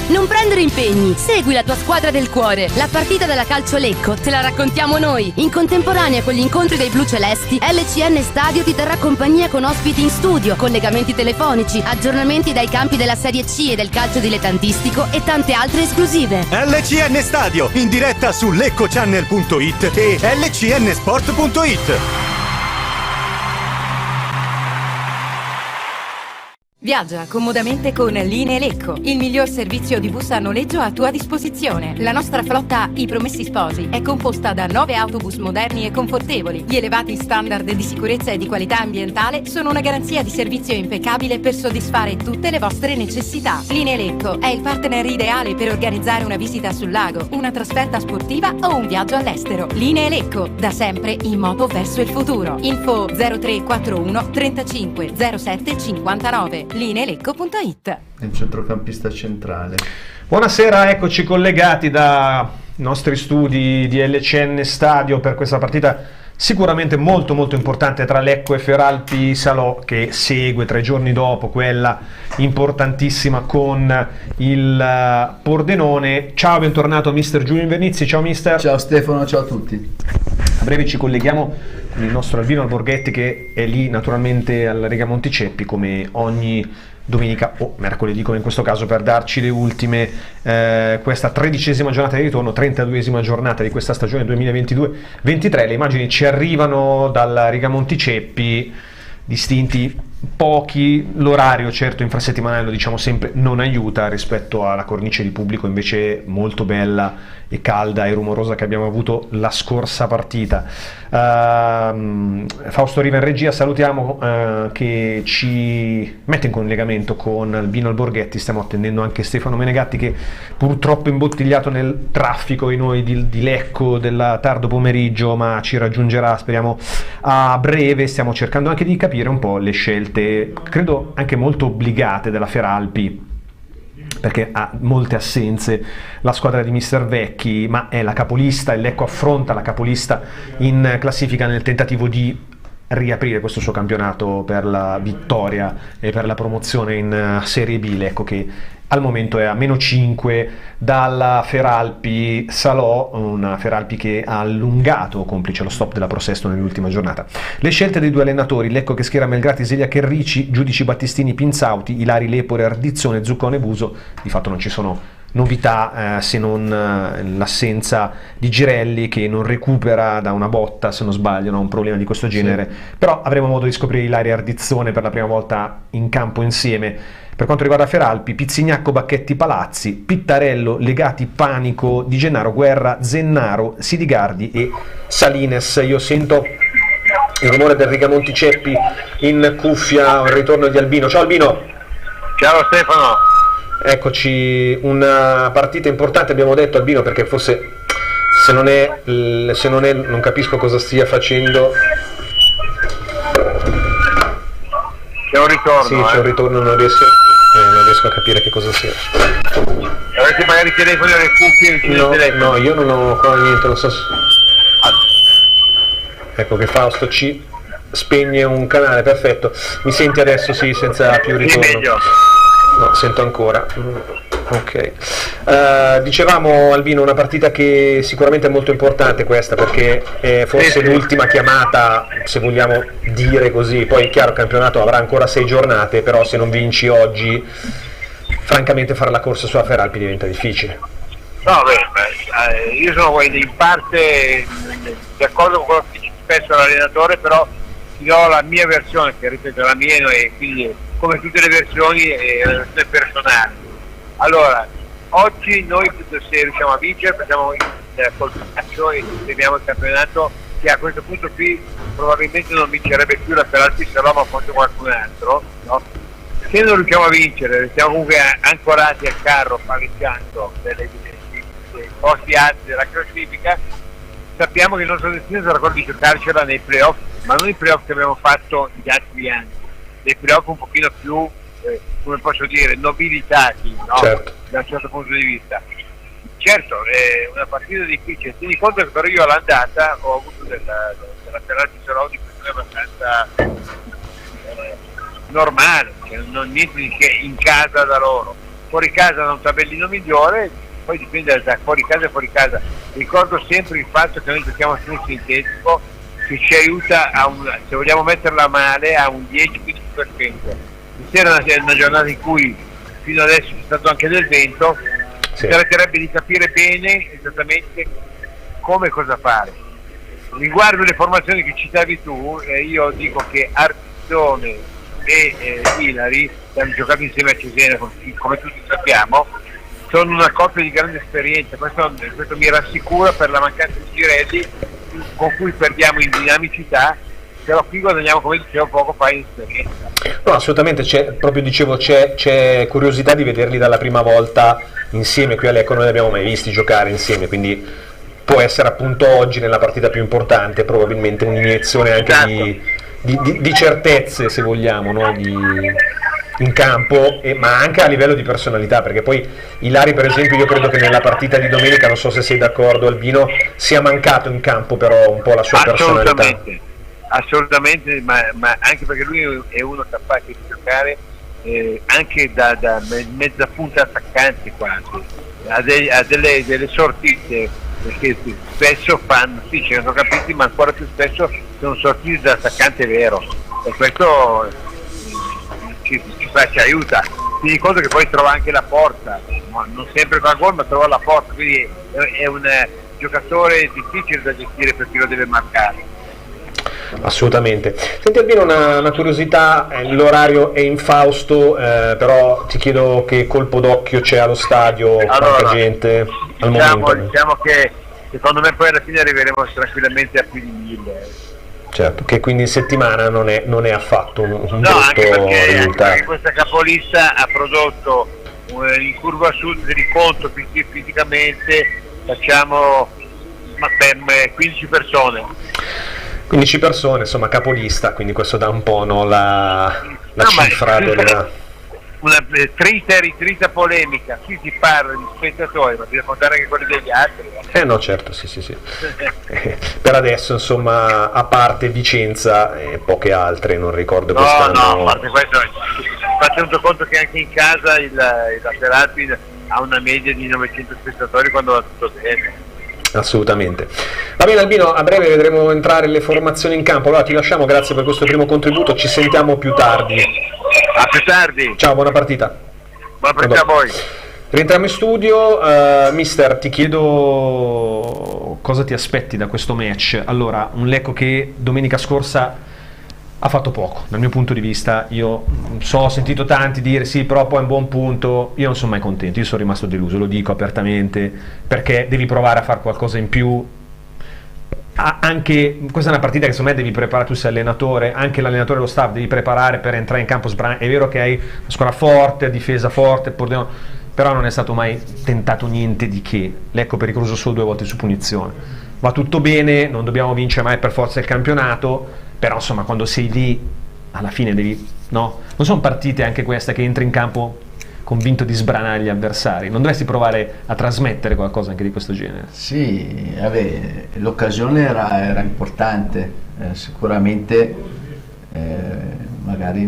Non prendere impegni, segui la tua squadra del cuore. La partita della Calcio Lecco te la raccontiamo noi. In contemporanea con gli incontri dei blu celesti, LCN Stadio ti terrà compagnia con ospiti in studio, collegamenti telefonici, aggiornamenti dai campi della Serie C e del calcio dilettantistico e tante altre esclusive. LCN Stadio, in diretta su leccochannel.it e lcnsport.it. Viaggia comodamente con Linee Lecco, il miglior servizio di bus a noleggio a tua disposizione. La nostra flotta I Promessi Sposi è composta da 9 autobus moderni e confortevoli. Gli elevati standard di sicurezza e di qualità ambientale sono una garanzia di servizio impeccabile per soddisfare tutte le vostre necessità. Linee Lecco è il partner ideale per organizzare una visita sul lago, una trasferta sportiva o un viaggio all'estero. Linee Lecco, da sempre in moto verso il futuro. Info 0341 35 07 59. lineelecco.it. Il centrocampista centrale. Buonasera, eccoci collegati dai nostri studi di LCN Stadio per questa partita sicuramente molto molto importante tra Lecco e Feralpi Salò, che segue 3 giorni dopo quella importantissima con il Pordenone. Ciao, bentornato mister Giulio Invernizzi. Ciao mister. Ciao Stefano, ciao a tutti. A breve ci colleghiamo con il nostro Albino Alborghetti, che è lì naturalmente al Riga Monticeppi come ogni domenica o mercoledì come in questo caso, per darci le ultime questa 13ª giornata di ritorno, 32ª giornata di questa stagione 2022-23. Le immagini ci arrivano dal Riga Monticeppi, distinti pochi, l'orario certo infrasettimanale, lo diciamo sempre, non aiuta rispetto alla cornice di pubblico invece molto bella e calda e rumorosa che abbiamo avuto la scorsa partita. Fausto Riva in regia, salutiamo, che ci mette in collegamento con Albino Alborghetti. Stiamo attendendo anche Stefano Menegatti, che purtroppo è imbottigliato nel traffico e noi di Lecco del tardo pomeriggio, ma ci raggiungerà speriamo a breve. Stiamo cercando anche di capire un po' le scelte, credo anche molto obbligate, della Feralpi, perché ha molte assenze la squadra di mister Vecchi, ma è la capolista. Il Lecco affronta la capolista in classifica nel tentativo di riaprire questo suo campionato per la vittoria e per la promozione in Serie B. Lecco che al momento è a -5 dalla Feralpi Salò, una Feralpi che ha allungato, complice lo stop della Pro Sesto nell'ultima giornata. Le scelte dei 2 allenatori: Lecco che schiera Melgrati, Zelia Cherrici, Giudici Battistini, Pinzauti, Ilari Lepore, Ardizzone, Zuccone, Buso. Di fatto non ci sono novità se non l'assenza di Girelli, che non recupera da una botta, se non sbaglio, no? Un problema di questo genere, sì. Però avremo modo di scoprire Ilari e Ardizzone per la prima volta in campo insieme. Per quanto riguarda Feralpi, Pizzignacco, Bacchetti, Palazzi, Pittarello, Legati, Panico, Di Gennaro, Guerra, Zennaro, Sidigardi e Salines. Io sento il rumore del Riga Monticeppi in cuffia, il ritorno di Albino. Ciao Albino. Ciao Stefano. Eccoci, una partita importante abbiamo detto, Albino, perché forse se non è non capisco cosa stia facendo. C'è un ritorno. Sì, c'è un ritorno, non riesco a capire che cosa sia. Avete magari i telefoni o le cuffie? No, io non ho qua niente, non so se... Ecco che Fausto ci spegne un canale, perfetto. Mi senti adesso? Sì, senza più ritorno. Sì, meglio. No, sento ancora. Ok. Dicevamo, Albino, una partita che sicuramente è molto importante questa, perché è forse l'ultima chiamata, se vogliamo dire così. Poi è chiaro, il campionato avrà ancora 6 giornate, però se non vinci oggi, francamente fare la corsa sulla Feralpi diventa difficile. No, io sono in parte d'accordo con quello che dice spesso l'allenatore, però ti do la mia versione, che ripeto la mia, e quindi come tutte le versioni è una versione personale. Allora, oggi noi se riusciamo a vincere facciamo col calcio e sistemiamo il campionato, che a questo punto qui probabilmente non vincerebbe più la Feralpi Salò, ma forse qualcun altro, no? Se non riusciamo a vincere, siamo comunque ancorati al carro pareggiando dei posti alti della classifica, sappiamo che il nostro destino sarà quello di giocarcela nei playoff, ma non i playoff che abbiamo fatto gli altri anni, dei playoff un pochino più come posso dire, nobilitati, no? Certo. Da un certo punto di vista. Certo, è una partita difficile, tieni conto che però io all'andata ho avuto della Feralpi Salò di questione abbastanza normale, cioè non niente di che in casa da loro. fuori casa da un tabellino migliore, poi dipende da fuori casa e fuori casa. Ricordo sempre il fatto che noi giochiamo su un sintetico che ci aiuta se vogliamo metterla male, a un 10-15%. Stasera è una giornata in cui fino adesso c'è stato anche del vento, si tratterebbe di capire bene esattamente come e cosa fare. Riguardo le formazioni che citavi tu, io dico che Arpizzone e Ilari, che hanno giocato insieme a Cesena, come tutti sappiamo, sono una coppia di grande esperienza. Questo mi rassicura per la mancanza di Girelli, con cui perdiamo in dinamicità, però qui guadagniamo, come dicevo poco fa, in esperienza. No, assolutamente, c'è curiosità di vederli dalla prima volta insieme qui a Lecco. Non li abbiamo mai visti giocare insieme, quindi può essere appunto oggi, nella partita più importante, probabilmente un'iniezione anche di certezze, se vogliamo, no? In campo, ma anche a livello di personalità, perché poi Ilari, per esempio, io credo che nella partita di domenica, non so se sei d'accordo Albino, sia mancato in campo però un po' la sua personalità. Assolutamente, ma anche perché lui è uno capace di giocare anche da mezza punta attaccante quasi, ha delle sortite che spesso fanno, sì, centrocampisti, ma ancora più spesso sono sortite da attaccante vero, e questo ci aiuta. Ti ricordo che poi trova anche la porta, non sempre fa gol, ma trova la porta, quindi è un giocatore difficile da gestire per chi lo deve marcare. Assolutamente. Senti Albino, una curiosità, l'orario è infausto, però ti chiedo che colpo d'occhio c'è allo stadio, quanta gente al momento. Diciamo che secondo me poi alla fine arriveremo tranquillamente a più di 1000. Certo, che quindi in settimana non è affatto un brutto anche risultato. perché questa capolista ha prodotto in curva sud riconto fisicamente, facciamo 15 persone. 15 persone, insomma, capolista, quindi questo dà un po', no, la cifra della... Una trita polemica, qui si parla di spettatori, ma bisogna contare anche quelli degli altri. No, certo, sì. Per adesso, insomma, a parte Vicenza e poche altre, non ricordo quest'anno. No, a parte questo, facendo conto che anche in casa il Lateralpi ha una media di 900 spettatori quando va tutto bene. Assolutamente. Va bene Albino, a breve vedremo entrare le formazioni in campo, allora ti lasciamo, grazie per questo primo contributo, ci sentiamo più tardi. A più tardi. Ciao, buona partita. Buona partita a voi. Rientriamo in studio. Mister, ti chiedo cosa ti aspetti da questo match. Allora, un Lecco che domenica scorsa ha fatto poco, dal mio punto di vista. Io ho sentito tanti dire sì, però poi è un buon punto. Io non sono mai contento, io sono rimasto deluso, lo dico apertamente, perché devi provare a fare qualcosa in più. Anche questa è una partita che secondo me devi preparare, tu sei allenatore, anche l'allenatore e lo staff devi preparare per entrare in campo. È vero che hai una squadra forte, difesa forte, però non è stato mai tentato niente di che. Lecco pericoloso solo 2 volte su punizione. Va tutto bene, non dobbiamo vincere mai per forza il campionato, però insomma quando sei lì alla fine devi, no? Non sono partite anche queste che entri in campo convinto di sbranare gli avversari, non dovresti provare a trasmettere qualcosa anche di questo genere? Sì, l'occasione era importante, sicuramente magari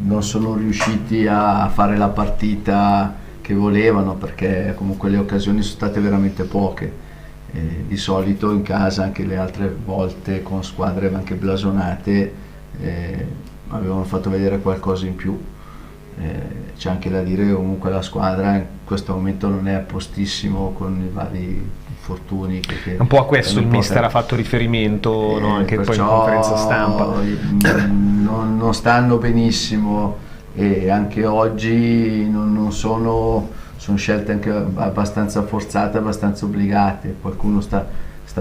non sono riusciti a fare la partita che volevano, perché comunque le occasioni sono state veramente poche. Di solito in casa, anche le altre volte con squadre anche blasonate, avevano fatto vedere qualcosa in più. C'è anche da dire che comunque la squadra in questo momento non è a postissimo con i vari infortuni un po' a questo il mister ha fatto riferimento, no? Anche poi in conferenza stampa non stanno benissimo, e anche oggi non sono scelte anche abbastanza forzate, abbastanza obbligate. Qualcuno sta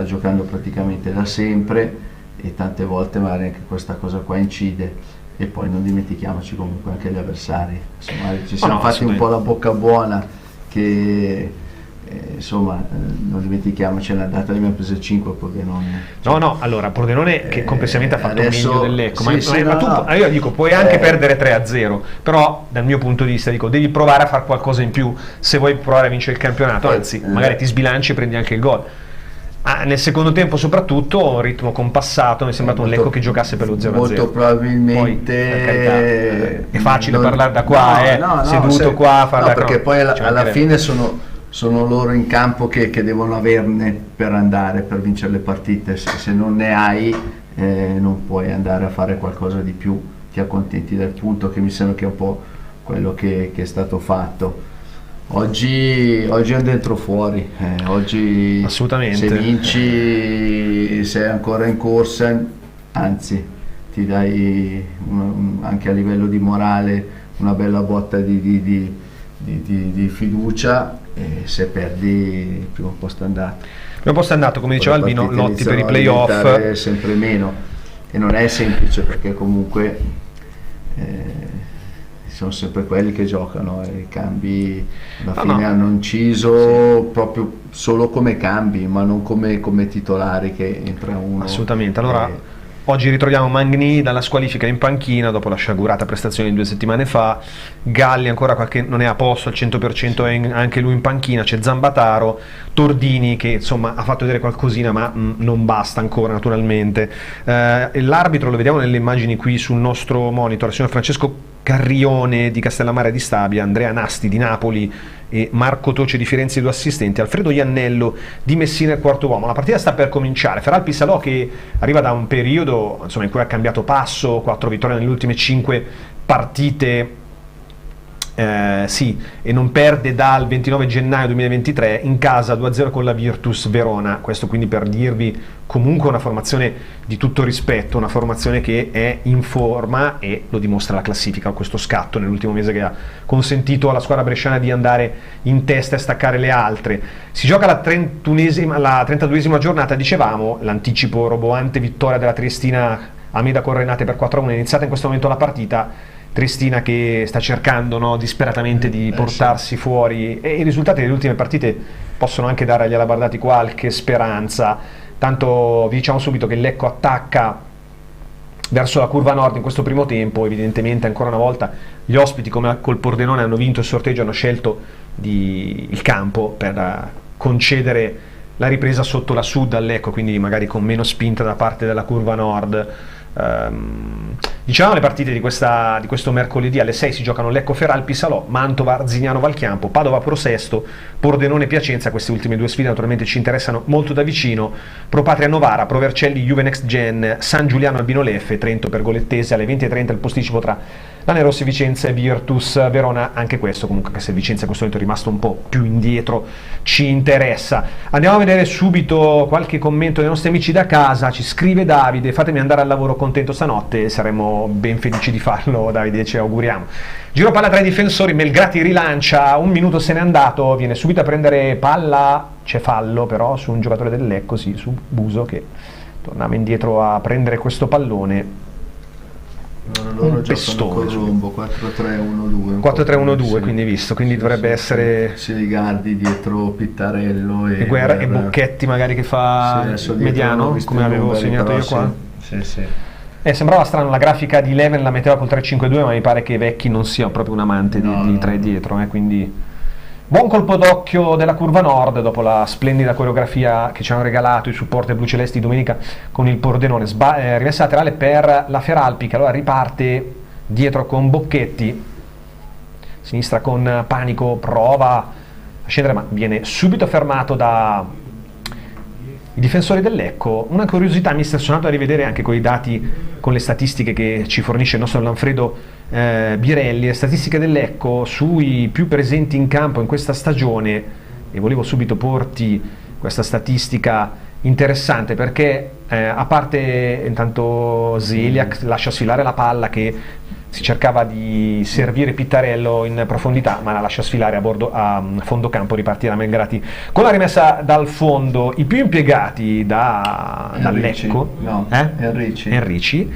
giocando praticamente da sempre e tante volte magari anche questa cosa qua incide. E poi non dimentichiamoci comunque anche gli avversari, insomma, ci siamo fatti un po' la bocca buona che insomma non dimentichiamoci, l'andata abbiamo preso 5 Pordenone. Allora Pordenone che complessivamente ha fatto adesso, meglio del Lecco, io dico puoi anche perdere 3-0, però dal mio punto di vista dico devi provare a fare qualcosa in più se vuoi provare a vincere il campionato, anzi magari ti sbilanci e prendi anche il gol. Nel secondo tempo soprattutto un ritmo compassato, mi è sembrato un Lecco che giocasse per lo 0-0. Molto probabilmente. Poi, per carità, è facile parlare da qua, seduto qua, perché poi alla fine sono loro in campo che devono averne per andare, per vincere le partite. Se non ne hai, non puoi andare a fare qualcosa di più, ti accontenti del punto, che mi sembra che è un po' quello che è stato fatto. Oggi è un dentro fuori, oggi assolutamente. Se vinci sei ancora in corsa, anzi ti dai anche a livello di morale una bella botta di fiducia, e se perdi il primo posto è andato. Il primo posto è andato, come diceva Albino, lotti per i playoff. Sempre meno, e non è semplice, perché comunque sono sempre quelli che giocano, e i cambi alla fine hanno inciso proprio solo come cambi, ma non come titolari, che entra uno. Assolutamente. Allora oggi ritroviamo Magni dalla squalifica in panchina dopo la sciagurata prestazione di 2 settimane fa. Galli ancora non è a posto al 100%, è anche lui in panchina. C'è Zambataro, Tordini che insomma ha fatto vedere qualcosina, ma non basta ancora, naturalmente. L'arbitro lo vediamo nelle immagini qui sul nostro monitor, il signor Francesco Carrione di Castellammare di Stabia, Andrea Nasti di Napoli e Marco Toce di Firenze, 2 assistenti, Alfredo Iannello di Messina, il quarto uomo. La partita sta per cominciare. Feralpi Salò, che arriva da un periodo insomma in cui ha cambiato passo, 4 vittorie nelle ultime 5 partite, e non perde dal 29 gennaio 2023 in casa 2-0 con la Virtus Verona. Questo quindi per dirvi comunque una formazione di tutto rispetto, una formazione che è in forma, e lo dimostra la classifica, questo scatto nell'ultimo mese che ha consentito alla squadra bresciana di andare in testa e staccare le altre. Si gioca la 32esima giornata, dicevamo, l'anticipo roboante vittoria della Triestina a Meda Correnate per 4-1. È iniziata in questo momento la partita. Triestina che sta cercando disperatamente di portarsi fuori, e i risultati delle ultime partite possono anche dare agli alabardati qualche speranza. Tanto vi diciamo subito che il Lecco attacca verso la curva nord in questo primo tempo. Evidentemente ancora una volta gli ospiti, come col Pordenone, hanno vinto il sorteggio, hanno scelto il campo per concedere la ripresa sotto la sud al Lecco, quindi magari con meno spinta da parte della curva nord. Diciamo le partite di questo mercoledì: alle 6 si giocano Lecco Feralpi Salò, Mantova Arzignano Valchiampo, Padova Pro Sesto, Pordenone Piacenza. Queste ultime 2 sfide naturalmente ci interessano molto da vicino. Pro Patria Novara, Pro Vercelli Juve Next Gen, San Giuliano Albino Leffe, Trento Pergolettese. Alle 20:30 il posticipo tra Lanerossi Vicenza e Virtus Verona. Anche questo comunque, che se Vicenza in questo momento è rimasto un po' più indietro, ci interessa. Andiamo a vedere subito qualche commento dei nostri amici da casa. Ci scrive Davide: fatemi andare al lavoro contento stanotte. Saremmo ben felici di farlo, Davide, ci auguriamo. Giro palla tra i difensori, Melgrati rilancia, 1 minuto se n'è andato, viene subito a prendere palla, c'è fallo però su un giocatore del Lecco, sì, su Buso, che tornava indietro a prendere questo pallone. Loro giocano col rombo 4-3-1-2, 4-3-1-2, quindi visto, quindi dovrebbe essere Siligardi dietro Pittarello e Guerra, e Bocchetti magari che fa mediano, come avevo segnato io qua. Sì. Sembrava strano la grafica di Leven, la metteva col 3-5-2, ma mi pare che Vecchi non sia proprio un amante di 3 dietro, quindi buon colpo d'occhio della curva nord dopo la splendida coreografia che ci hanno regalato i supporter blucelesti domenica con il Pordenone. Rimessa laterale per la Feralpi, che allora riparte dietro con Bocchetti, sinistra con Panico, prova a scendere ma viene subito fermato da i difensori del Lecco. Una curiosità, mi sta suonando a rivedere anche con i dati, con le statistiche che ci fornisce il nostro Lanfredo Birelli, le statistiche del Lecco sui più presenti in campo in questa stagione, e volevo subito porti questa statistica interessante, perché a parte intanto Zeliak lascia sfilare la palla, che si cercava di servire Pittarello in profondità, ma la lascia sfilare a fondo campo, ripartire a Melgrati con la rimessa dal fondo. I più impiegati dal Lecco, Enrici,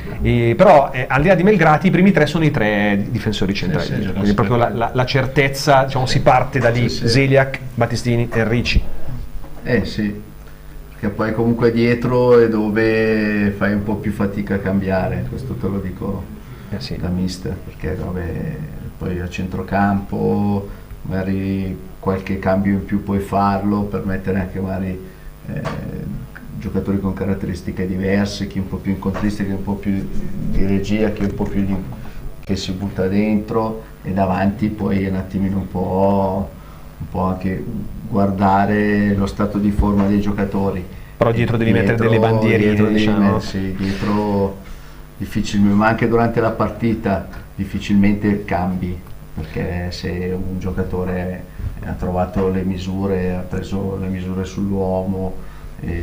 però al di là di Melgrati i primi 3 sono i 3 difensori centrali, quindi proprio la certezza, diciamo, si parte da lì, Zeliak, Battistini, Enrici. Sì, perché poi comunque dietro è dove fai un po' più fatica a cambiare, questo te lo dico da mister, perché poi a centrocampo magari qualche cambio in più puoi farlo per mettere anche magari giocatori con caratteristiche diverse, chi un po' più incontrista, chi un po' più di regia, chi un po' più che si butta dentro, e davanti poi un attimino un po' anche guardare lo stato di forma dei giocatori. Però dietro devi mettere delle bandierine, diciamo. Dietro difficilmente, ma anche durante la partita difficilmente cambi, perché se un giocatore ha trovato le misure, ha preso le misure sull'uomo,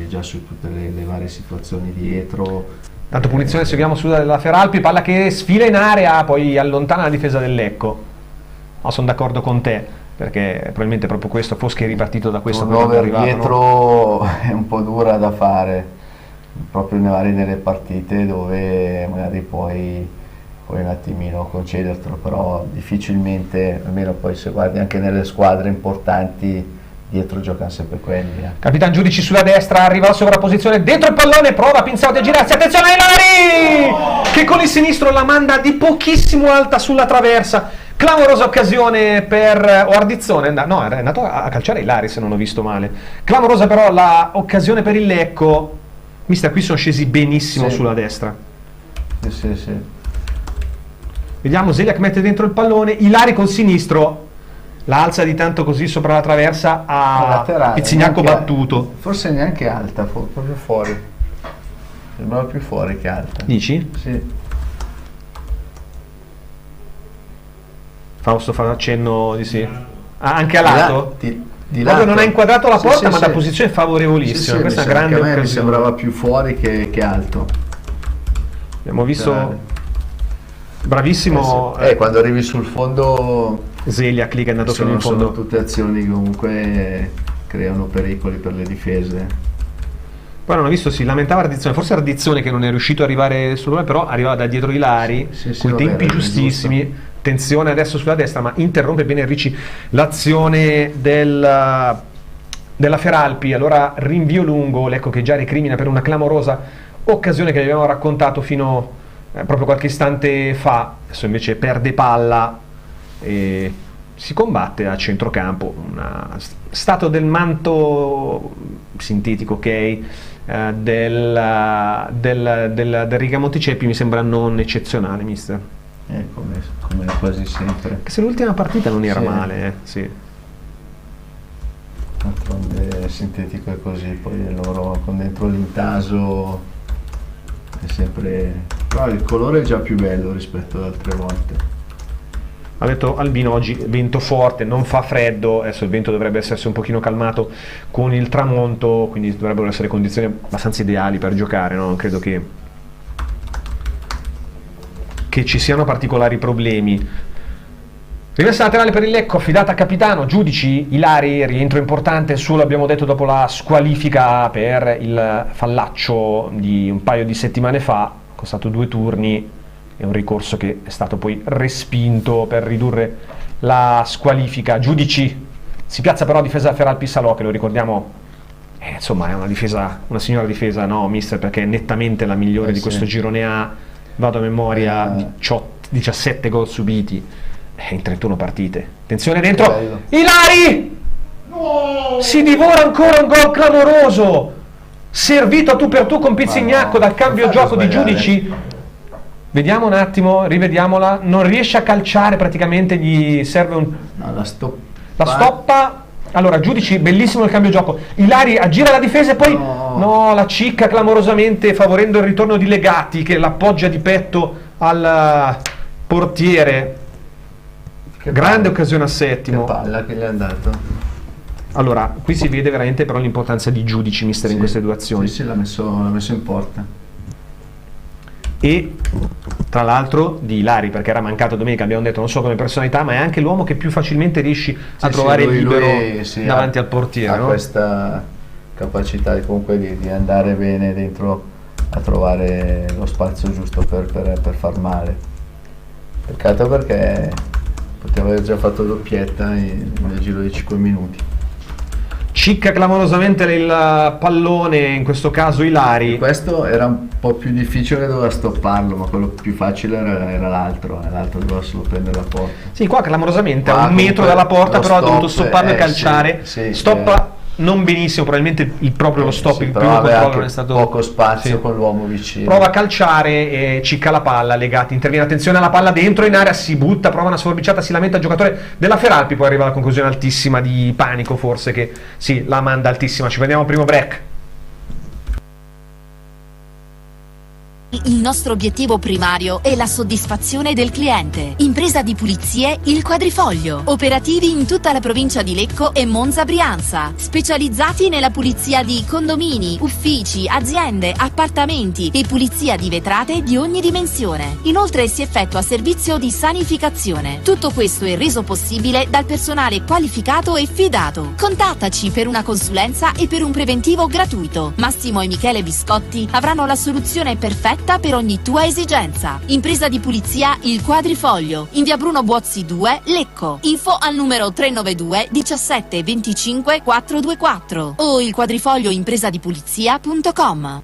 già su tutte le varie situazioni dietro. Tanto punizione, seguiamo su della Feralpi, palla che sfila in area, poi allontana la difesa del Lecco. No, sono d'accordo con te, perché probabilmente proprio questo, Foschi è ripartito da questo. Dietro è un po' dura da fare, proprio nelle partite dove magari puoi un attimino concedertelo, però difficilmente, almeno poi se guardi anche nelle squadre importanti, dietro giocano sempre quelli. Capitan Giudici sulla destra, arriva la sovrapposizione, dentro il pallone, prova Pinzauti a girarsi, attenzione a Ilari che con il sinistro la manda di pochissimo alta sulla traversa. Clamorosa occasione per Ardizzone, no, è andato a calciare Ilari se non ho visto male. Clamorosa però la occasione per il Lecco. Mister, qui sono scesi benissimo sulla destra. Sì. Vediamo, Zeliak mette dentro il pallone, Ilari col sinistro la alza di tanto così sopra la traversa a Pizzignacco battuto. Forse neanche alta, proprio fuori. Sembrava più fuori che alta. Dici? Sì. Fausto fa accenno di sì. Anche a lato? Di lato non ha inquadrato la porta, ma da sì. Posizione favorevolissima. Questa è una grande occasione. Mi sembrava più fuori che alto. Abbiamo visto bravissimo. Quando arrivi sul fondo, Zeliak lì che è andato fino in fondo. Sono tutte azioni che comunque creano pericoli per le difese. Poi non ho visto, si lamentava Ardizzone, forse Ardizzone che non è riuscito ad arrivare sull'uomo, però arrivava da dietro Ilari con i tempi giustissimi. Attenzione adesso sulla destra, ma interrompe bene Ricci l'azione della Feralpi. Allora rinvio lungo, Lecco che già recrimina per una clamorosa occasione che vi abbiamo raccontato fino proprio qualche istante fa. Adesso invece perde palla e si combatte a centrocampo. Stato del manto sintetico, ok, del Riga Monticeppi mi sembra non eccezionale, mister. Come quasi sempre. Che se l'ultima partita non era male, sì. D'altronde sintetico è così, poi loro con dentro l'intaso è sempre. Però il colore è già più bello rispetto ad altre volte. Ha detto Albino oggi vento forte, non fa freddo, adesso il vento dovrebbe essersi un pochino calmato con il tramonto, quindi dovrebbero essere condizioni abbastanza ideali per giocare, no? Non credo che ci siano particolari problemi. Rimessa laterale per il Lecco, affidata a capitano Giudici. Ilari, rientro importante solo, abbiamo detto, dopo la squalifica per il fallaccio di un paio di settimane fa, costato 2 turni e un ricorso che è stato poi respinto per ridurre la squalifica. Giudici si piazza però a difesa da Feralpi Salò, che lo ricordiamo insomma è una signora difesa, no mister, perché è nettamente la migliore di questo girone A. Vado a memoria, 17 gol subiti in 31 partite. Attenzione dentro, Ilari! Si divora ancora un gol clamoroso, servito a tu per tu con Pizzignacco dal cambio gioco di Giudici. Vediamo un attimo, rivediamola. Non riesce a calciare praticamente, gli serve la stoppa. Allora Giudici, bellissimo il cambio gioco, Ilari aggira la difesa e poi la cicca clamorosamente, favorendo il ritorno di Legati che l'appoggia di petto al portiere. Grande occasione a settimo. Che palla che gli ha dato. Allora qui si vede veramente però l'importanza di Giudici, mister, in queste due azioni. Sì, l'ha messo in porta. E tra l'altro di Ilari, perché era mancato domenica, abbiamo detto, non solo come personalità, ma è anche l'uomo che più facilmente riesci a trovare libero davanti al portiere. Ha questa capacità comunque di andare bene dentro a trovare lo spazio giusto per far male. Peccato perché poteva aver già fatto doppietta nel giro di 5 minuti. Cicca clamorosamente il pallone, in questo caso Ilari. Questo era un po' più difficile, doveva stopparlo, ma quello più facile era l'altro doveva solo prendere la porta. Sì, qua clamorosamente a 1 metro dalla porta, però ha dovuto stopparlo e calciare. Stoppa non benissimo, probabilmente proprio lo stop, sì, il però primo aveva controllo non è anche stato poco spazio sì. con l'uomo vicino. Prova a calciare e cicca la palla, Legatti interviene, attenzione alla palla dentro in area, si butta, prova una sforbiciata, si lamenta il giocatore della Feralpi, poi arriva alla conclusione altissima di panico forse, che sì, la manda altissima. Ci prendiamo il primo break. Il nostro obiettivo primario è la soddisfazione del cliente. Impresa di pulizie Il Quadrifoglio. Operativi in tutta la provincia di Lecco e Monza Brianza. Specializzati nella pulizia di condomini, uffici, aziende, appartamenti e pulizia di vetrate di ogni dimensione. Inoltre si effettua servizio di sanificazione. Tutto questo è reso possibile dal personale qualificato e fidato. Contattaci per una consulenza e per un preventivo gratuito. Massimo e Michele Biscotti avranno la soluzione perfetta per ogni tua esigenza. Impresa di pulizia Il Quadrifoglio, in via Bruno Buozzi 2, Lecco. Info al numero 392 17 25 424 o ilquadrifoglioimpresadipulizia.com.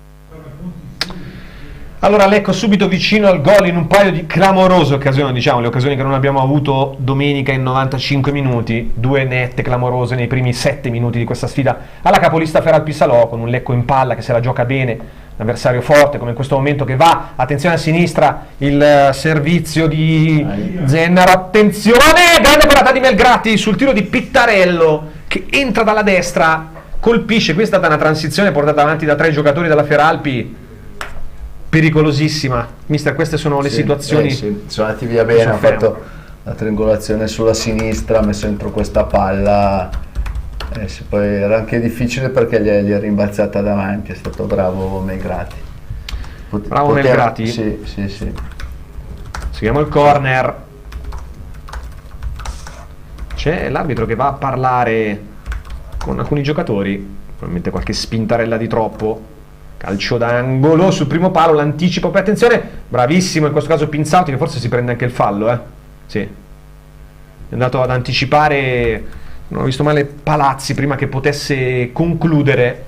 Allora Lecco subito vicino al gol in un paio di clamorose occasioni, diciamo le occasioni che non abbiamo avuto domenica in 95 minuti, due nette clamorose nei primi 7 minuti di questa sfida alla capolista Feralpi Salò, con un Lecco in palla che se la gioca bene, un avversario forte come in questo momento che va, attenzione a sinistra, il servizio di Zennaro, attenzione, grande parata di Melgrati sul tiro di Pittarello che entra dalla destra, colpisce, qui è stata una transizione portata avanti da 3 giocatori della Feralpi, pericolosissima. Mister, queste sono le situazioni. Sì. Sono andati via bene, ha fatto la triangolazione sulla sinistra, ha messo dentro questa palla. Poi era anche difficile perché gli è rimbalzata davanti, è stato bravo Melgrati. Bravo Melgrati? Sì. Seguiamo il corner. C'è l'arbitro che va a parlare con alcuni giocatori, probabilmente qualche spintarella di troppo. Calcio d'angolo sul primo palo, l'anticipo, poi attenzione, bravissimo in questo caso Pinzauti, che forse si prende anche il fallo, sì, è andato ad anticipare, non ho visto male Palazzi prima che potesse concludere.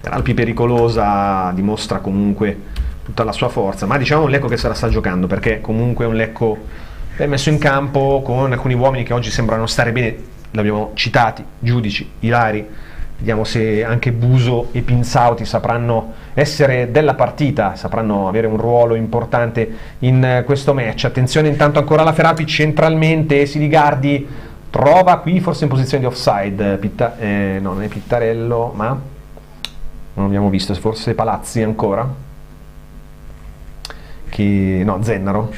Feralpi pericolosa, dimostra comunque tutta la sua forza, ma diciamo un Lecco che se la sta giocando, perché comunque è un Lecco messo in campo con alcuni uomini che oggi sembrano stare bene, l'abbiamo citati, Giudici, Ilari, vediamo se anche Buso e Pinzauti sapranno essere della partita, sapranno avere un ruolo importante in questo match. Attenzione intanto ancora la Feralpi centralmente, Siligardi trova qui forse in posizione di offside, no, non è Pittarello, ma non abbiamo visto, forse Palazzi ancora, no, Zennaro,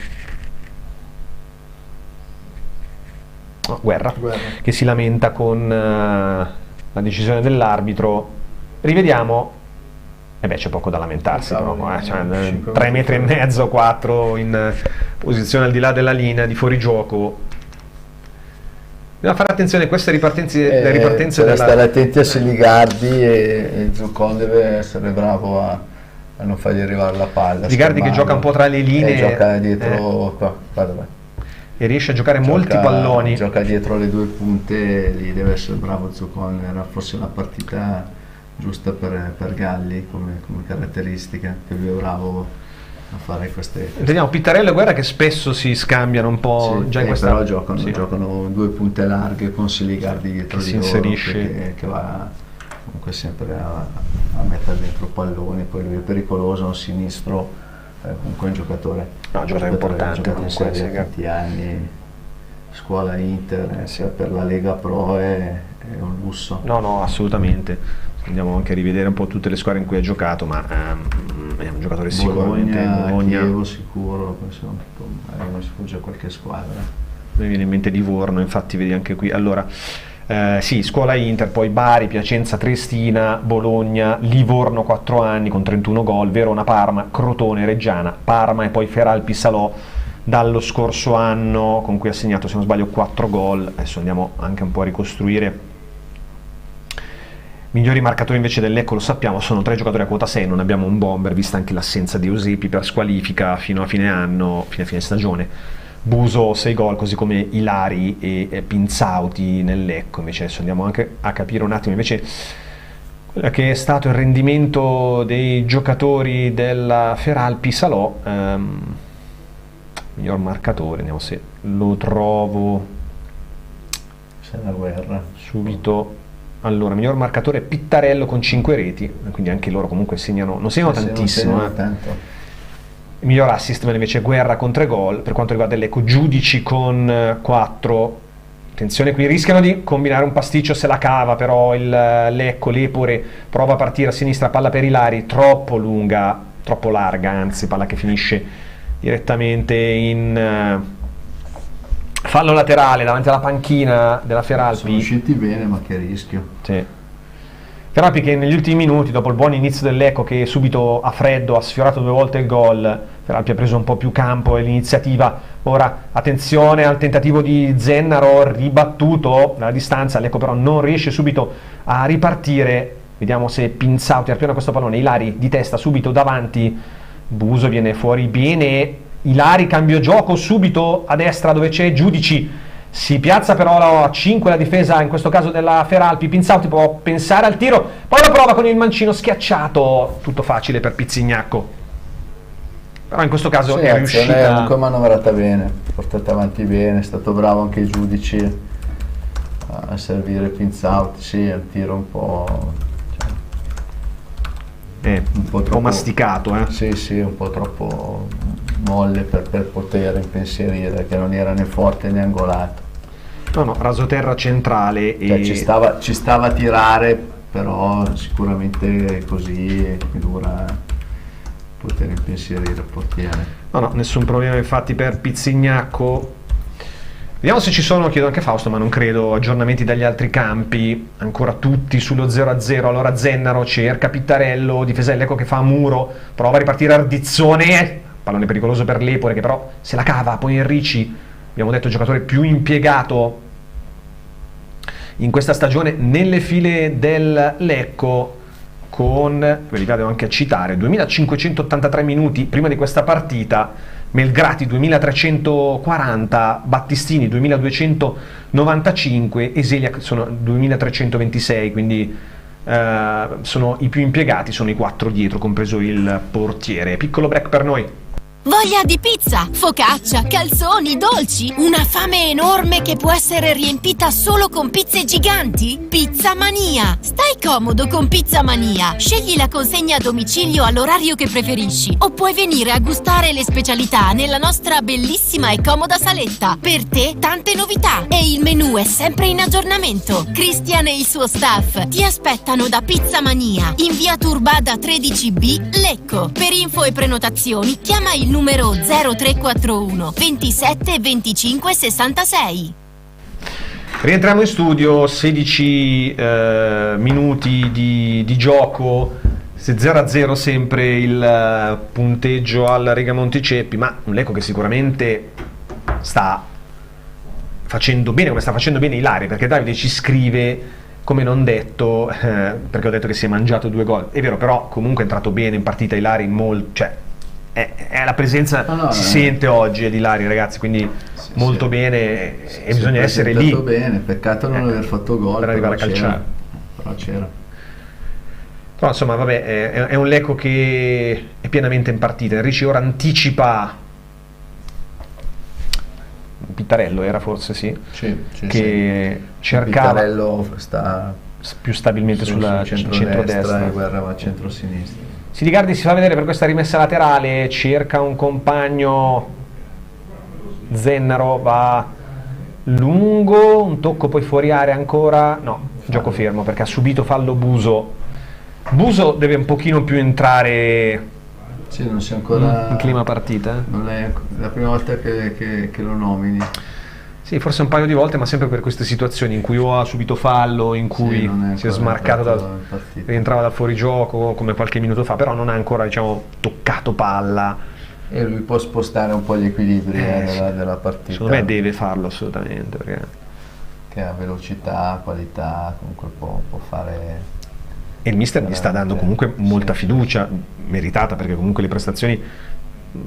no, Guerra, che si lamenta con la decisione dell'arbitro. Rivediamo, c'è poco da lamentarsi, però, 3 metri e mezzo, 4 in posizione al di là della linea di fuorigioco. Bisogna fare attenzione a queste ripartenze deve stare attenti a Siligardi e Zuccon deve essere bravo a non fargli arrivare la palla. Siligardi che gioca un po' tra le linee, gioca dietro qua. E riesce a giocare molti palloni, gioca dietro le 2 punte, lì deve essere bravo Zuccon, era forse la partita giusta per Galli come caratteristica, che lui è bravo a fare queste. Vediamo Pittarello e Guerra che spesso si scambiano un po', già in questa, però giocano 2 punte larghe con Siligardi dietro di loro, che va comunque sempre a mettere dentro palloni, poi lui è pericoloso, un sinistro, comunque è un giocatore importante, comunque da tanti anni, scuola Inter, per la Lega Pro è un lusso. No, assolutamente. Andiamo anche a rivedere un po' tutte le squadre in cui ha giocato, ma è un giocatore sicuramente. Bologna, Chievo sicuro, mi sfugge qualche squadra. Mi viene in mente Livorno, infatti vedi anche qui. Allora, sì, scuola Inter, poi Bari, Piacenza, Triestina, Bologna, Livorno 4 anni con 31 gol, Verona, Parma, Crotone, Reggiana, Parma e poi Feralpi Salò dallo scorso anno, con cui ha segnato, se non sbaglio, 4 gol. Adesso andiamo anche un po' a ricostruire. Migliori marcatori invece del Lecco, lo sappiamo, sono 3 giocatori a quota 6, non abbiamo un bomber, vista anche l'assenza di Eusepi per squalifica fino a fine stagione. Buso 6 gol, così come Ilari e Pinzauti nel Lecco. Invece adesso andiamo anche a capire un attimo invece quello che è stato il rendimento dei giocatori della Feralpi Salò. Miglior marcatore, vediamo se lo trovo. C'è la guerra. Subito. Allora, miglior marcatore Pittarello con 5 reti, quindi anche loro comunque segnano, non segnano tantissimo. Non tanto. Il miglior assist invece Guerra con 3 gol. Per quanto riguarda l'Lecco, Giudici con 4. Attenzione, qui rischiano di combinare un pasticcio, se la cava però il Lecco. Lepore prova a partire a sinistra, palla per Ilari, troppo lunga, troppo larga, anzi, palla che finisce direttamente in fallo laterale davanti alla panchina della Feralpi. Sono usciti bene, ma che rischio. Sì. Feralpi che negli ultimi minuti, dopo il buon inizio del Lecco che subito a freddo ha sfiorato 2 volte il gol, Feralpi ha preso un po' più campo e l'iniziativa. Ora attenzione al tentativo di Zennaro, ribattuto dalla distanza, Lecco però non riesce subito a ripartire. Vediamo se Pinzauti arpiona questo pallone, Ilari di testa subito davanti, Buso viene fuori bene, Ilari cambio gioco subito a destra dove c'è Giudici. Si piazza però a 5 la difesa, in questo caso della Feralpi. Pinzauti può pensare al tiro, poi lo prova con il mancino schiacciato, tutto facile per Pizzignacco, però in questo caso sì, è riuscita. È comunque manovrata bene, portata avanti bene, è stato bravo anche i Giudici a servire Pinzauti. Sì, è un tiro un po', un po' troppo masticato, Sì, un po' troppo molle per poter impensierire, che non era né forte né angolato. No, rasoterra centrale. Cioè, ci stava a tirare, però sicuramente così è dura poter impensierire il portiere. No, nessun problema infatti per Pizzignacco. Vediamo se ci sono, chiedo anche a Fausto, ma non credo, aggiornamenti dagli altri campi, ancora tutti sullo 0-0. Allora Zennaro cerca Pittarello, difesa del Lecco che fa a muro, prova a ripartire Ardizzone, pallone pericoloso per Lepore che però se la cava. Poi Enrici, abbiamo detto giocatore più impiegato in questa stagione nelle file del Lecco, con, ve li vado anche a citare, 2583 minuti prima di questa partita, Melgrati 2340, Battistini 2295, Eselia sono 2326, quindi sono i più impiegati, sono i 4 dietro, compreso il portiere. Piccolo break per noi. Voglia di pizza, focaccia, calzoni, dolci? Una fame enorme che può essere riempita solo con pizze giganti? Pizza Mania! Stai comodo con Pizza Mania. Scegli la consegna a domicilio all'orario che preferisci o puoi venire a gustare le specialità nella nostra bellissima e comoda saletta. Per te tante novità e il menù è sempre in aggiornamento. Christian e il suo staff ti aspettano da Pizza Mania in via Turbada 13B, Lecco. Per info e prenotazioni chiama il numero 0341 27 25 66. Rientriamo in studio, 16 minuti di gioco, 0-0 sempre il punteggio al Rigamonti Ceppi, ma un Lecco che sicuramente sta facendo bene, come sta facendo bene Ilaria, perché Davide ci scrive come non detto, perché ho detto che si è mangiato 2 gol, è vero, però comunque è entrato bene in partita Ilari, cioè è la presenza, si sente oggi di Ilari, ragazzi, quindi molto bene, e bisogna essere lì. Bene, peccato non aver fatto gol per arrivare a calciare. Però c'era. Però insomma, vabbè, è un Lecco che è pienamente in partita. Enrici ora anticipa Pittarello, era forse che cercava Pittarello sta più stabilmente sul centro-destra e Guerra va a centro-sinistra. Siligardi si fa vedere per questa rimessa laterale, cerca un compagno, Zennaro va lungo, un tocco poi fuori area ancora, no, gioco fermo perché ha subito fallo Buso. Buso deve un pochino più entrare non si è ancora in clima partita. Non è la prima volta che lo nomini. Sì, forse un paio di volte, ma sempre per queste situazioni in cui o ha subito fallo, in cui si è smarcato rientrava dal fuorigioco come qualche minuto fa, però non ha ancora, diciamo, toccato palla. E lui può spostare un po' gli equilibri della partita. Secondo me deve farlo assolutamente, perché che ha velocità, qualità, comunque può fare. E il mister gli sta dando comunque molta fiducia, meritata, perché comunque le prestazioni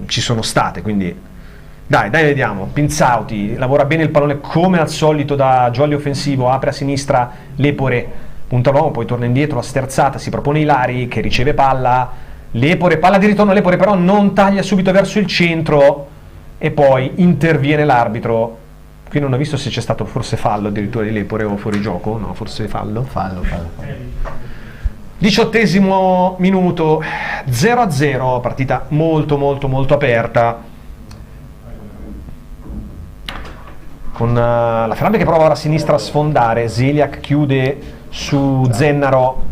ci sono state, quindi dai vediamo. Pinzauti lavora bene il pallone come al solito da jolly offensivo, apre a sinistra Lepore, punta l'uomo, poi torna indietro, a sterzata si propone Ilari che riceve palla, Lepore, palla di ritorno, Lepore però non taglia subito verso il centro e poi interviene l'arbitro Qui non ho visto se c'è stato forse fallo addirittura di Lepore o fuorigioco, no, forse fallo. Fallo. 18° minuto, 0-0, partita molto molto molto aperta, con la Ferrabia che prova ora a sinistra a sfondare, Zeliak chiude su Zennaro,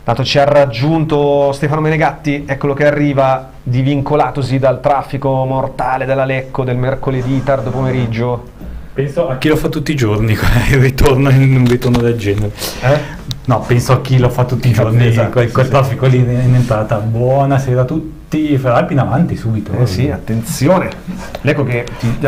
tanto ci ha raggiunto Stefano Menegatti, eccolo che arriva divincolatosi dal traffico mortale della Lecco del mercoledì tardo pomeriggio. Penso a chi lo fa tutti i giorni il ritorno in un ritorno del genere. No, penso a chi lo fa tutti i giorni, esatto, quel traffico lì in entrata. Buonasera a tutti, Ferrari in avanti subito. Sì, attenzione. Ecco che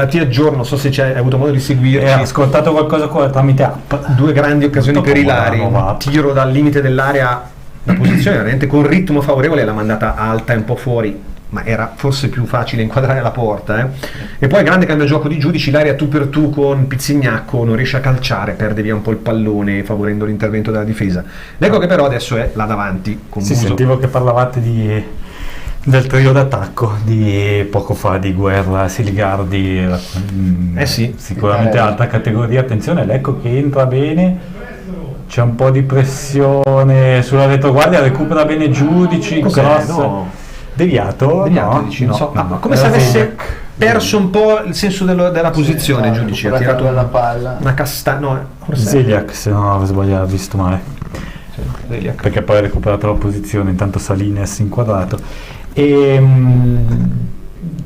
ti aggiorno, non so se hai avuto modo di seguirci. Hai ascoltato qualcosa tramite app. Due grandi occasioni per Ilari, va. tiro dal limite dell'area, la posizione veramente con ritmo favorevole, l'ha mandata alta e un po' fuori, ma era forse più facile inquadrare la porta. E poi grande cambio gioco di giudici, l'area tu per tu con Pizzignacco, non riesce a calciare, perde via un po' il pallone favorendo l'intervento della difesa. Ecco che però adesso è là davanti con Sì, Muso. sentivo che parlavate del trio d'attacco di poco fa, di Guerra, Siligardi. Sì, sicuramente alta categoria. Attenzione, Lecco che entra bene, c'è un po' di pressione sulla retroguardia, recupera bene Giudici, cross. No. Deviato, no, dici, no, non so. no, Ma come se avesse Zeliak. perso un po' il senso della posizione, Giudici, ha tirato la palla. una castagna, no, forse Zeliak, se non avevo sbagliato, visto male, Zeliak. perché poi ha recuperato la posizione, intanto Salines inquadrato. E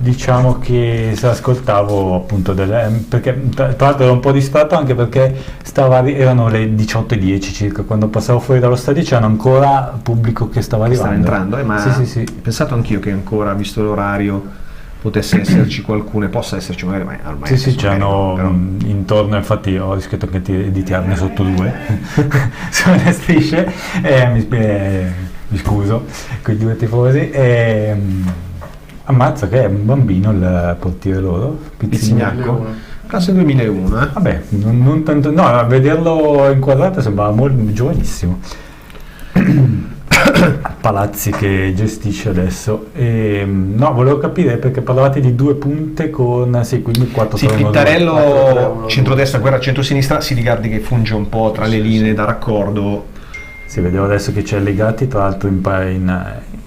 diciamo che se ascoltavo appunto perché tra l'altro ero un po' distratto anche perché erano le 18:10 circa, quando passavo fuori dallo stadio c'era ancora pubblico che stava arrivando. Sta entrando, ma sì. ho pensato anch'io che ancora, visto l'orario, potesse esserci qualcuno, e possa esserci magari, ma ormai Sì, c'erano però. intorno, infatti ho rischiato anche di tirarne sotto 2 sulle strisce, mi scuso con i 2 tifosi. Ammazza che è un bambino il portiere loro, Pizzignacco, classe 2001. Vabbè, non tanto, no, a vederlo inquadrato sembrava molto giovanissimo. Palazzi che gestisce adesso. No, volevo capire perché parlavate di 2 punte con quindi 4 Sì, Pittarello centrodestra, Guerra centrosinistra, Siligardi che funge un po' tra le linee da raccordo. Si vedevo adesso che c'è Legati, tra l'altro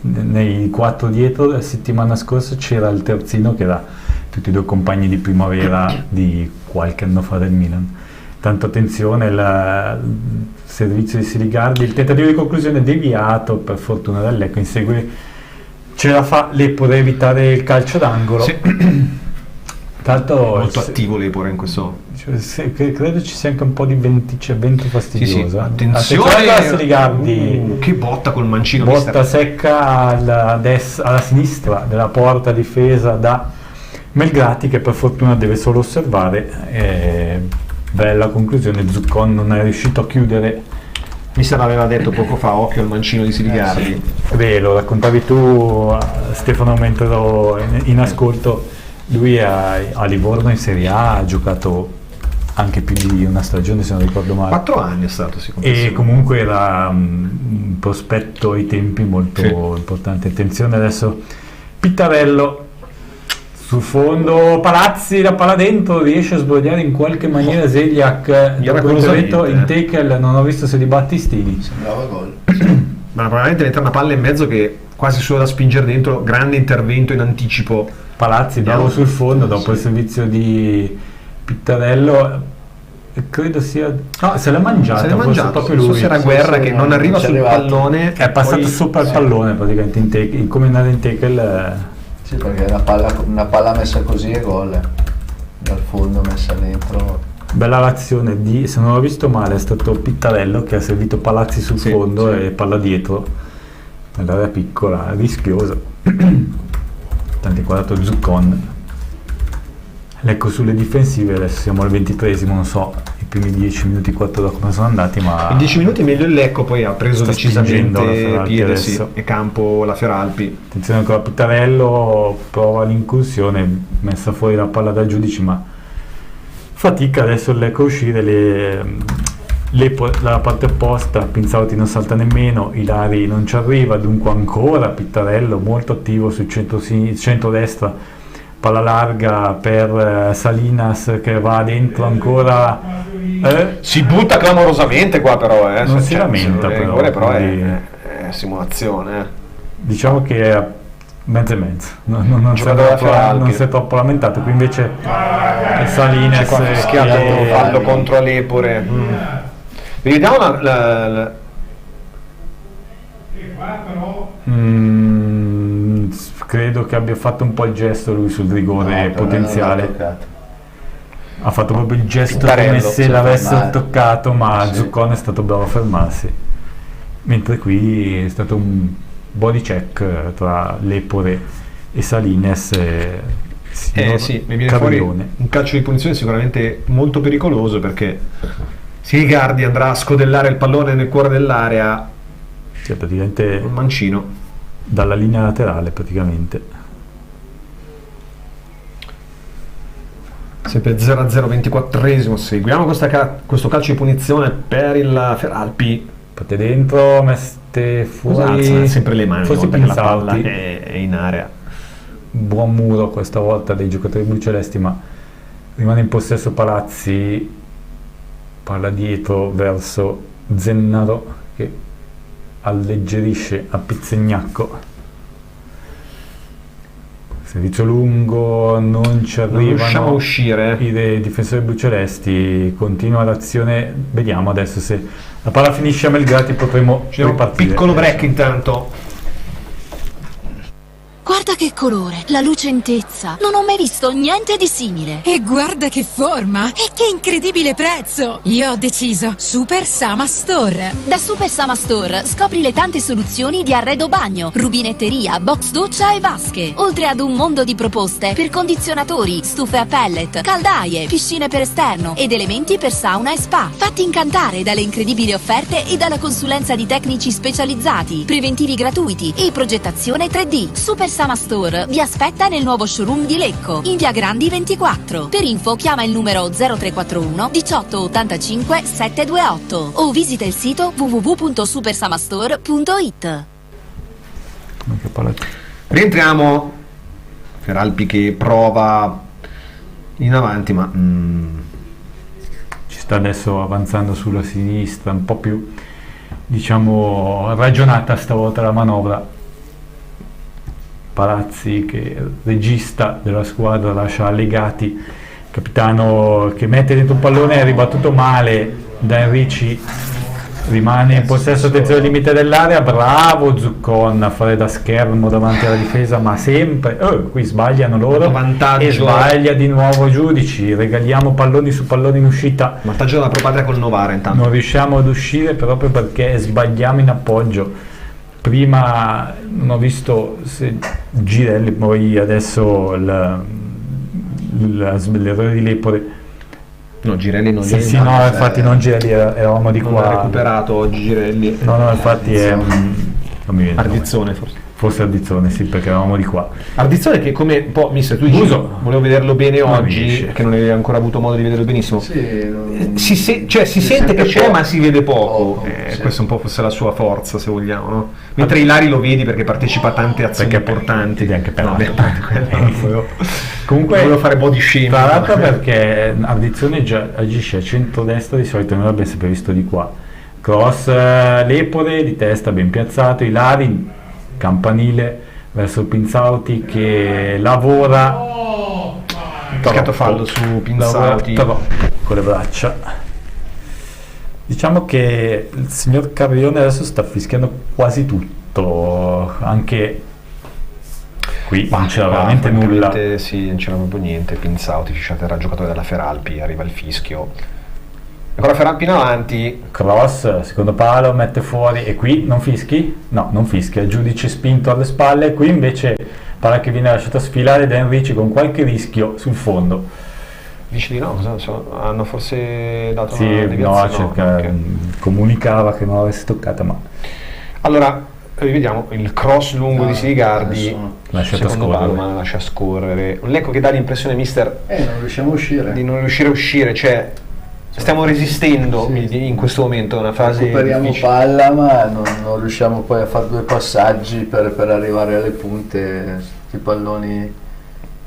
nei 4 dietro, la settimana scorsa c'era il terzino che era tutti e 2 compagni di primavera di qualche anno fa del Milan. Tanto attenzione, il servizio di Siligardi, il tentativo di conclusione deviato per fortuna del Lecco, insegue ce la fa Lepore evitare il calcio d'angolo. Sì. Tanto Molto attivo Lepore in questo. Credo ci sia anche un po' di vento fastidioso. Sì. Attenzione a Siligardi, che botta col mancino, botta secca alla sinistra della porta difesa da Melgrati, che per fortuna deve solo osservare. Bella conclusione, Zuccon non è riuscito a chiudere. Mister aveva detto poco fa, occhio al mancino di Siligardi. Beh, lo raccontavi tu, Stefano, mentre ero in ascolto. Lui a Livorno in Serie A ha giocato anche più di una stagione, se non ricordo male. 4 anni è stato, E comunque era un prospetto ai tempi molto importante. Attenzione adesso, Pittarello sul fondo, Palazzi, la palla dentro, riesce a sbagliare in qualche maniera Zeliak. Dopo l'intervento in tackle, non ho visto se di Battistini. Sembrava gol. Ma probabilmente entra una palla in mezzo che quasi solo da spingere dentro, grande intervento in anticipo. Palazzi bravo sul fondo dopo il servizio di Pittarello, credo sia se l'è mangiata, proprio lui. So se era Guerra che non arriva sul pallone, è passato sopra il pallone praticamente in tackle, come andare in tackle. Sì, perché una palla messa così è gol, dal fondo messa dentro. Bella l'azione se non l'ho visto male, è stato Pittarello che ha servito Palazzi sul fondo e palla dietro nell'area piccola, rischiosa. Tanto inquadrato Zuccon. Lecco sulle difensive, adesso siamo al 23esimo, non so i primi 10 minuti 4 da come sono andati, ma in 10 minuti meglio il Lecco, poi ha preso decisamente piede e campo la Feralpi. Attenzione ancora, Pittarello prova l'incursione, messa fuori la palla da Giudici, ma fatica adesso il Lecco a uscire. Dalla parte opposta Pinzauti non salta nemmeno, Ilari non ci arriva, dunque ancora Pittarello molto attivo sul centro-destra, palla larga per Salinas che va dentro ancora, si butta clamorosamente qua però, non si lamenta però, è simulazione. Diciamo che è mezzo e mezzo, non si è troppo lamentato. Qui invece Salinas qua fischiato fallo contro Lepore. Vediamo credo che abbia fatto un po' il gesto lui sul rigore potenziale. Ha fatto proprio il gesto come se l'avesse toccato, ma Zuccone è stato bravo a fermarsi. Mentre qui è stato un body check tra Lepore e Salinas. Sì, mi viene fuori un calcio di punizione sicuramente molto pericoloso, perché Siligardi andrà a scodellare il pallone nel cuore dell'area, cioè praticamente un mancino dalla linea laterale praticamente. Sempre 0-0, 24esimo. Seguiamo questo calcio di punizione per il Feralpi. Fate dentro, mette fuori sempre le mani, forse perché la palla è in area. Buon muro questa volta dei giocatori blucelesti, ma rimane in possesso Palazzi, palla dietro verso Zennaro che alleggerisce a Pizzegnacco. Servizio lungo, non ci arrivano, non riusciamo a uscire. I difensori blucelesti, continua l'azione. Vediamo adesso se la palla finisce a Melgrati, potremo ripartire. Piccolo break intanto. Guarda che colore, la lucentezza. Non ho mai visto niente di simile. E guarda che forma e che incredibile prezzo. Io ho deciso Super Sama Store. Da Super Sama Store scopri le tante soluzioni di arredo bagno, rubinetteria, box doccia e vasche. Oltre ad un mondo di proposte per condizionatori, stufe a pellet, caldaie, piscine per esterno ed elementi per sauna e spa. Fatti incantare dalle incredibili offerte e dalla consulenza di tecnici specializzati, preventivi gratuiti e progettazione 3D. Super Sama Store vi aspetta nel nuovo showroom di Lecco, in via Grandi 24. Per info chiama il numero 0341 18 85 728 o visita il sito www.supersamastore.it. Rientriamo. Feralpi che prova in avanti, ma ci sta adesso avanzando sulla sinistra, un po' più diciamo ragionata stavolta la manovra. Palazzi che regista della squadra lascia Legati, capitano che mette dentro un pallone, è ribattuto male da Enrici, rimane in possesso, attenzione al limite dell'area, bravo Zuccon a fare da schermo davanti alla difesa, ma sempre qui sbagliano loro vantaggio. E sbaglia di nuovo Giudici, regaliamo palloni su palloni in uscita, vantaggio della Propatria col Novara. Intanto non riusciamo ad uscire proprio perché sbagliamo in appoggio. Prima non ho visto se Girelli, poi adesso l'errore di Lepore. No, Girelli non sì, no, infatti non Girelli, eravamo di non qua. Ha recuperato oggi Girelli. No, infatti è non mi viene Ardizzone forse Ardizzone, sì, perché eravamo di qua. Ardizzone che come un po' mister tu dici, volevo vederlo bene oggi, che non avevi ancora avuto modo di vederlo benissimo. Si sente che c'è, ma si vede poco. Questa un po' fosse la sua forza, se vogliamo, no? Mentre Ilari lo vedi perché partecipa a tante azioni importanti. Ed è anche per comunque volevo fare body shaming. Tra l'altro perché Ardizzone già agisce a centro-destra, di solito noi l'abbiamo sempre visto di qua. Cross Lepore di testa ben piazzato, Ilari campanile verso Pinzauti che lavora, scatto fallo su Pinzauti però con le braccia. Diciamo che il signor Carrione adesso sta fischiando quasi tutto, anche qui non c'era veramente nulla. Sì, non c'era proprio niente. Pinzauti era giocatore della Feralpi, arriva il fischio. Ancora Feralpi in avanti, cross, secondo palo, mette fuori, e qui non fischi? No, non fischia, il giudice spinto alle spalle, qui invece palla che viene lasciata sfilare da Enrici con qualche rischio sul fondo. Dici di no? Hanno forse dato sì, una deviazione? Comunicava che non l'avesse toccata, ma... Allora, rivediamo il cross lungo di Siligardi, lascia scorrere. Un Lecco che dà l'impressione, mister, non riusciamo a uscire. Di non riuscire a uscire, cioè... Stiamo resistendo in questo momento, è una fase recuperiamo difficile. Palla, ma non riusciamo poi a fare due passaggi per arrivare alle punte. I palloni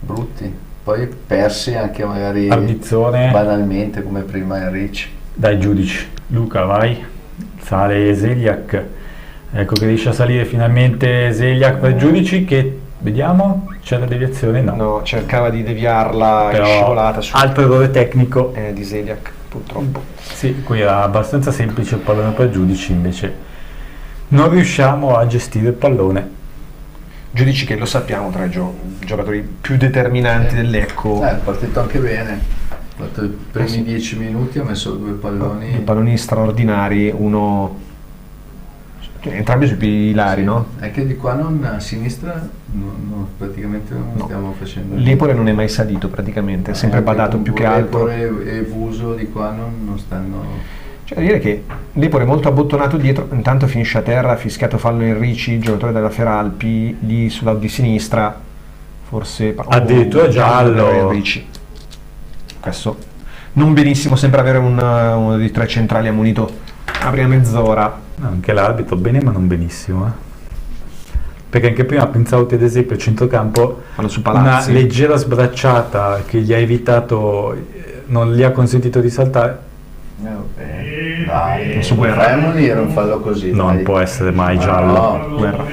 brutti, poi persi anche magari Ardizzone. banalmente come prima in Ricci. Dai giudici, Luca vai, sale Seliak, ecco che riesce a salire finalmente Seliak per giudici, che vediamo, c'è la deviazione? No, cercava di deviarla, è però scivolata su altro errore tecnico. di Seliak, purtroppo. Sì, qui era abbastanza semplice il pallone per giudici, invece non riusciamo a gestire il pallone. Giudici che lo sappiamo tra i giocatori più determinanti del Lecco. È partito anche bene, ha fatto i primi 10 minuti, ha messo 2 palloni. Palloni straordinari, uno entrambi sui pilari, Sì. no? È che di qua a sinistra praticamente non stiamo facendo. L'Epore non è mai salito praticamente, è sempre badato più che altro. L'Epore e Buso di qua non stanno. C'è da dire che l'Epore è molto abbottonato dietro, intanto finisce a terra, fischiato fallo in Ricci, il giocatore della Feralpi, lì sulla di sinistra, forse Addirittura giallo. in Ricci. Questo non benissimo, sembra avere uno dei 3 centrali ammonito a prima mezz'ora. Anche l'arbitro bene ma non benissimo, perché anche prima Pinzauti ad esempio a centrocampo Fanno su una Palazzi. leggera sbracciata che gli ha evitato, non gli ha consentito di saltare. Dai, Su Guerra. fai ammonire un fallo così. Non dai. può essere mai giallo. No, Guerra.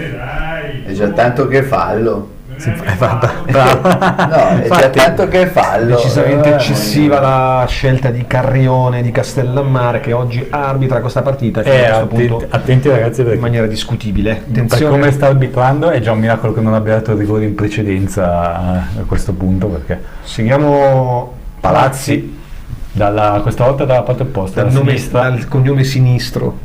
è già tanto che fallo. Bravo. No, è già Infatti, tanto che fallo. Decisamente eccessiva la scelta di Carrione di Castellammare, che oggi arbitra questa partita fino a questo punto attenti ragazzi, in perché maniera discutibile. per Attenzione, come sta arbitrando è già un miracolo che non abbia dato rigore in precedenza a questo punto, perché seguiamo Palazzi questa volta dalla parte opposta, dal cognome sinistro.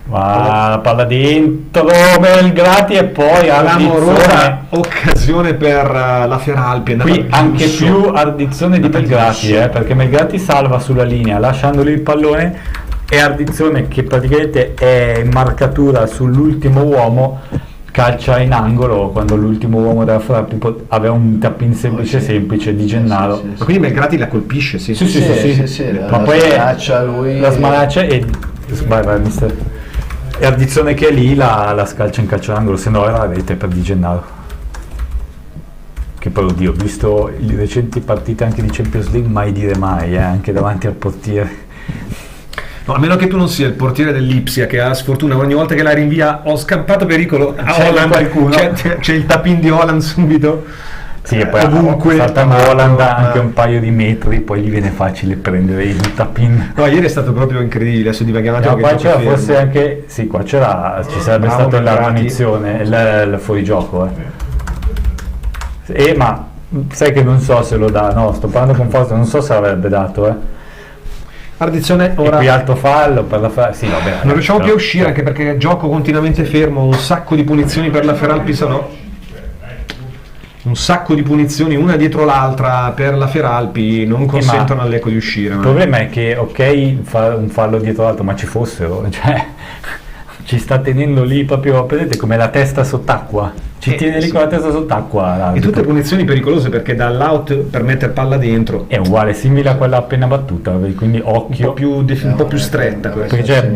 va la palla dentro Melgrati e poi Clamorosa occasione per la Feralpi, è andata qui anche giusto. più Ardizzone di Melgrati, perché Melgrati salva sulla linea lasciandogli il pallone, e Ardizzone che praticamente è in marcatura sull'ultimo uomo calcia in angolo, quando l'ultimo uomo della Feralpi aveva un tap-in semplice di Gennaro. Ma quindi Melgrati la colpisce, sì. Sì, ma poi lui la smanaccia e vai, mister. E Ardizzone che è lì la scalcia in calcio d'angolo, se no era la rete per Di Gennaro. Che poi oddio, visto le recenti partite anche di Champions League, mai dire mai, anche davanti al portiere. No, a meno che tu non sia il portiere dell'Ipsia che ha sfortuna ogni volta che la rinvia, ho scampato pericolo a C'è Holland, qualcuno. c'è il tap-in di Holland subito. Sì, e poi ovunque saltando Holland anche un paio di metri, poi gli viene facile prendere il tap-in. No, ieri è stato proprio incredibile, adesso divaghiamo No, qua c'era forse anche, sì, qua ci sarebbe Bravo, stato la Melgrati. punizione, il fuorigioco. Ma sai che non so se lo dà, no, sto parlando con forza, non so se l'avrebbe dato, Ardizzone E ora qui alto fallo per la sì, vabbè, non riusciamo più a però- uscire, anche perché gioco continuamente fermo, un sacco di punizioni per la Feralpi, un sacco di punizioni una dietro l'altra per la Feralpi, non consentono al Lecco di uscire. Il problema è che ok un fallo dietro l'altro, ma ci fossero, cioè ci sta tenendo lì proprio, vedete come la testa sott'acqua, ci tiene lì sì. con la testa sott'acqua E l'arbitro. tutte punizioni pericolose, perché dall'out per mettere palla dentro È uguale, simile a quella appena battuta, quindi occhio. un po' più stretta questa. Perché c'è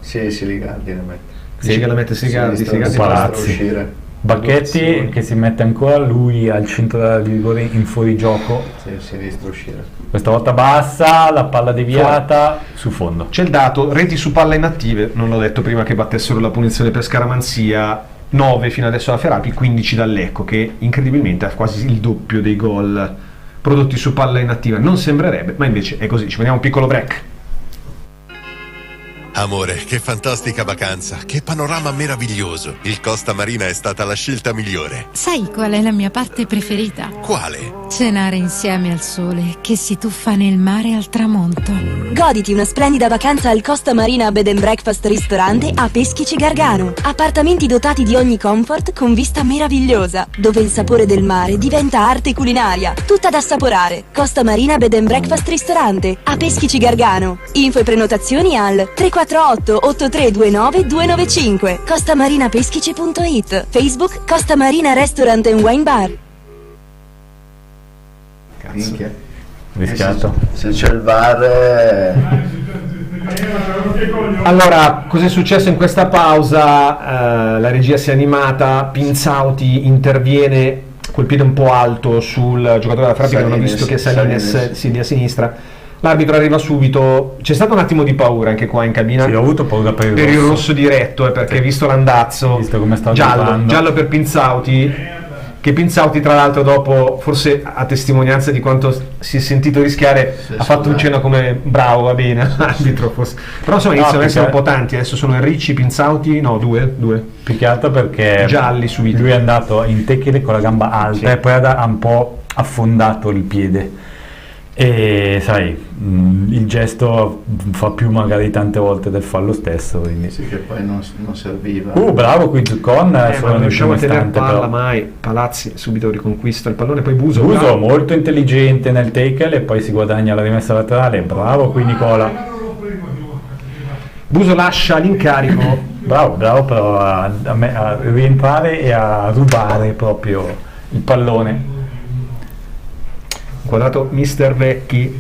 Sì, Siligardi la mette. Sì, che la mette Sigardi Palazzi. uscire. Bacchetti che si mette ancora lui al centro di rigore in fuorigioco, Sì, sinistra uscire. questa volta bassa, la palla deviata su fondo. C'è il dato, reti su palla inattive, non l'ho detto prima che battessero la punizione per scaramanzia, 9 fino adesso alla Feralpi, 15 dall'Ecco, che incredibilmente ha quasi il doppio dei gol prodotti su palla inattiva. Non sembrerebbe, ma invece è così. Ci prendiamo un piccolo break. Amore, che fantastica vacanza, che panorama meraviglioso. Il Costa Marina è stata la scelta migliore. Sai qual è la mia parte preferita? Quale? Cenare insieme al sole che si tuffa nel mare al tramonto. Goditi una splendida vacanza al Costa Marina Bed and Breakfast Ristorante a Peschici Gargano. Appartamenti dotati di ogni comfort con vista meravigliosa, dove il sapore del mare diventa arte culinaria, tutta da assaporare. Costa Marina Bed and Breakfast Ristorante a Peschici Gargano. Info e prenotazioni al 348 8329 295. costamarinapeschici.it. Facebook Costa Marina Restaurant and Wine Bar. Minchia. Rischiato. Se c'è il VAR Allora, cos'è successo in questa pausa? La regia si è animata, Pinzauti interviene quel piede un po' alto sul giocatore della Ferrari, che non ho visto che Salines si lì a sinistra. L'arbitro arriva subito, c'è stato un attimo di paura anche qua in cabina. Sì, ho avuto paura per il rosso diretto, perché visto l'andazzo, visto come sta giallo per Pinzauti, che Pinzauti tra l'altro dopo, forse a testimonianza di quanto si è sentito rischiare, ha fatto un cenno come bravo, va bene, arbitro forse. Però insomma iniziano ad essere un po' tanti, adesso sono Enrici, Pinzauti, no, due. Più che altro perché gialli subito. Lui è andato in tecchile con la gamba alta e poi ha un po' affondato il piede. E sai, il gesto fa più magari tante volte del fallo stesso, quindi sì, che poi non serviva. Bravo qui Zuccon, ma non riusciamo a tenere palla mai. Palazzi subito riconquista il pallone, poi Buso molto intelligente nel tackle e poi si guadagna la rimessa laterale. Bravo qui Nicola. Buso lascia l'incarico. Bravo però a rientrare e a rubare proprio il pallone. Guardato Mister Vecchi,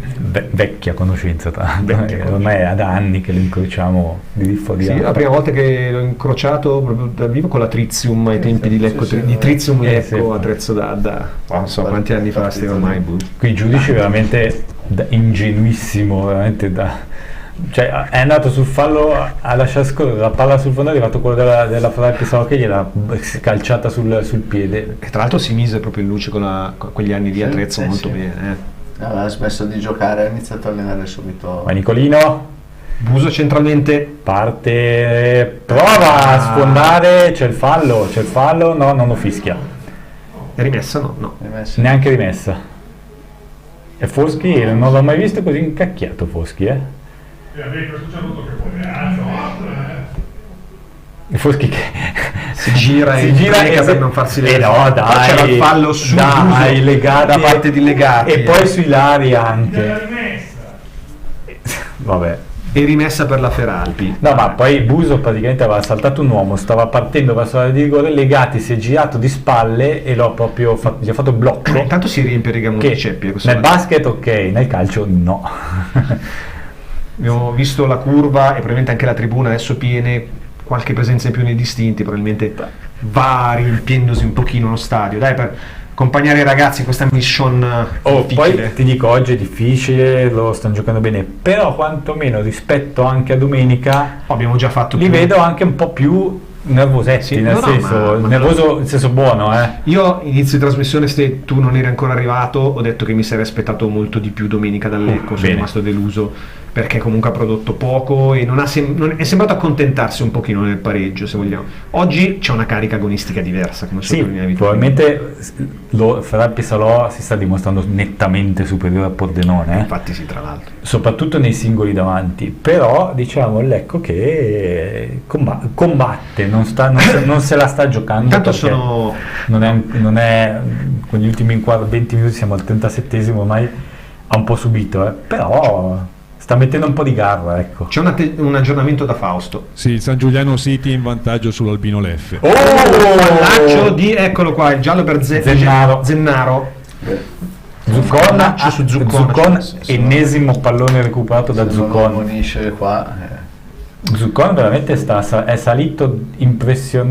vecchia conoscenza, ormai è da anni che lo incrociamo di fuori. Sì, la prima volta che l'ho incrociato proprio dal vivo con la Trizium ai tempi di Lecco, di Trizium Lecco, attrezzo da non so quanti anni fa stiamo ormai. Qui i giudici veramente ingenuissimo, veramente cioè è andato sul fallo a lasciare scorrere la palla sul fondo, è arrivato quello della Ferrari che gliel'ha calciata sul piede, e tra l'altro si mise proprio in luce con quegli anni di attrezzo molto bene. Aveva smesso di giocare, ha iniziato a allenare subito. Ma Nicolino Buso centralmente parte, prova a sfondare, c'è il fallo, no, non lo fischia. È rimessa? No. Neanche rimessa. E Foschi non l'ho mai visto così incacchiato Foschi, E Foschi che si gira per non farsi vedere. No, dai, c'era il fallo su legati, da parte di Legati e poi sui Lari anche. Vabbè. E rimessa per la Feralpi. No, ma poi Buso praticamente aveva saltato un uomo, stava partendo verso la di rigore, Legati si è girato di spalle e l'ho proprio gli ha fatto blocco. Intanto si riempie Rigamonti Ceppi. Nel basket ok, nel calcio no. Abbiamo visto la curva e probabilmente anche la tribuna adesso piene, qualche presenza in più nei distinti, probabilmente va riempiendosi un pochino lo stadio, dai, per accompagnare i ragazzi in questa mission difficile. Poi ti dico, oggi è difficile, lo stanno giocando bene, però quantomeno rispetto anche a domenica abbiamo già fatto li vedo anche un po' più nervosetti, nervoso in senso buono. Io inizio di trasmissione, se tu non eri ancora arrivato, ho detto che mi sarei aspettato molto di più domenica dal Lecco, sono rimasto deluso perché comunque ha prodotto poco e è sembrato accontentarsi un pochino nel pareggio, se vogliamo. Oggi c'è una carica agonistica diversa, come sottolineavi tu. Probabilmente Ferrari Salò si sta dimostrando nettamente superiore a Pordenone, infatti sì, tra l'altro, soprattutto nei singoli davanti, però diciamo il Lecco che combatte, non se la sta giocando. Intanto non è con gli ultimi 20 minuti, siamo al 37esimo, ormai ha un po' subito, però sta mettendo un po' di garra, ecco. C'è un aggiornamento da Fausto. Sì, il San Giuliano City in vantaggio sull'Albino Leffe. Pallaccio di, eccolo qua, il giallo per Zennaro. Zuccon, ennesimo pallone recuperato da Zuccon. Zuccon veramente è salito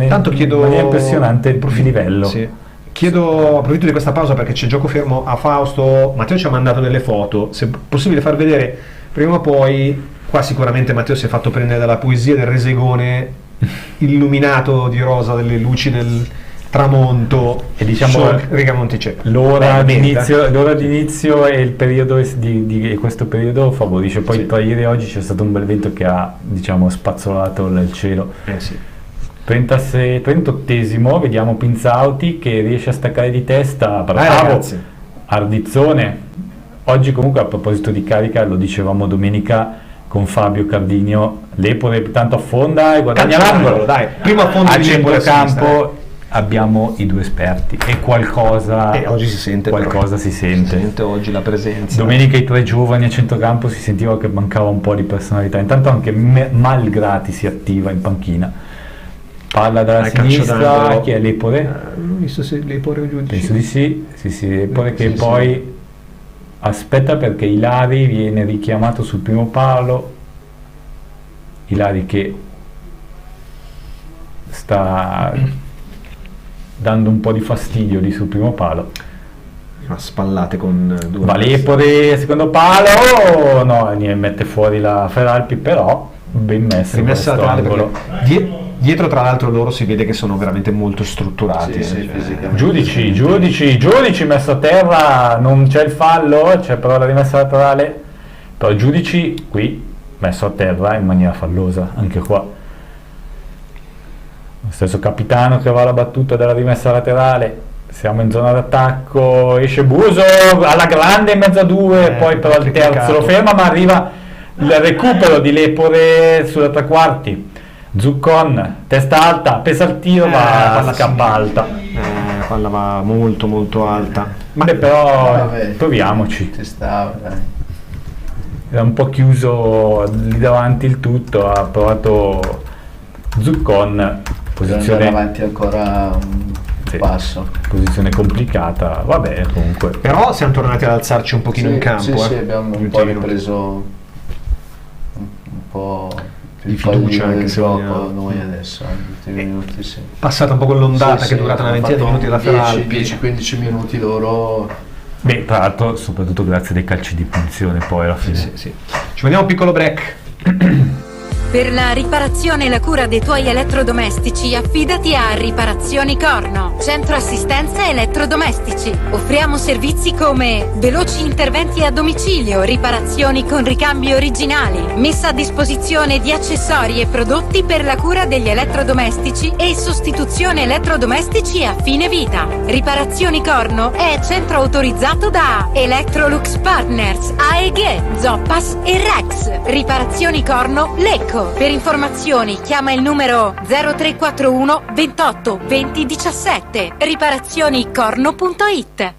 Tanto chiedo impressionante il livello. Sì. Chiedo, approfitto di questa pausa perché c'è gioco fermo a Fausto. Matteo ci ha mandato delle foto, se è possibile far vedere prima o poi. Qua sicuramente Matteo si è fatto prendere dalla poesia del Resegone illuminato di rosa, delle luci del tramonto, e diciamo Rigamonti Ceppi. L'ora d'inizio e il periodo di questo periodo favorisce. Poi tra ieri e oggi c'è stato un bel vento che ha, diciamo, spazzolato il cielo. 38esimo, vediamo Pinzauti che riesce a staccare di testa, bravo, Ardizzone. Oggi comunque, a proposito di carica, lo dicevamo domenica con Fabio Cardinio, Lepore tanto affonda e guadagna l'angolo, dai, primo affondo a centrocampo. Abbiamo i due esperti e qualcosa oggi si sente, si sente oggi la presenza. Domenica i tre giovani a centrocampo, si sentiva che mancava un po' di personalità, intanto anche Malgrati si attiva in panchina. Palla dalla sinistra, chi è Lepore? Non ho visto se Lepore o giudice. Penso di sì, Lepore che poi aspetta perché Ilari viene richiamato sul primo palo. Ilari che sta dando un po' di fastidio lì sul primo palo. Ma spallate con 2. Va Lepore, secondo palo, no, mette fuori la Feralpi, però ben messo. Rimessa laterale, dietro tra l'altro loro si vede che sono veramente molto strutturati. Giudici messo a terra, non c'è il fallo, c'è però la rimessa laterale, però Giudici qui messo a terra in maniera fallosa, anche qua. Lo stesso Capitano che va alla battuta della rimessa laterale. Siamo in zona d'attacco, esce Buso alla grande in mezzo a 2, poi però il terzo lo ferma, ma arriva il recupero di Lepore sulla tre quarti. Zuccon, testa alta, pesa al tiro, va scappa alta. Palla va molto molto alta. Ma però proviamoci. Ci stava, dai. Era un po' chiuso lì davanti il tutto, ha provato Zuccon, posizione avanti ancora un passo. Posizione complicata, vabbè comunque. Però siamo tornati ad alzarci un pochino in campo. Sì, abbiamo un po' ripreso un po' di fiducia anche se gioco noi adesso, negli ultimi minuti sì. Passata un po' quell'ondata che è durata una ventina di minuti la Feralpi. 10-15 minuti loro. Beh, tra l'altro soprattutto grazie dei calci di punizione poi alla fine. Sì. Ci vediamo un piccolo break. Per la riparazione e la cura dei tuoi elettrodomestici, affidati a Riparazioni Corno, centro assistenza elettrodomestici. Offriamo servizi come veloci interventi a domicilio, riparazioni con ricambi originali, messa a disposizione di accessori e prodotti per la cura degli elettrodomestici e sostituzione elettrodomestici a fine vita. Riparazioni Corno è centro autorizzato da Electrolux Partners, AEG, Zoppas e Rex. Riparazioni Corno Lecco. Per informazioni chiama il numero 0341 28 20 17. Riparazionicorno.it.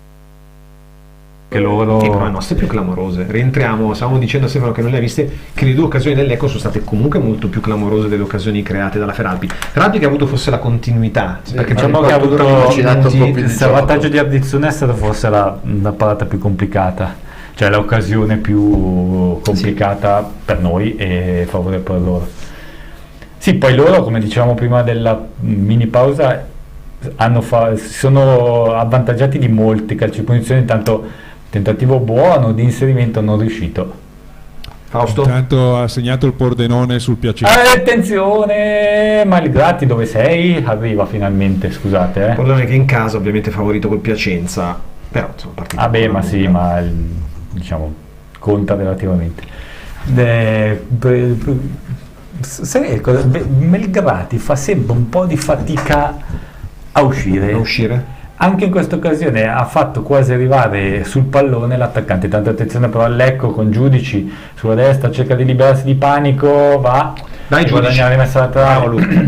Che loro le nostre più clamorose. Rientriamo, stavamo dicendo a Stefano che non le ha viste, che le 2 occasioni del Lecco sono state comunque molto più clamorose delle occasioni create dalla Feralpi che ha avuto forse la continuità, perché diciamo che ha avuto il salvataggio di Ardizzone è stata forse la parata più complicata, cioè l'occasione più complicata per noi e favorevole per loro. Sì, poi loro, come dicevamo prima della mini pausa, si sono avvantaggiati di molti calci di punizione, intanto tentativo buono di inserimento non riuscito. Fausto? Intanto ha segnato il Pordenone sul Piacenza. Attenzione, Malgrati dove sei? Arriva finalmente, scusate. Pordenone che in casa ovviamente favorito col Piacenza, però insomma partita. Vabbè, ma sì, ma diciamo conta relativamente. Melgrati fa sempre un po' di fatica a uscire. Anche in questa occasione ha fatto quasi arrivare sul pallone l'attaccante. Tanta attenzione però al Lecco con Giudici sulla destra, cerca di liberarsi di Panico, va. Dai Giudici, rimessa laterale. Bravo Luca.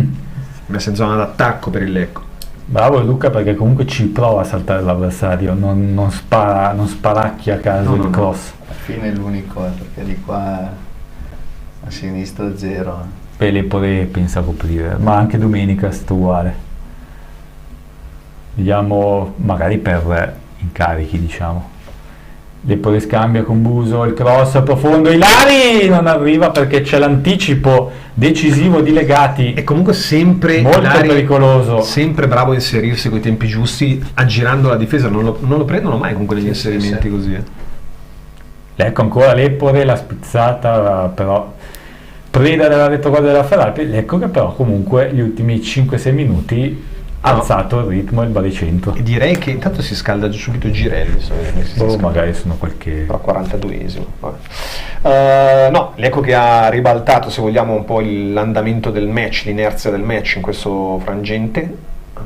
Messa in zona d'attacco per il Lecco. Bravo Luca, perché comunque ci prova a saltare l'avversario, non sparacchia a caso il cross. Alla fine è l'unico, perché di qua a sinistra 0. Lepore pensa a coprire, ma anche domenica è stato uguale. Vediamo magari per incarichi, diciamo. Lepore scambia con Buso, il cross profondo, Ilari non arriva perché c'è l'anticipo decisivo di Legati e comunque sempre molto Ilari, pericoloso, sempre bravo a inserirsi coi tempi giusti, aggirando la difesa, non lo prendono mai comunque negli inserimenti così. Ecco ancora Lepore, la spizzata però preda della retroguardia della Feralpi. Ecco che però comunque gli ultimi 5-6 minuti ha alzato il ritmo e il baricentro. E direi che intanto si scalda subito Girelli, magari sono qualche però 42esimo. No, l'Ecco che ha ribaltato, se vogliamo, un po' l'andamento del match, l'inerzia del match in questo frangente.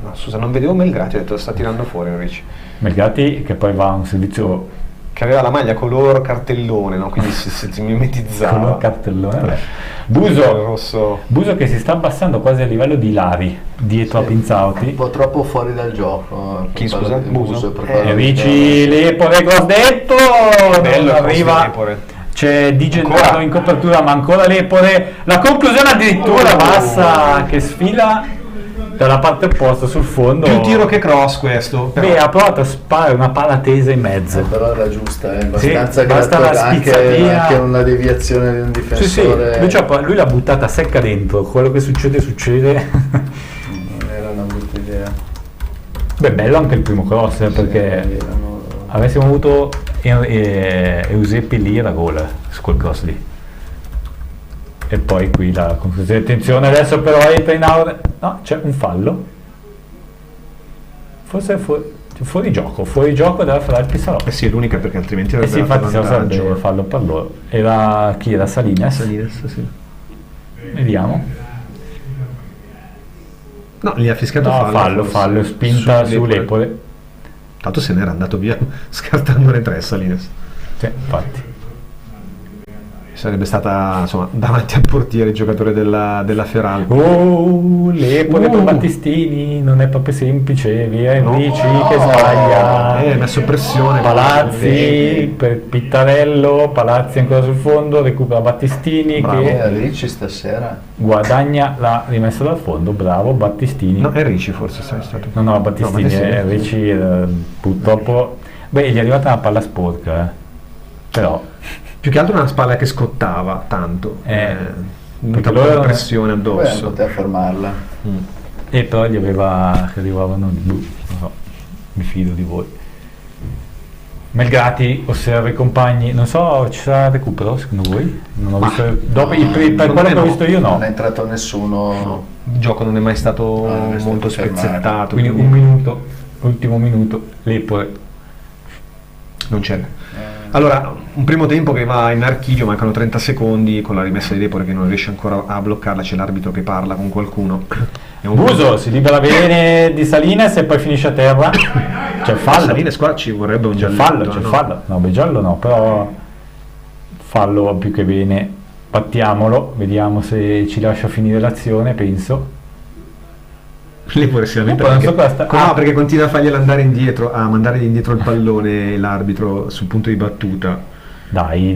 No, scusa, non vedevo Melgrati, ho detto sta tirando fuori Enrici. Melgrati che poi va a un servizio che aveva la maglia color cartellone, no? Quindi si mimetizzava. Color cartellone. Buso che si sta abbassando quasi a livello di Ilari dietro a Pinzauti. Un po' troppo fuori dal gioco. Chi scusa? Buso. Ricci, Lepore, cross detto, bello, arriva. C'è Di Gennaro in copertura, ma ancora Lepore. La conclusione addirittura bassa che sfila dalla parte opposta sul fondo. Più tiro che cross questo. Beh, ha provato a sparare una palla tesa in mezzo. Però era giusta, abbastanza sì, basta la spizzatina. Anche una deviazione di un difensore. Sì. Lui l'ha buttata secca dentro, quello che succede. Non era una brutta idea. Beh, bello anche il primo cross, perché avessimo avuto Eusebio lì era gol su quel cross lì. E poi qui la conclusione. Attenzione, adesso però entra in aula. No, c'è un fallo. Forse è fuori gioco della Feralpi Salò. Sì, è l'unica, perché altrimenti sì, infatti sarebbe fallo per loro. Era chi era? Salinas, sì. Vediamo. No, gli ha fischiato fallo, spinta su Lepore. Tanto se n'era andato via scartandone 3 Salinas. Sì, infatti. Sarebbe stata, insomma, davanti al portiere il giocatore della Feralpi. Lepore per Battistini, non è proprio semplice, via Enrici che sbaglia. Ha messo pressione. Palazzi per Pittarello, Palazzi ancora sul fondo, recupera Battistini. Bravo, che Ricci stasera guadagna la rimessa dal fondo, bravo Battistini. No, è Ricci forse è stato. No, Battistini, Ricci purtroppo. Beh, gli è arrivata una palla sporca, però. Più che altro una spalla che scottava tanto, perché loro pressione addosso. Non poteva fermarla. E però gli arrivavano di blu, non so, mi fido di voi. Melgrati osserva i compagni, non so, ci sarà recupero secondo voi? Non ho visto, dopo per quello che ho visto io no. Non è entrato nessuno. No. Il gioco non è mai stato molto spezzettato. Quindi un minuto, ultimo minuto, Lepore. Non c'è. Allora, un primo tempo che va in archivio, mancano 30 secondi con la rimessa di Lepore che non riesce ancora a bloccarla, c'è l'arbitro che parla con qualcuno. Buso si libera bene di Salinas e poi finisce a terra. C'è fallo. Salinas qua ci vorrebbe un giallo. C'è fallo. No, beh, giallo no, però fallo più che bene. Battiamolo, vediamo se ci lascia finire l'azione, penso. Lepore si lamenta perché continua a fargliela andare indietro, a mandare indietro il pallone l'arbitro sul punto di battuta. Dai,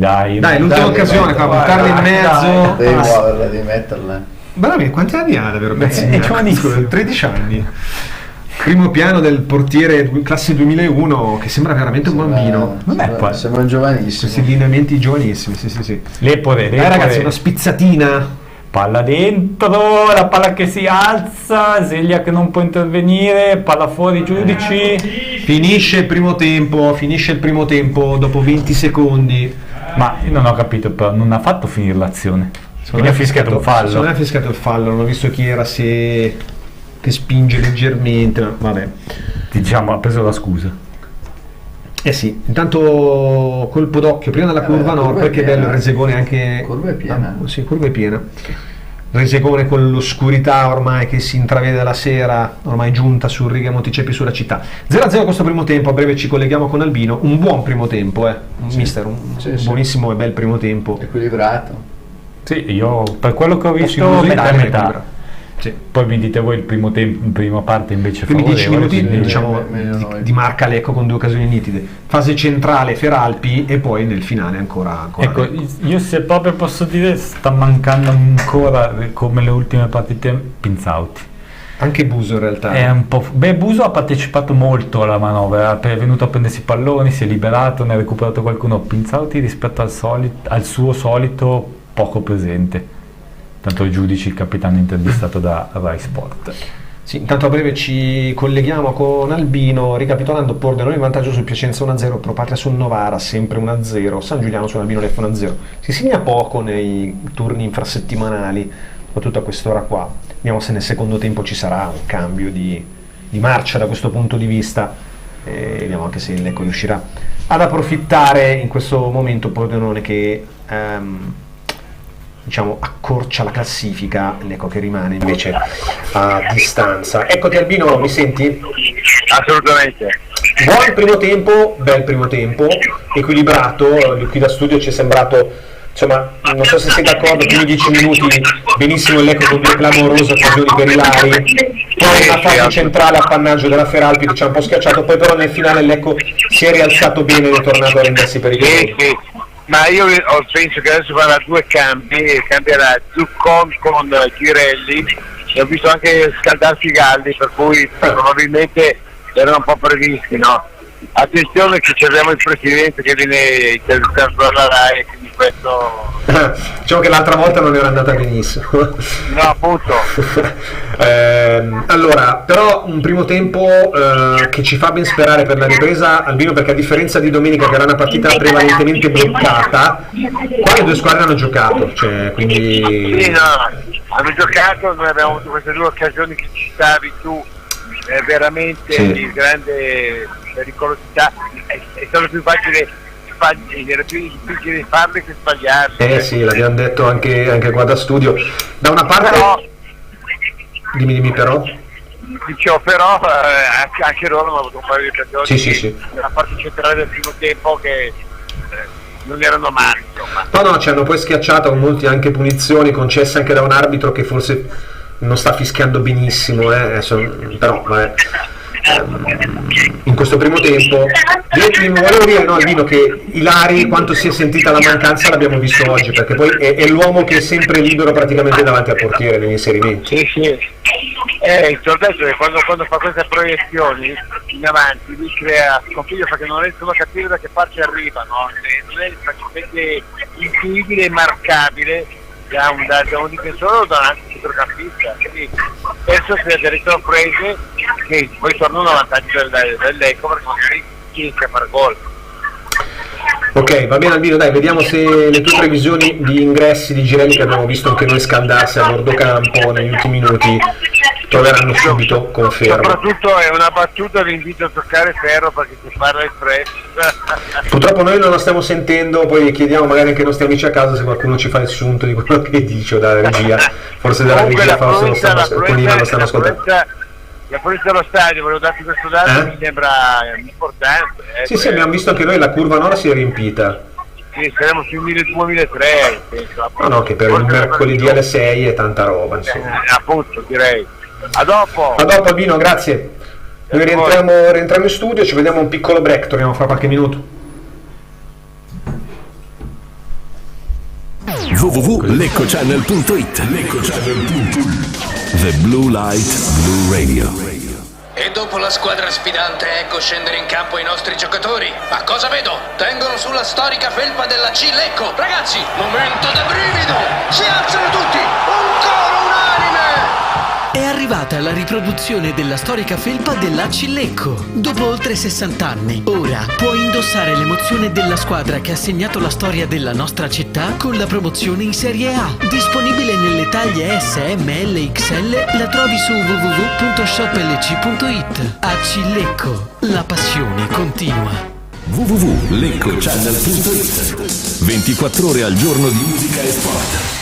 l'ultima occasione fa buttarla in mezzo. Devi muoverla, devi metterla. Veramente, quanti anni ha davvero? 13 anni. Primo piano del portiere classe 2001 che sembra veramente un bambino. Sembra giovanissimo. Questi lineamenti giovanissimi, sì. Lepore. Ragazzi, una spizzatina. Palla dentro, la palla che si alza, Zeglia che non può intervenire, palla fuori, giudici. Finisce il primo tempo dopo 20 secondi. Ma io non ho capito, però non ha fatto finire l'azione. Quindi ha fischiato un fallo. Non ha fischiato il fallo, non ho visto chi era, se che spinge leggermente, ma vabbè. Diciamo, ha preso la scusa. Sì, intanto colpo d'occhio prima della curva nord, perché bello il Resegone anche. Curva è piena. Sì, curva è piena. Resegone con l'oscurità ormai che si intravede dalla sera, ormai giunta su Riga Monticepi sulla città. 0-0 questo primo tempo, a breve ci colleghiamo con Albino. Un buon primo tempo, mister, un buonissimo e bel primo tempo. Equilibrato. Sì, io per quello che ho visto metà. Sì. Poi mi dite voi il primo tempo, in prima parte invece quindi 10 minuti diciamo di marca Lecco con 2 occasioni nitide, fase centrale Feralpi e poi nel finale ancora ecco, io se proprio posso dire sta mancando ancora come le ultime partite Pinzauti. Anche Buso in realtà è un po'. Buso ha partecipato molto alla manovra, è venuto a prendersi i palloni, si è liberato, ne ha recuperato qualcuno. Pinzauti rispetto al suo solito poco presente. Tanto i giudici, il capitano intervistato da Rai Sport. Sì, intanto a breve ci colleghiamo con Albino, ricapitolando: Pordenone in vantaggio sul Piacenza 1-0, Pro Patria sul Novara sempre 1-0, San Giuliano su Albino Leffe 1-0. Si segna poco nei turni infrasettimanali, soprattutto a quest'ora qua. Vediamo se nel secondo tempo ci sarà un cambio di marcia da questo punto di vista. Vediamo anche se il Lecco riuscirà ad approfittare in questo momento Pordenone che diciamo accorcia la classifica, l'Ecco che rimane invece a distanza. Eccoti Albino, mi senti? Assolutamente. Buon primo tempo, bel primo tempo, equilibrato, qui da studio ci è sembrato, insomma, non so se sei d'accordo, primi 10 minuti benissimo il Lecco con 2 clamorose occasioni per Ilari, poi una fase centrale appannaggio della Feralpi che ci ha un po' schiacciato, poi però nel finale il Lecco si è rialzato bene ed è tornato a rendersi per il gol. Ma io penso che adesso farà 2 cambi, cambierà Zuccon con Girelli e ho visto anche scaldarsi i Galli, per cui probabilmente erano un po' previsti, no? attenzione che abbiamo il presidente che viene intervistato dalla RAI, quindi questo... Diciamo che l'altra volta non era andata benissimo. No, appunto. Allora, però un primo tempo che ci fa ben sperare per la ripresa, Albino, perché a differenza di domenica che era una partita prevalentemente bloccata, qua le due squadre hanno giocato, cioè, quindi... Sì, no, hanno giocato, noi abbiamo avuto queste due occasioni che citavi tu, veramente di grande pericolosità, è stato più facile, era più difficile farle che sbagliarle. Sì, l'abbiamo detto anche qua da studio. Da una parte... Però, dimmi però. Dicevo però, anche loro hanno avuto un paio di occasioni sì. nella parte centrale del primo tempo che non erano male, insomma. No, ci hanno poi schiacciato con molte anche punizioni concesse anche da un arbitro che forse non sta fischiando benissimo, però vabbè. In questo primo tempo volevo dire, no, Albino, che Ilari, quanto si è sentita la mancanza, l'abbiamo visto oggi, perché poi è l'uomo che è sempre libero praticamente davanti al portiere negli inserimenti. Sì. Il torneo è quando fa queste proiezioni in avanti lui crea sconfiglio perché non riescono a capire da che parte arrivano, non è facilmente intuibile e marcabile da un difensore o da un altro centrocampista, quindi penso sia delle sorprese che poi tornano a vantaggio dell'Lecco perché magari riesce a fare gol. Ok, va bene Albino, dai, vediamo se le tue previsioni di ingressi di Girelli, che abbiamo visto anche noi scaldarsi a bordo campo negli ultimi minuti, troveranno subito conferma. Soprattutto è una battuta, vi invito a toccare ferro perché si parla il prezzo. Purtroppo noi non lo stiamo sentendo, poi chiediamo magari anche ai nostri amici a casa se qualcuno ci fa il sunto di quello che dice o dalla regia, forse dalla regia forse lo stanno ascoltando. La fuori dallo stadio, volevo darti questo dato, mi sembra importante. Sì, abbiamo visto anche noi, la curva nord si è riempita. Sì, saremo sui 1.200-1.300, penso. No, che per il mercoledì alle 6 è tanta roba, insomma. Appunto, direi. A dopo Albino, grazie. Noi rientriamo in studio, ci vediamo un piccolo break, torniamo fra qualche minuto. www.leccocchannel.it The Blue Light Blue Radio. E dopo la squadra sfidante ecco scendere in campo i nostri giocatori. Ma cosa vedo? Tengono sulla storica felpa della C Lecco. Ragazzi, momento da brivido! Si alzano tutti! Un coro unanime! È arrivata la riproduzione della storica felpa dell'AC Lecco. Dopo oltre 60 anni, ora puoi indossare l'emozione della squadra che ha segnato la storia della nostra città con la promozione in Serie A. Disponibile nelle taglie S, M, L, XL, la trovi su www.shoplc.it. AC Lecco, la passione continua. www.leccocchannel.it 24 ore al giorno di musica e sport.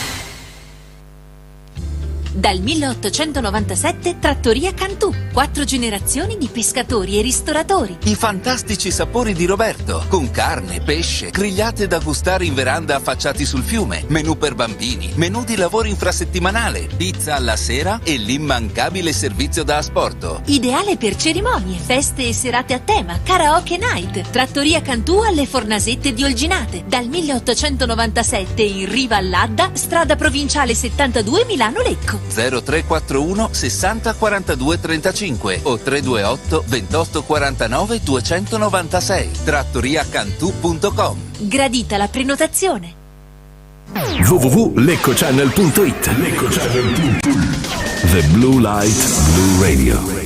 Dal 1897 Trattoria Cantù, 4 generazioni di pescatori e ristoratori. I fantastici sapori di Roberto, con carne, pesce, grigliate da gustare in veranda affacciati sul fiume, menù per bambini, menù di lavoro infrasettimanale, pizza alla sera e l'immancabile servizio da asporto. Ideale per cerimonie, feste e serate a tema, karaoke night. Trattoria Cantù alle Fornasette di Olginate, dal 1897 in riva all'Adda, strada provinciale 72 Milano-Lecco. 0341 60 42 35 o 328 28 49 296 trattoriacantù.com. Gradita la prenotazione. www.leccocchannel.it The Blue Light Blue Radio.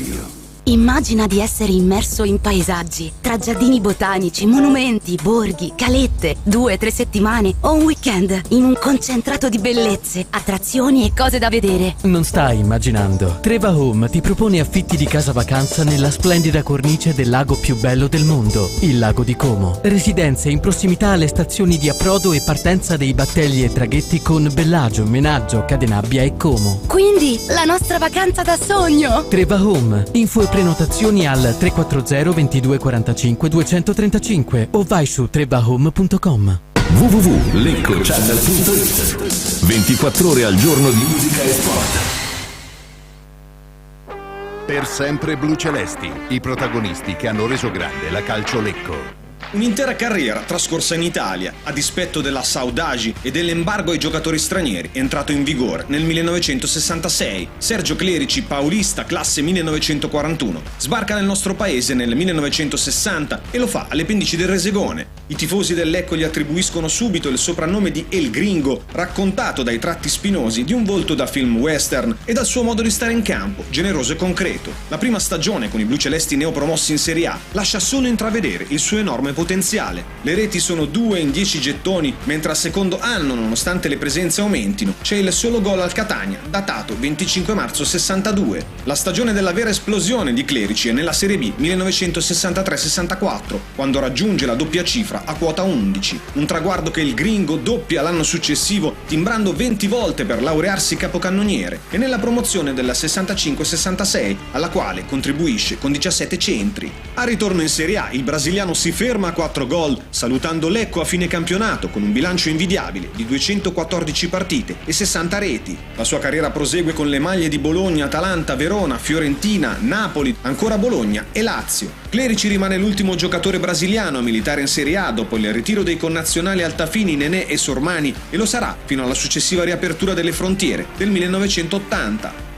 Immagina di essere immerso in paesaggi, tra giardini botanici, monumenti, borghi, calette, 2-3 settimane o un weekend in un concentrato di bellezze, attrazioni e cose da vedere. Non stai immaginando. Treva Home ti propone affitti di casa vacanza nella splendida cornice del lago più bello del mondo, il lago di Como. Residenze in prossimità alle stazioni di approdo e partenza dei battelli e traghetti con Bellagio, Menaggio, Cadenabbia e Como. Quindi la nostra vacanza da sogno! Treva Home, info e prenotazioni al 340 22 45 235 o vai su trevahome.com. www.leccocchannel.it 24 ore al giorno di musica e sport. Per sempre blu celesti, i protagonisti che hanno reso grande la Calcio Lecco. Un'intera carriera trascorsa in Italia, a dispetto della saudade e dell'embargo ai giocatori stranieri, entrato in vigore nel 1966. Sergio Clerici, paulista, classe 1941, sbarca nel nostro paese nel 1960 e lo fa alle pendici del Resegone. I tifosi del Lecco gli attribuiscono subito il soprannome di El Gringo, raccontato dai tratti spinosi di un volto da film western e dal suo modo di stare in campo, generoso e concreto. La prima stagione con i blucelesti neopromossi in Serie A lascia solo intravedere il suo enorme potenziale. Le reti sono 2 in 10 gettoni, mentre al secondo anno, nonostante le presenze aumentino, c'è il solo gol al Catania, datato 25 marzo 62. La stagione della vera esplosione di Clerici è nella Serie B 1963-64, quando raggiunge la doppia cifra a quota 11, un traguardo che il Gringo doppia l'anno successivo, timbrando 20 volte per laurearsi capocannoniere, e nella promozione della 65-66, alla quale contribuisce con 17 centri. Al ritorno in Serie A, il brasiliano si ferma a 4 gol, salutando Lecco a fine campionato con un bilancio invidiabile di 214 partite e 60 reti. La sua carriera prosegue con le maglie di Bologna, Atalanta, Verona, Fiorentina, Napoli, ancora Bologna e Lazio. Clerici rimane l'ultimo giocatore brasiliano a militare in Serie A dopo il ritiro dei connazionali Altafini, Nenè e Sormani, e lo sarà fino alla successiva riapertura delle frontiere del 1980.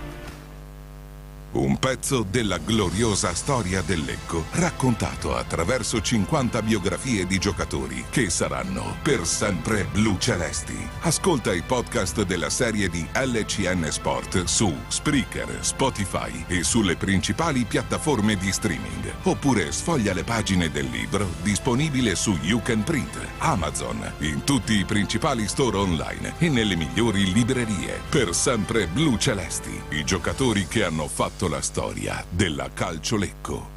Un pezzo della gloriosa storia del Lecco, raccontato attraverso 50 biografie di giocatori che saranno per sempre blucelesti. Ascolta i podcast della serie di LCN Sport su Spreaker, Spotify e sulle principali piattaforme di streaming. Oppure sfoglia le pagine del libro disponibile su You Can Print, Amazon, in tutti i principali store online e nelle migliori librerie. Per sempre blucelesti, i giocatori che hanno fatto la storia della Calcio Lecco.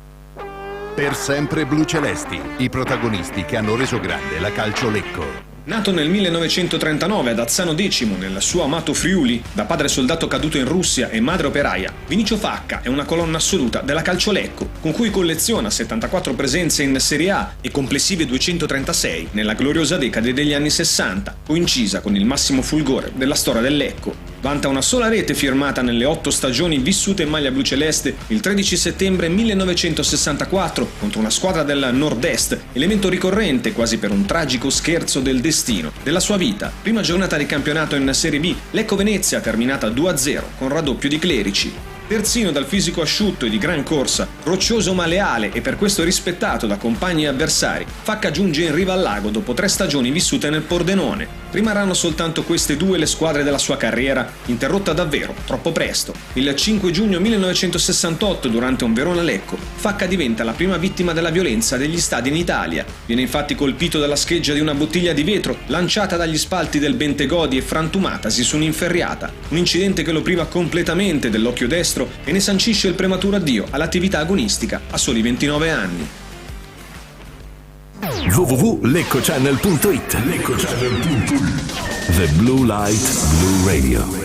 Per sempre blucelesti, i protagonisti che hanno reso grande la Calcio Lecco. Nato nel 1939 ad Azzano Decimo, nel suo amato Friuli, da padre soldato caduto in Russia e madre operaia, Vinicio Facca è una colonna assoluta della Calcio Lecco, con cui colleziona 74 presenze in Serie A e complessive 236 nella gloriosa decade degli anni 60, coincisa con il massimo fulgore della storia del Lecco. Vanta una sola rete firmata nelle 8 stagioni vissute in maglia bluceleste il 13 settembre 1964 contro una squadra del Nord-Est, elemento ricorrente quasi per un tragico scherzo del destino della sua vita. Prima giornata di campionato in Serie B, Lecco Venezia terminata 2-0 con raddoppio di Clerici. Terzino dal fisico asciutto e di gran corsa, roccioso ma leale e per questo rispettato da compagni e avversari, Facca giunge in riva al lago dopo 3 stagioni vissute nel Pordenone. Rimarranno soltanto queste 2 le squadre della sua carriera, interrotta davvero troppo presto. Il 5 giugno 1968, durante un Verona-Lecco, Facca diventa la prima vittima della violenza degli stadi in Italia. Viene infatti colpito dalla scheggia di una bottiglia di vetro lanciata dagli spalti del Bentegodi e frantumatasi su un'inferriata. Un incidente che lo priva completamente dell'occhio destro e ne sancisce il prematuro addio all'attività agonistica a soli 29 anni. www.leccocchannel.it The Blue Light Blue Radio.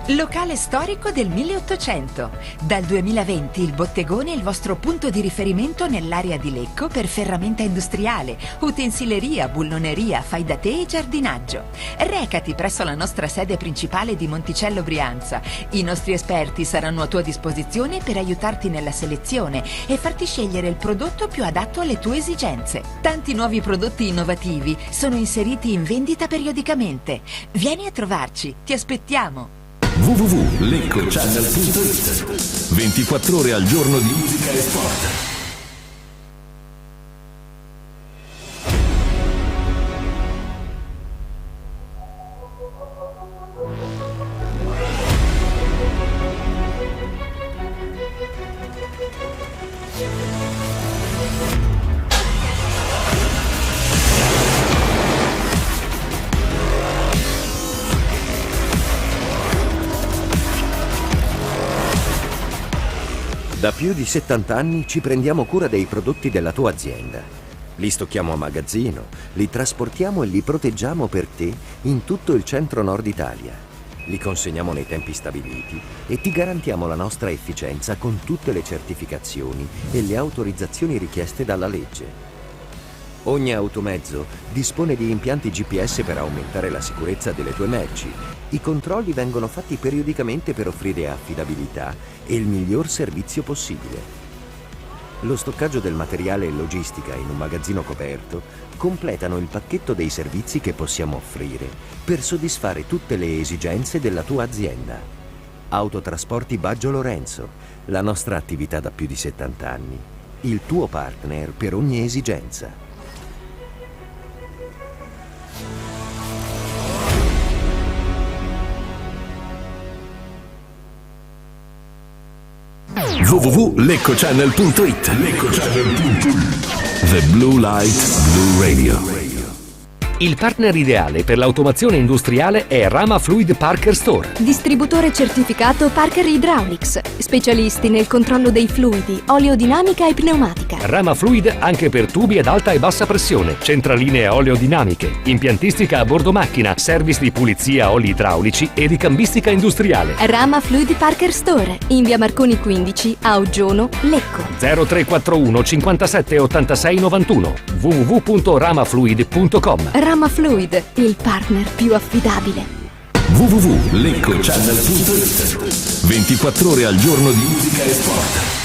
Locale storico del 1800. Dal 2020 il Bottegone è il vostro punto di riferimento nell'area di Lecco per ferramenta industriale, utensileria, bulloneria, fai da te e giardinaggio. Recati presso la nostra sede principale di Monticello Brianza. I nostri esperti saranno a tua disposizione per aiutarti nella selezione e farti scegliere il prodotto più adatto alle tue esigenze. Tanti nuovi prodotti innovativi sono inseriti in vendita periodicamente. Vieni a trovarci, ti aspettiamo. www.leccocchannel.it 24 ore al giorno di musica e sport. Da più di 70 anni ci prendiamo cura dei prodotti della tua azienda. Li stocchiamo a magazzino, li trasportiamo e li proteggiamo per te in tutto il centro-nord Italia. Li consegniamo nei tempi stabiliti e ti garantiamo la nostra efficienza con tutte le certificazioni e le autorizzazioni richieste dalla legge. Ogni automezzo dispone di impianti GPS per aumentare la sicurezza delle tue merci. I controlli vengono fatti periodicamente per offrire affidabilità e il miglior servizio possibile. Lo stoccaggio del materiale e logistica in un magazzino coperto completano il pacchetto dei servizi che possiamo offrire per soddisfare tutte le esigenze della tua azienda. Autotrasporti Baggio Lorenzo, la nostra attività da più di 70 anni, il tuo partner per ogni esigenza. www.leccocchannel.it. The Blue Light Blue Radio. Il partner ideale per l'automazione industriale è Rama Fluid Parker Store. Distributore certificato Parker Hydraulics. Specialisti nel controllo dei fluidi, oleodinamica e pneumatica. Rama Fluid anche per tubi ad alta e bassa pressione, centraline oleodinamiche, impiantistica a bordo macchina, service di pulizia oli idraulici e ricambistica industriale. Rama Fluid Parker Store, in via Marconi 15, a Oggione, Lecco. 0341 57 86 91 www.ramafluid.com. Rama Fluid, il partner più affidabile. www.leccocchannel.it. 24 ore al giorno di musica e sport.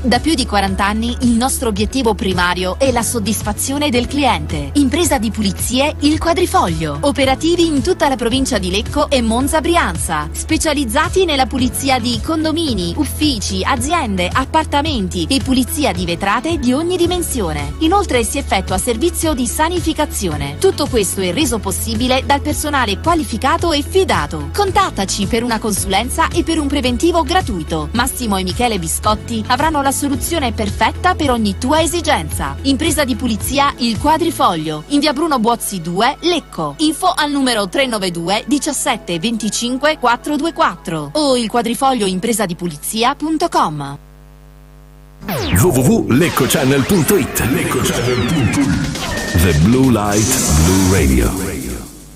Da più di 40 anni il nostro obiettivo primario è la soddisfazione del cliente. Impresa di pulizie Il Quadrifoglio. Operativi in tutta la provincia di Lecco e Monza Brianza. Specializzati nella pulizia di condomini, uffici, aziende, appartamenti e pulizia di vetrate di ogni dimensione. Inoltre si effettua servizio di sanificazione. Tutto questo è reso possibile dal personale qualificato e fidato. Contattaci per una consulenza e per un preventivo gratuito. Massimo e Michele Biscotti avranno la soluzione perfetta per ogni tua esigenza. Impresa di pulizia Il Quadrifoglio, in via Bruno Buozzi 2, Lecco. Info al numero 392 17 25 424 o ilquadrifoglioimpresadipulizia.com. www.leccocchannel.it. The Blue Light Blue Radio.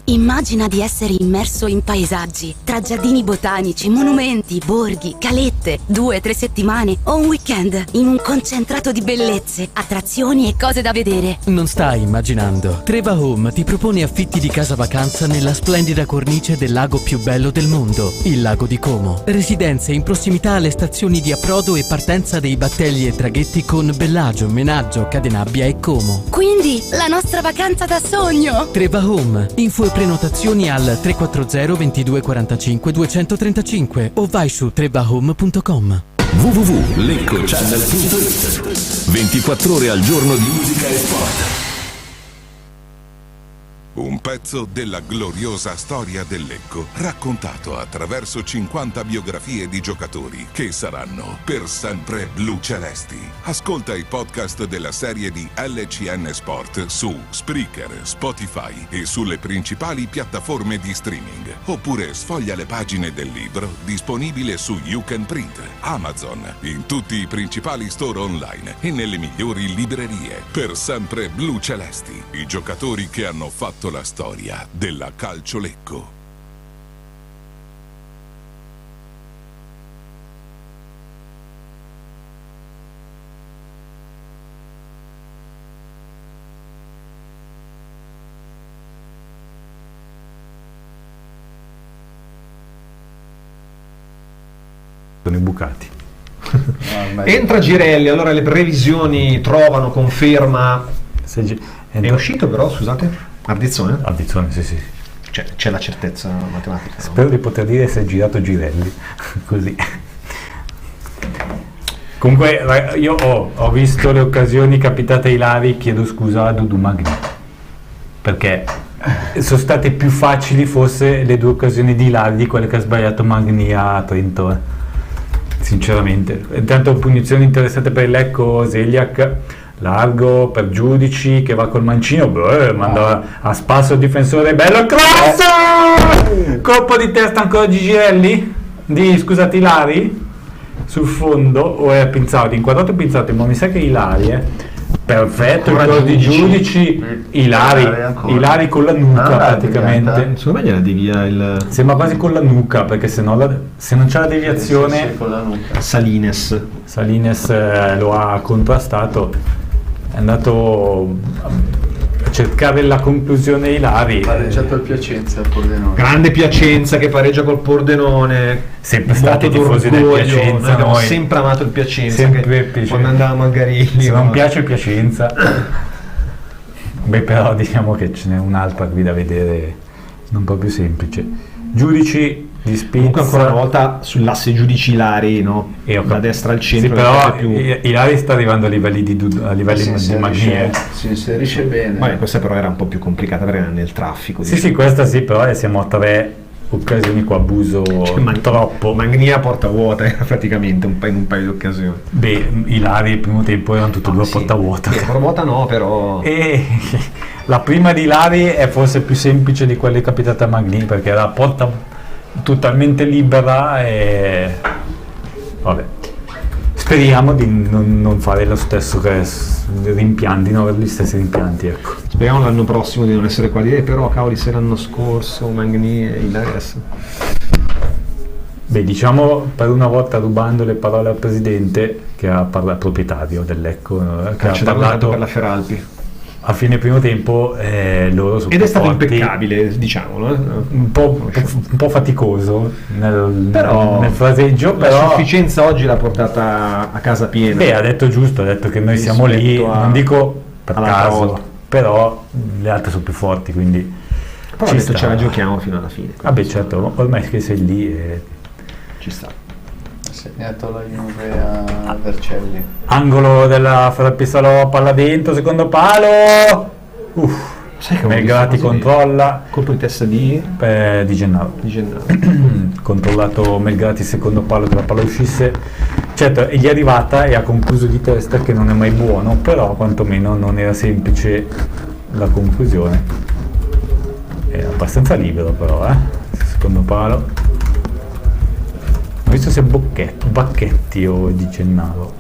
Immagina di essere immerso in paesaggi, tra giardini botanici, monumenti, borghi, calette, 2-3 settimane o un weekend in un concentrato di bellezze, attrazioni e cose da vedere. Non stai immaginando. Treva Home ti propone affitti di casa vacanza nella splendida cornice del lago più bello del mondo, il lago di Como. Residenze in prossimità alle stazioni di approdo e partenza dei battelli e traghetti con Bellagio, Menaggio, Cadenabbia e Como. Quindi, la nostra vacanza da sogno! Treva Home. Info e prenotazioni al 340 22 45 235 o vai su trevahome.com. www.leccocchannel.it. 24 ore al giorno di musica e sport. Un pezzo della gloriosa storia del Lecco, raccontato attraverso 50 biografie di giocatori che saranno per sempre blucelesti. Ascolta i podcast della serie di LCN Sport su Spreaker, Spotify e sulle principali piattaforme di streaming. Oppure sfoglia le pagine del libro disponibile su You Can Print, Amazon, in tutti i principali store online e nelle migliori librerie. Per sempre blucelesti, i giocatori che hanno fatto la storia della Calcio Lecco. Sono i bucati. Entra Girelli, allora le previsioni trovano conferma. È uscito però, scusate? Ardizzone? Ardizzone, sì. C'è la certezza matematica. Spero di poter dire se è girato Girelli. Così. Comunque io ho visto le occasioni capitate ai Lari, chiedo scusa a Dudu Magni, perché sono state più facili forse le due occasioni di Lari di quelle che ha sbagliato Magni a Trento, sinceramente. Intanto punizioni interessate per il Lecco, Zeliak largo per Giudici che va col mancino, manda a spasso il difensore, bello cross, colpo di testa ancora di Girelli, scusate Ilari sul fondo, o è Pinzauti, inquadrato Pinzauti, ma mi sa che Ilari perfetto, il gol di Giudici, Ilari con la nuca praticamente. Secondo me gliela devia il... Sembra quasi con la nuca, perché se non c'è la deviazione con la nuca. Salines lo ha contrastato, è andato cercare la conclusione Ilari. Pareggiato il Piacenza al Pordenone. Grande Piacenza che pareggia col Pordenone. Sempre stati tifosi del Piacenza. Noi abbiamo sempre amato il Piacenza. Sempre quando andavamo a Garilli. Se non piace il Piacenza. Beh, però diciamo che ce n'è un'altra qui da vedere, non proprio semplice. Giudici di Spezia. Comunque ancora una volta sull'asse giudici Ilari, no? Da destra al centro. Sì, però Ilari sta arrivando a livelli di Magnier. Si inserisce bene. Vabbè, questa però era un po' più complicata perché era nel traffico. Sì, questa sì, però siamo a 3 occasioni con abuso troppo. Magnia porta vuota praticamente in un paio di occasioni. Beh, Ilari il primo tempo erano tutte e due a porta vuota. Porta vuota no, però. E la prima di Ilari è forse più semplice di quelle capitate a Magni, perché era porta totalmente libera e vabbè, speriamo di non fare lo stesso che rimpianti, no, gli stessi rimpianti, ecco. Speriamo l'anno prossimo di non essere qua di però cavoli, se l'anno scorso Magni e Ilares. Beh, diciamo per una volta, rubando le parole al presidente che ha parlato, proprietario del Lecco, che ha parlato per la Feralpi a fine primo tempo, loro sono ed è stato impeccabile, diciamolo, un po' faticoso nel fraseggio, la però sufficienza oggi l'ha portata a casa piena. Beh, ha detto giusto, ha detto che noi siamo lì, non dico per caso, volta. Però le altre sono più forti, quindi però ha detto ce la giochiamo fino alla fine. Vabbè, certo, ormai che sei lì ci sta. Segnato la Juve a Vercelli. Angolo della Ferrapisalò, palla dentro, secondo palo. Melgrati controlla. Colpo di testa di Gennaro. Controllato Melgrati, secondo palo, che la palla uscisse. Certo, gli è arrivata e ha concluso di testa, che non è mai buono, però quantomeno non era semplice la conclusione. È abbastanza libero però, secondo palo. Visto se Bacchetti o Di Gennaro.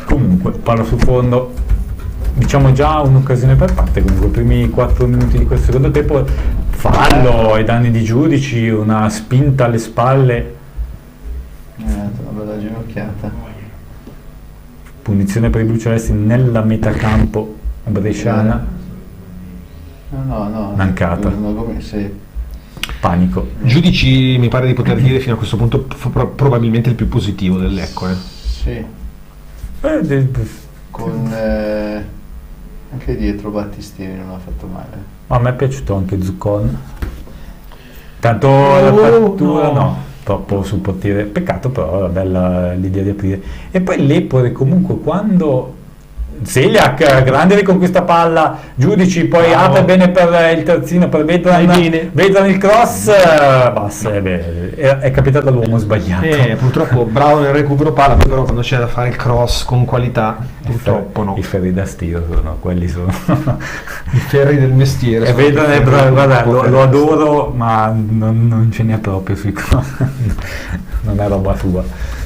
Comunque palla sul fondo, diciamo già un'occasione per parte. Comunque i primi 4 minuti di questo secondo tempo, fallo ai danni di Giudici, una spinta alle spalle, una bella ginocchiata, punizione per i blucelesti nella metacampo bresciana. No, mancata. Panico. Giudici, mi pare di poter dire fino a questo punto probabilmente il più positivo del Lecco, Sì. Con anche dietro Battistini non ha fatto male. A me è piaciuto anche Zuccon. Tanto la fattura no, troppo sul portiere. Peccato, però era bella l'idea di aprire. E poi Lepore comunque quando Seliak, grande riconquista palla, Giudici poi apre bene per il terzino, per Vedran il cross, basta, è capitato all'uomo sbagliato. Purtroppo bravo nel recupero palla, però quando c'è da fare il cross con qualità, purtroppo no. I ferri da stiro, no, quelli sono i ferri del mestiere. E Vedran guarda, lo adoro, ma non ce n'è proprio sui cross, non è roba sua.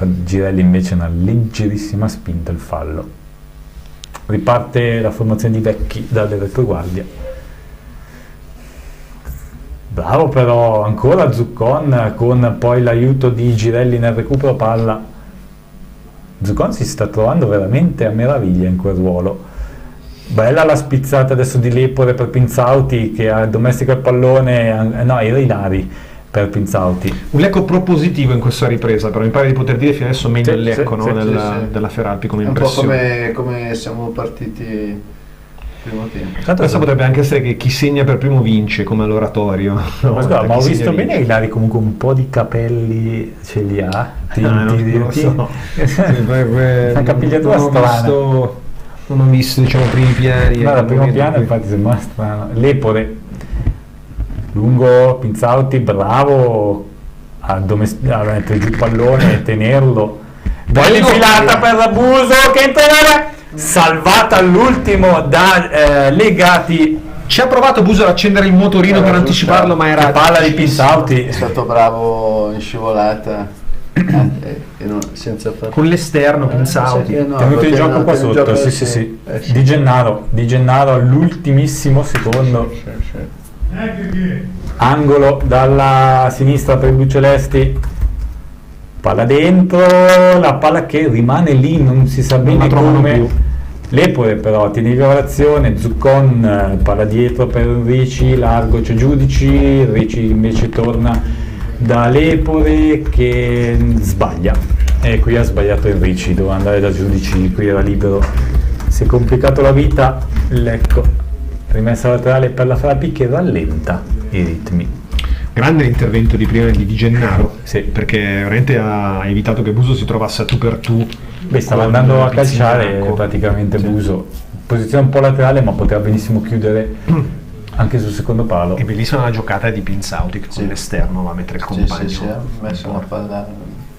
Girelli invece una leggerissima spinta, il fallo. Riparte la formazione di Vecchi dalle retroguardia. Bravo però ancora Zuccon, con poi l'aiuto di Girelli nel recupero palla. Zuccon si sta trovando veramente a meraviglia in quel ruolo. Bella la spizzata adesso di Lepore per Pinzauti, che domestica il pallone, no, era Ilari per Pinzauti. Un Lecco propositivo in questa ripresa, però mi pare di poter dire fino adesso meglio il Lecco della Feralpi come impressione. Un po' come siamo partiti il primo tempo. Tanto questo potrebbe anche essere che chi segna per primo vince, come all'oratorio. Ma ho visto bene Ilari, comunque un po' di capelli ce li ha. Non lo so. Una capigliatura strana. Non ho visto, diciamo, primi piani. No, dal primo piano infatti sembra strano. Lepore lungo, Pinzauti bravo a mettere giù il pallone e tenerlo. Poi l'infilata per Rabuso che entra, salvata all'ultimo da Legati. Ci ha provato Buso ad accendere il motorino per anticiparlo, ma era palla di Pinzauti. È stato bravo in scivolata, senza far... con l'esterno Pinzauti. Tenuto in gioco qua sotto, sì. Di Gennaro all'ultimissimo secondo. Angolo dalla sinistra per i blucelesti, palla dentro, la palla che rimane lì, non si sa bene come, Lepore però tiene in lavorazione, Zuccon palla dietro per Ricci, largo c'è Giudici, Ricci invece torna da Lepore che sbaglia, e qui ha sbagliato il Ricci, doveva andare da Giudici, qui era libero, si è complicato la vita, Lecco, rimessa laterale per la Frappi che rallenta i ritmi. Grande l'intervento di prima di Gennaro, sì, perché veramente ha evitato che Buso si trovasse a tu per tu. Beh, stava andando a calciare praticamente Buso, posizione un po' laterale ma poteva benissimo chiudere anche sul secondo palo. È bellissima la giocata di Pinzauti che con l'esterno va a mettere il compagno. Sì, ha messo una palla.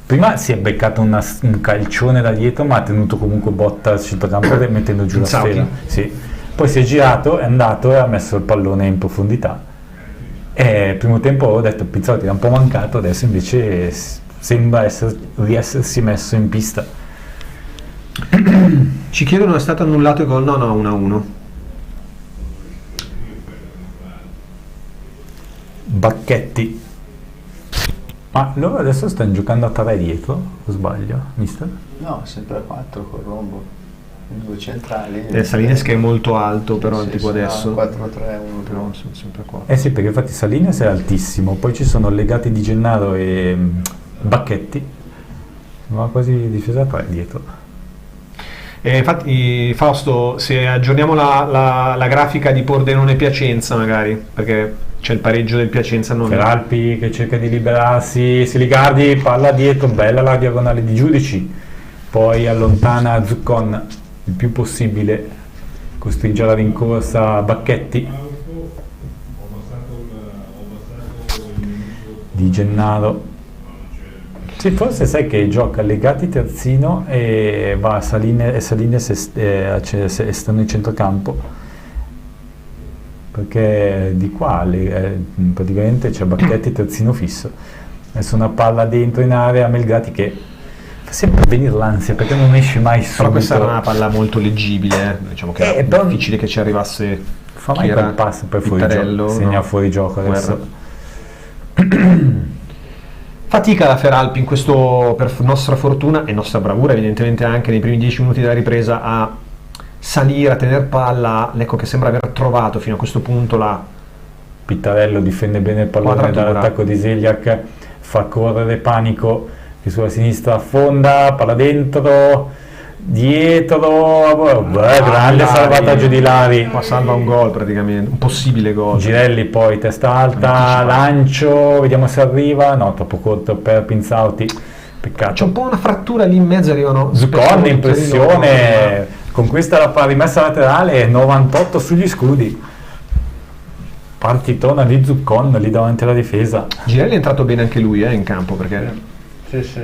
Prima si è beccato un calcione da dietro ma ha tenuto comunque botta al centrocampo mettendo giù Pinzauti? La sfera. Sì. Poi si è girato, è andato e ha messo il pallone in profondità. E primo tempo ho detto Pinzauti era un po' mancato, adesso invece sembra riessersi messo in pista. Ci chiedono, è stato annullato il gol? No, 1-1. Bacchetti. Ma loro adesso stanno giocando a 3 dietro, o sbaglio, mister? No, sempre a 4 col rombo. 2 centrali. Salines che è molto alto, però tipo adesso. 4-3-1. No, sono sempre 4. Sì, perché infatti Salines è altissimo, poi ci sono legati di Gennaro e Bacchetti, ma quasi difesa 3 dietro. E infatti Fausto, se aggiorniamo la grafica di Pordenone Piacenza magari, perché c'è il pareggio del Piacenza. Feralpi che cerca di liberarsi, Siligardi, palla dietro, bella la diagonale di Giudici, poi allontana Zuccon il più possibile, costringe alla rincorsa Bacchetti di Gennaro. Sì, forse sai che gioca legati terzino e va a Salines esterno in centrocampo, perché di qua praticamente c'è Bacchetti terzino fisso, messo una palla dentro in area a Melgrati che fa sempre venire l'ansia perché non esce mai subito. Però questa era una palla molto leggibile, diciamo che era difficile che ci arrivasse. Fa mai quel passo per fuori gioco, segna fuori gioco adesso. Fatica la Feralpi in questo, per nostra fortuna e nostra bravura evidentemente anche nei primi 10 minuti della ripresa, a salire, a tener palla. Lecco che sembra aver trovato fino a questo punto la Pittarello difende bene il pallone dall'attacco di Zeljak, fa correre Panico che sulla sinistra affonda, palla dentro, dietro, grande salvataggio di Lari, qua salva un gol praticamente, un possibile gol. Girelli poi testa alta, lancio, vediamo se arriva, no, troppo corto per Pinzauti, peccato. C'è un po' una frattura lì in mezzo, arrivano Zuccon in pressione, con questa rimessa laterale 98 sugli scudi, partitona di Zuccon lì davanti alla difesa. Girelli è entrato bene anche lui in campo, perché sì.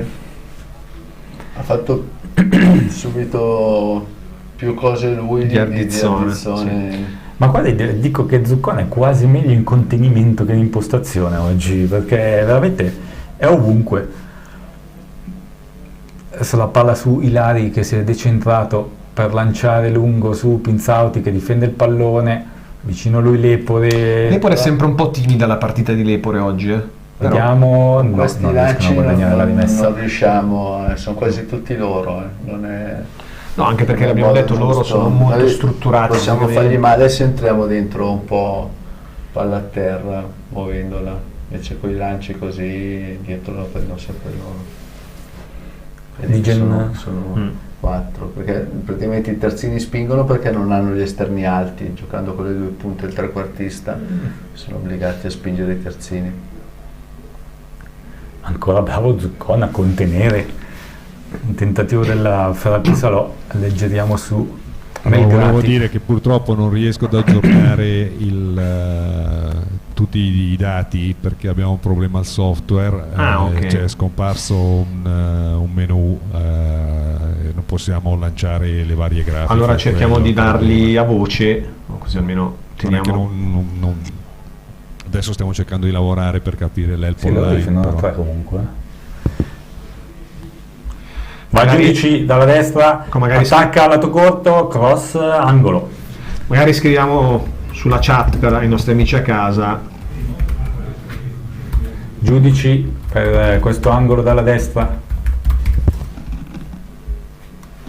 Ha fatto subito più cose lui di Ardizzone. Sì. Ma guarda, dico che Zuccon è quasi meglio in contenimento che in impostazione oggi, perché veramente è ovunque. Adesso la palla su Ilari che si è decentrato per lanciare lungo su Pinzauti che difende il pallone, vicino a lui Lepore. Lepore è sempre un po' timida la partita di Lepore oggi. Vediamo, questi lanci non riusciamo, sono quasi tutti loro, non è, no, anche perché l'abbiamo detto, loro sono molto strutturati, possiamo fargli male. Adesso entriamo dentro un po' palla a terra muovendola, invece con i lanci così dietro lo prendono sempre loro. Sono 4, perché praticamente i terzini spingono perché non hanno gli esterni alti, giocando con le 2 punte il trequartista sono obbligati a spingere i terzini. Ancora bravo Zuccon a contenere un tentativo della Ferrari Salò, alleggeriamo su Melgrati. Volevo dire che purtroppo non riesco ad aggiornare tutti i dati perché abbiamo un problema al software, okay. Cioè è scomparso un menu, non possiamo lanciare le varie grafiche. Allora cerchiamo di darli a voce, così almeno teniamo. Adesso stiamo cercando di lavorare per capire l'help online. Fino a 3 comunque. Va Giudici dalla destra, attacca lato corto, cross, angolo. Magari scriviamo sulla chat per i nostri amici a casa. Giudici per questo angolo dalla destra.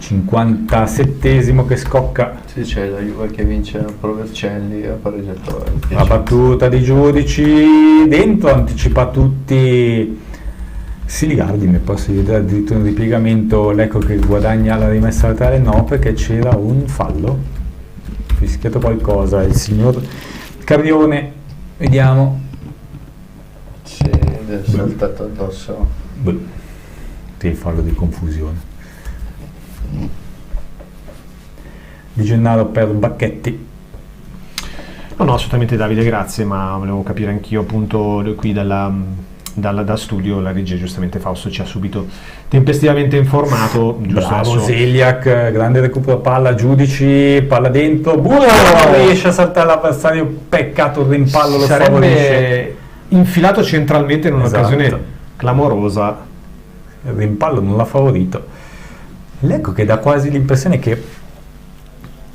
57esimo che scocca. Sì, c'è la Juve che vince a Provercelli a pareggiatore. La battuta di Giudici dentro, anticipa tutti Siligardi, mi posso vedere addirittura un ripiegamento, Lecco che guadagna la rimessa laterale, no, perché c'era un fallo, fischiato qualcosa, il signor Carrione, vediamo. Sì, è saltato addosso. Sì, fallo di confusione. Di Gennaro per Bacchetti. No, assolutamente Davide, grazie, ma volevo capire anch'io appunto qui da studio, la regia, giustamente Fausto ci ha subito tempestivamente informato. Bravo Zeliak, grande recupero palla, Giudici, palla dentro, non riesce a saltare l'avversario, peccato, il rimpallo lo favorisce. Infilato centralmente in un'occasione clamorosa. Il rimpallo non l'ha favorito. Lecco che dà quasi l'impressione che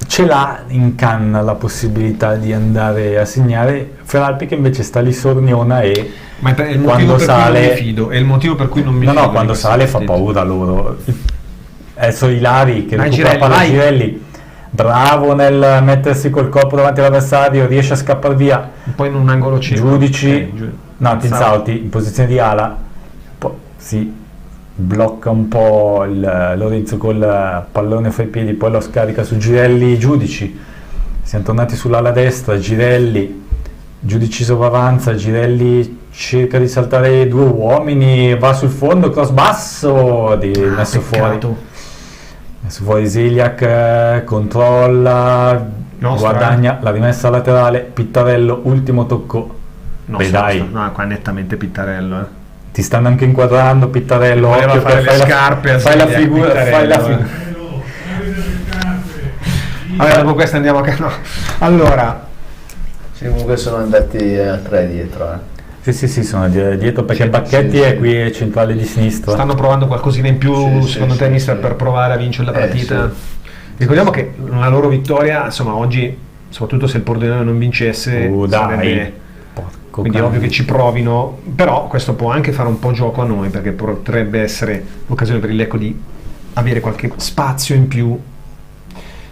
ce l'ha in canna la possibilità di andare a segnare, Feralpi che invece sta lì sorniona e ma è il motivo per cui non mi fido, è il motivo per cui non mi fido. No, quando sale fa paura loro. Adesso Ilari che recupera palla Girelli, bravo nel mettersi col corpo davanti all'avversario, riesce a scappare via. Poi in un angolo cieco. Giudici, Tinzauti in posizione di ala, poi si blocca un po' Lorenzo col pallone fra i piedi, poi lo scarica su Girelli. Giudici, siamo tornati sull'ala destra, Girelli, Giudici sovravanza, Girelli cerca di saltare due uomini, va sul fondo, cross basso, messo fuori Zeliak, controlla, guadagna la rimessa laterale, Pittarello, ultimo tocco. No, dai. No, qua nettamente Pittarello. Ti stanno anche inquadrando, Pittarello. Voleva fare le scarpe, fai la figura. Allora, dopo questa andiamo a casa. No. Allora, sì, comunque sono andati a 3 dietro. Sì, sono dietro perché Bacchetti è qui centrale di sinistra. Stanno provando qualcosina in più, secondo te, mister, per provare a vincere la partita? Ricordiamo che una loro vittoria, insomma, oggi, soprattutto se il Pordenone non vincesse, sarebbe... Quindi è ovvio che ci provino, però questo può anche fare un po' gioco a noi, perché potrebbe essere l'occasione per il Lecco di avere qualche spazio in più,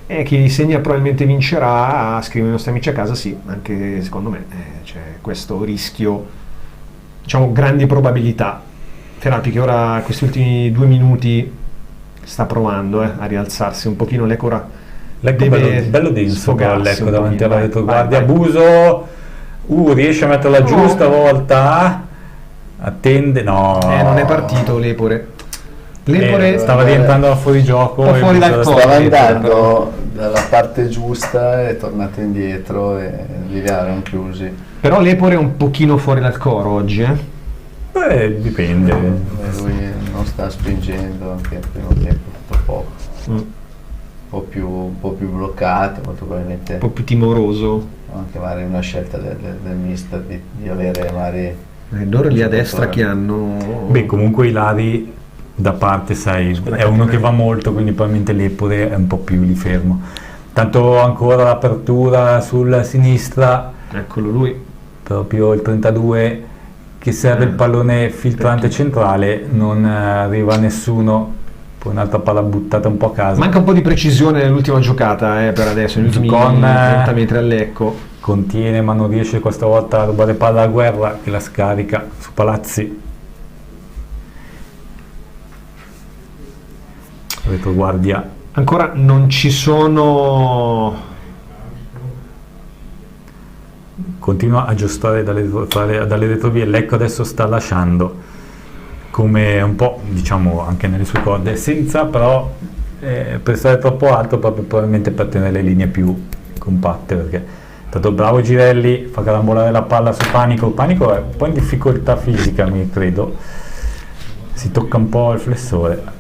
e chi segna probabilmente vincerà. Scrivono i nostri amici a casa, sì, anche secondo me c'è questo rischio, diciamo grandi probabilità. Ferrati che ora questi ultimi 2 minuti sta provando a rialzarsi un pochino, Lecco ora deve bello denso Lecco davanti alla retroguardia, vai. Abuso, riesce a metterla giusta volta, attende, non è partito Lepore stava rientrando da fuori gioco, fuori dal stava andando dalla parte giusta, è tornato indietro e li erano chiusi. Però Lepore è un pochino fuori dal coro oggi, dipende. Lui non sta spingendo anche al primo tempo, poco. Un po' più bloccato, molto probabilmente un po' più timoroso, anche magari una scelta del mister di avere magari loro lì a destra che hanno comunque Ilari da parte, sai, è uno che va molto, quindi probabilmente Lepore è un po' più lì fermo. Tanto ancora l'apertura sulla sinistra, eccolo lui, proprio il 32 che serve il pallone filtrante centrale, non arriva nessuno. Poi un'altra palla buttata un po' a caso. Manca un po' di precisione nell'ultima giocata per adesso, negli ultimi 30 metri al Lecco. Contiene ma non riesce questa volta a rubare palla a Guerra, che la scarica su Palazzi. Retroguardia. Ancora non ci sono... Continua a giostrare dalle retrovie. Lecco adesso sta lasciando, come un po' diciamo anche nelle sue corde, senza però per stare troppo alto, proprio probabilmente per tenere le linee più compatte, perché è stato bravo Girelli, fa carambolare la palla su Panico è un po' in difficoltà fisica, mi credo, si tocca un po' il flessore.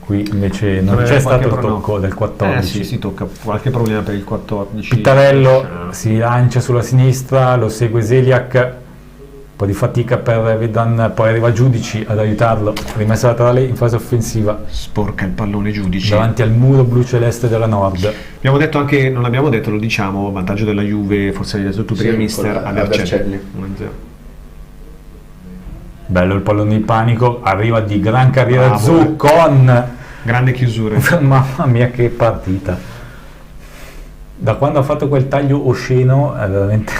Qui invece non c'è stato il tocco del 14. Si tocca, qualche problema per il 14. Pittarello si lancia sulla sinistra, lo segue Zeliak, un po' di fatica per Vedan, poi arriva Giudici ad aiutarlo, rimessa laterale in fase offensiva, sporca il pallone Giudici davanti al muro blu-celeste della Nord. Abbiamo detto anche, non l'abbiamo detto, lo diciamo, vantaggio della Juve, forse l'hai detto tu prima, mister, a Vercelli 1-0. Bello il pallone di panico, arriva di gran carriera Bravo, Zuccon. Grande chiusura. Mamma mia che partita. Da quando ha fatto quel taglio osceno è veramente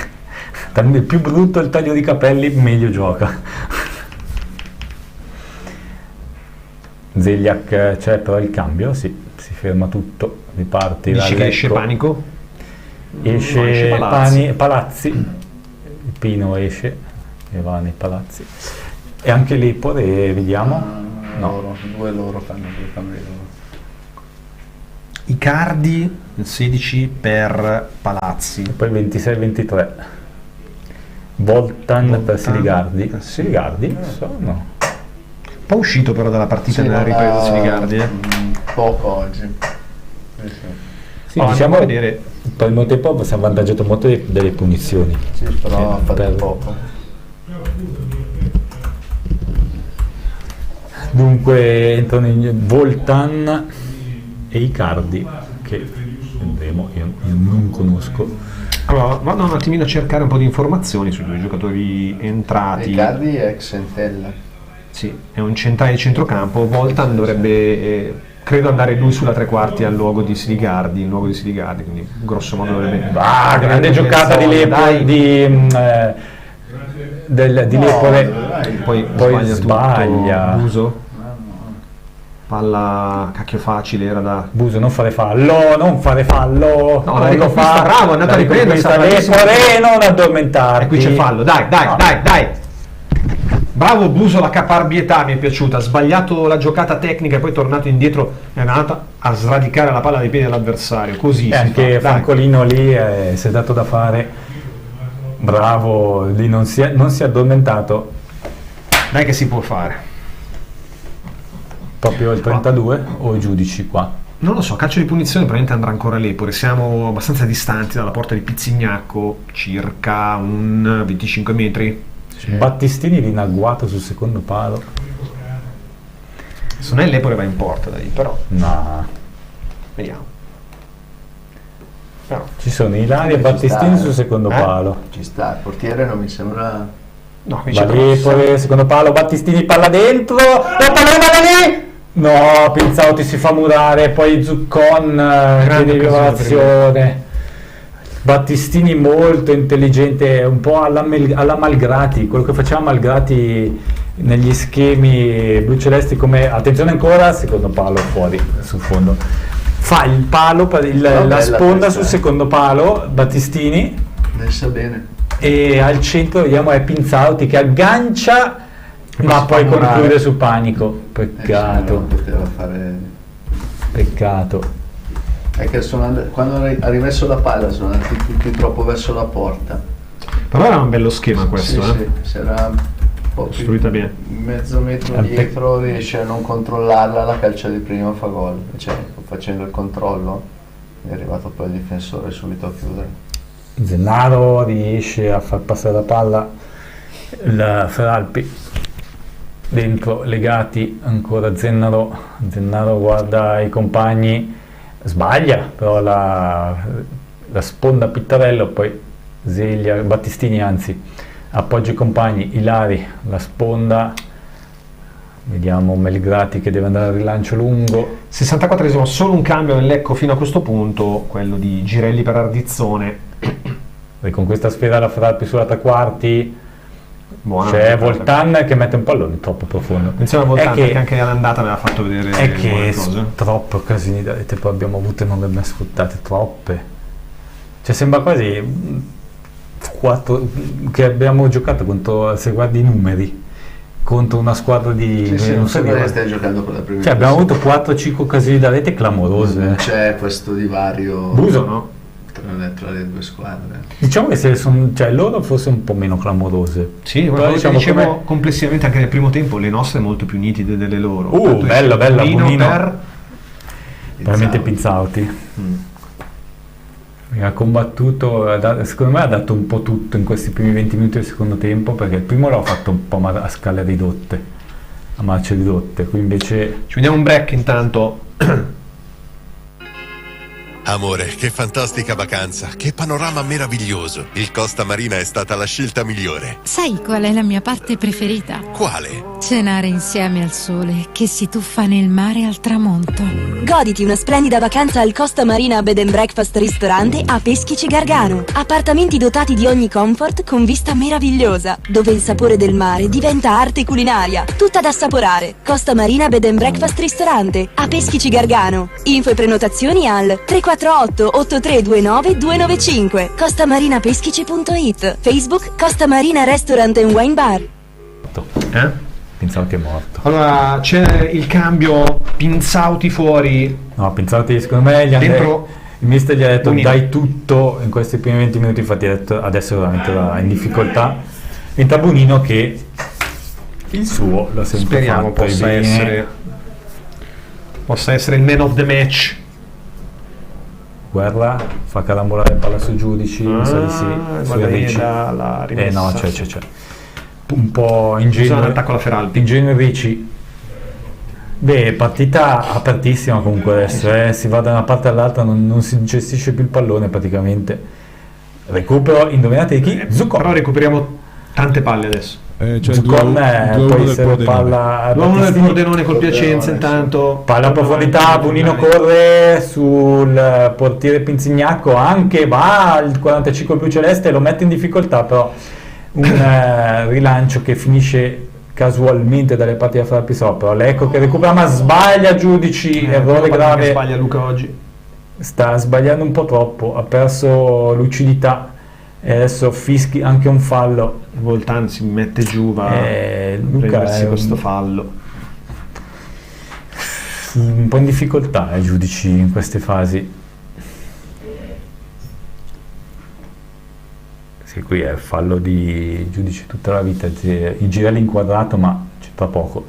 più brutto il taglio di capelli, meglio gioca. Zeljak c'è però il cambio, sì, si ferma tutto, riparte. Dici che esce Panico? Esce, no, esce Palazzi. Palazzi, il Pino esce e va nei Palazzi. E anche l'Epore, vediamo. No, due loro fanno due cambi loro. Icardi il 16 per Palazzi. E poi 26-23. Voltan per Siligardi. Siligardi? Sono. Un po' uscito però dalla partita Sì, nella ripresa Siligardi. Poco oggi. Sì, diciamo per il primo tempo si è avvantaggiato molto delle punizioni. Sì, però ha fatto poco. Dunque entrano in Voltan e Icardi, che vedremo, io non conosco. Allora, vado un attimino a cercare un po' di informazioni sui due giocatori entrati. Icardi è ex Entella. Sì, è un centrale di centrocampo. Voltan dovrebbe, credo, andare lui sulla tre quarti al luogo di Siligardi, quindi grosso modo dovrebbe... grande giocata di Lepore, di Lepore. Poi sbaglia. Buso. Palla cacchio facile, era da... Buso, non fare fallo. No, la riconquista, bravo, è andato a riprendere. Lepore, non addormentarti. E qui c'è fallo, dai. Bravo Buso, la caparbietà mi è piaciuta, ha sbagliato la giocata tecnica e poi è tornato indietro, è andato a sradicare la palla dai piedi dell'avversario, così. E anche Francolino lì si è dato da fare, bravo, lì non si è addormentato. Dai che si può fare. Proprio il 32 o i giudici qua? Non lo so, calcio di punizione probabilmente andrà ancora l'Epore, siamo abbastanza distanti dalla porta di Pizzignacco, circa un 25 metri. Battistini in agguato sul secondo palo. Se non è l'Epore va in porta da lì, però. No. Vediamo. Però. Ci sono Ilaria e Battistini sul secondo palo. Ci sta, il portiere non mi sembra... No, L'Epore, secondo palo, Battistini, palla dentro. La palla lì! No, Pinzauti si fa murare, poi Zuccon chiede violazione. Battistini molto intelligente, un po' alla Malgrati, quello che faceva Malgrati negli schemi blu-celesti, come, attenzione ancora, secondo palo fuori, sul fondo. Fa il palo, la sponda sul secondo palo, Battistini. Messa bene. E al centro vediamo è Pinzauti che aggancia, ma poi conclude su Panico. Peccato. Non poteva fare... Peccato. È che quando ha rimesso la palla sono andati tutti troppo verso la porta. Però era un bello schema questo, Sì, si era un po' costruita bene. Mezzo metro dietro, riesce a non controllarla, la calcia di prima fa gol. Cioè, facendo il controllo è arrivato poi il difensore subito a chiudere. Zennaro riesce a far passare la palla, il Feralpi dentro, legati ancora Zennaro guarda i compagni, sbaglia però la sponda Pittarello, poi Zeglia, Battistini anzi appoggia i compagni, Ilari la sponda, vediamo Melgrati che deve andare al rilancio lungo. 64esimo, solo un cambio nel Lecco fino a questo punto, quello di Girelli per Ardizzone. E con questa sfera la Feralpi sulla tre quarti. Buona, c'è Voltan che mette un pallone troppo profondo. Attenzione a Voltan perché anche all'andata aveva fatto vedere è che buone cose. Troppe occasioni da rete poi abbiamo avuto e non le abbiamo sfruttate, troppe. Cioè sembra quasi 4 che abbiamo giocato contro, se guardi i numeri, contro una squadra di... Sì, non so che stai giocando con la prima. Cioè abbiamo avuto 4-5 occasioni da rete clamorose. Non c'è questo divario. Buso, no? Tra le due squadre. Diciamo che cioè loro forse un po' meno clamorose. Sì, però diciamo complessivamente anche nel primo tempo le nostre molto più nitide delle loro. Bella Bonino per veramente Pinzauti. Ha combattuto, secondo me ha dato un po' tutto in questi primi 20 minuti del secondo tempo, perché il primo l'ho fatto un po' a scale ridotte, a marce ridotte, qui invece... Ci vediamo un break intanto. Amore, che fantastica vacanza, che panorama meraviglioso. Il Costa Marina è stata la scelta migliore. Sai qual è la mia parte preferita? Quale? Cenare insieme al sole che si tuffa nel mare al tramonto. Goditi una splendida vacanza al Costa Marina Bed and Breakfast Ristorante a Peschici Gargano. Appartamenti dotati di ogni comfort con vista meravigliosa, dove il sapore del mare diventa arte culinaria. Tutta da assaporare. Costa Marina Bed and Breakfast Ristorante a Peschici Gargano. Info e prenotazioni al 348 8329 295. costamarinapeschici.it. Facebook Costa Marina Restaurant and Wine Bar. Pensavo che è morto. Allora c'è il cambio, Pinzauti fuori. No, Pinzauti secondo me dentro. Il mister gli ha detto Bonino. dai tutto in questi primi 20 minuti, infatti ha detto adesso veramente va in difficoltà. Entra Bonino che il suo l'ha sempre Speriamo fatto possa essere il man of the match. Guerra, fa carambolare palla sui giudici, mi sa di sì. Guarda Sui Ricci. la rimessa. No, c'è. Un po' ingenuo. Attacco alla Feralpi. Ingenuo Ricci. Beh, partita apertissima comunque adesso, si va da una parte all'altra, non si gestisce più il pallone praticamente. Recupero, indovinate di chi? Zuccon. Però recuperiamo tante palle adesso. C'è Zuccon poi se palla l'uomo del Pordenone col Piacenza intanto. Palla a profondità, Bonino corre sul portiere Pinzignacco, anche va al 45 blu celeste, lo mette in difficoltà, però un rilancio che finisce casualmente dalle parti da Feralpi sopra. Lecco che recupera ma sbaglia, giudici, errore grave. Sbaglia Luca oggi. Sta sbagliando un po' troppo, ha perso lucidità e adesso fischi anche un fallo. Voltan si mette giù, va a prendersi questo fallo. Un po' in difficoltà i giudici in queste fasi. Sì, qui è il fallo di giudici tutta la vita, il girello inquadrato ma c'entra poco.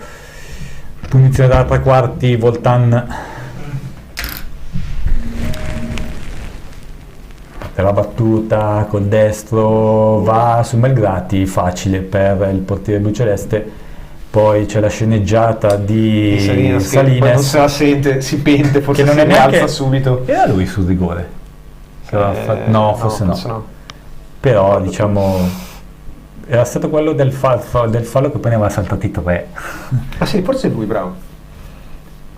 Punizione da 3 quarti, Voltan parte la battuta col destro, va su Melgrati, facile per il portiere blu celeste. Poi c'è la sceneggiata di Salines, poi non se la sente, si pente, forse che non si è neanche rialza subito. Era lui sul rigore? No, forse no. Però diciamo era stato quello del fallo che poi ne aveva saltati 3. Ah sì, forse è lui, bravo.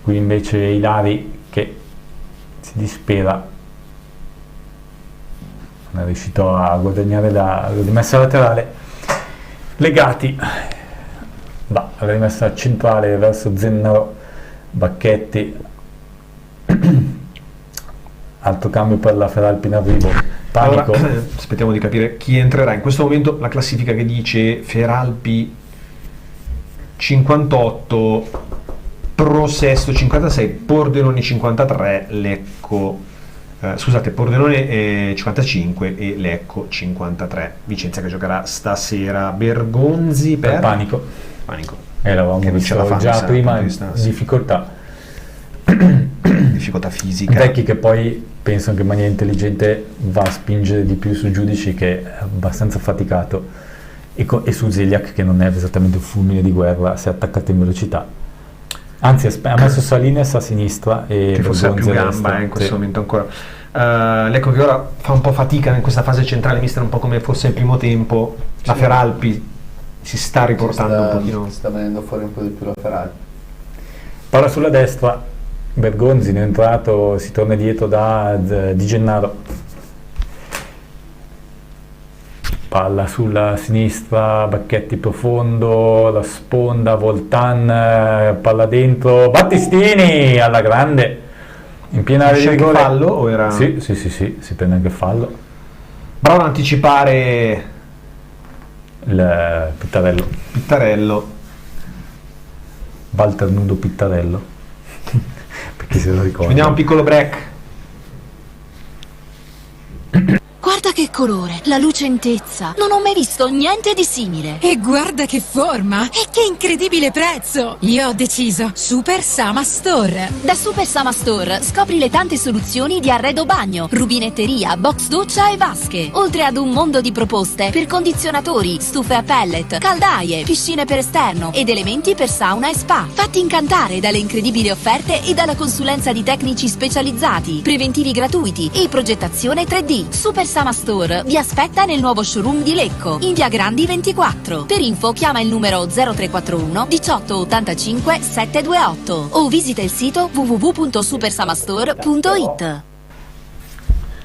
Qui invece Ilari che si dispera, non è riuscito a guadagnare la rimessa laterale. Legati va alla rimessa centrale verso Zennaro, Bacchetti, altro cambio per la Feralpi in arrivo. Panico. Allora, aspettiamo di capire chi entrerà. In questo momento la classifica che dice Feralpi 58, Pro Sesto 56, Pordenone 53, Lecco Pordenone 55 e Lecco 53. Vicenza che giocherà stasera. Bergonzi per Panico. L'avevamo visto già prima in difficoltà fisica. Vecchi che poi pensano che in maniera intelligente va a spingere di più su Giudici che è abbastanza faticato e su Zeliak che non è esattamente un fulmine di guerra, si è attaccato in velocità, anzi ha messo Salines a sinistra e che forse ha più gamba in questo momento ancora. Lecco che ora fa un po' fatica in questa fase centrale, mister, un po' come fosse il primo tempo. La Feralpi si sta riportando un pochino, sta venendo fuori un po' di più la Feralpi. Palla sulla destra, Bergonzi è entrato, si torna dietro Di Gennaro. Palla sulla sinistra, Bacchetti profondo, la sponda, Voltan, palla dentro, Battistini alla grande, in piena area di rigore. Fallo o era? Sì, si prende anche fallo. Bravo ad anticipare il Pittarello. Walter Nudo Pittarello. Perché se lo ricordo. Vediamo un piccolo break. Guarda che colore, la lucentezza. Non ho mai visto niente di simile. E guarda che forma! E che incredibile prezzo! Io ho deciso Super Sama Store. Da Super Sama Store scopri le tante soluzioni di arredo bagno, rubinetteria, box doccia e vasche. Oltre ad un mondo di proposte per condizionatori, stufe a pellet, caldaie, piscine per esterno ed elementi per sauna e spa. Fatti incantare dalle incredibili offerte e dalla consulenza di tecnici specializzati, preventivi gratuiti e progettazione 3D. Super Sama Store vi aspetta nel nuovo showroom di Lecco, in via Grandi 24. Per info chiama il numero 0341 18 85 728 o visita il sito www.supersamastore.it.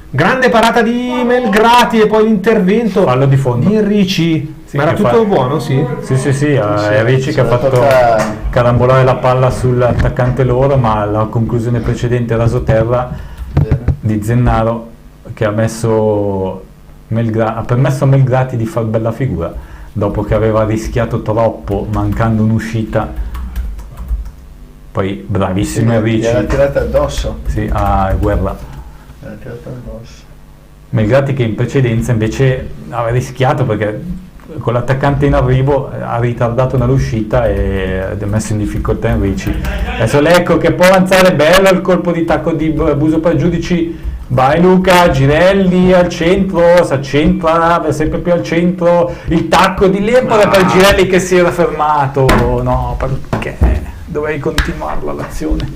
Grande parata di Melgrati e poi l'intervento fallo di fondo di Ricci. Ma era tutto buono, sì? Sì, è Ricci che ha fatto carambolare la palla sull'attaccante loro, ma la conclusione precedente rasoterra di Zennaro che ha permesso a Melgrati di far bella figura dopo che aveva rischiato troppo mancando un'uscita. Poi bravissimo Ricci. Era tirata addosso. Sì, a Guerra. Era tirata addosso. Melgrati che in precedenza invece aveva rischiato perché con l'attaccante in arrivo ha ritardato nell'uscita e ha messo in difficoltà Enrici. Adesso Lecco che può avanzare, bello il colpo di tacco di Buso per Giudici. Vai Luca, Girelli al centro, si accentra, va sempre più al centro, il tacco di Lempore per Girelli che si era fermato. No, perché dovevi continuarla l'azione.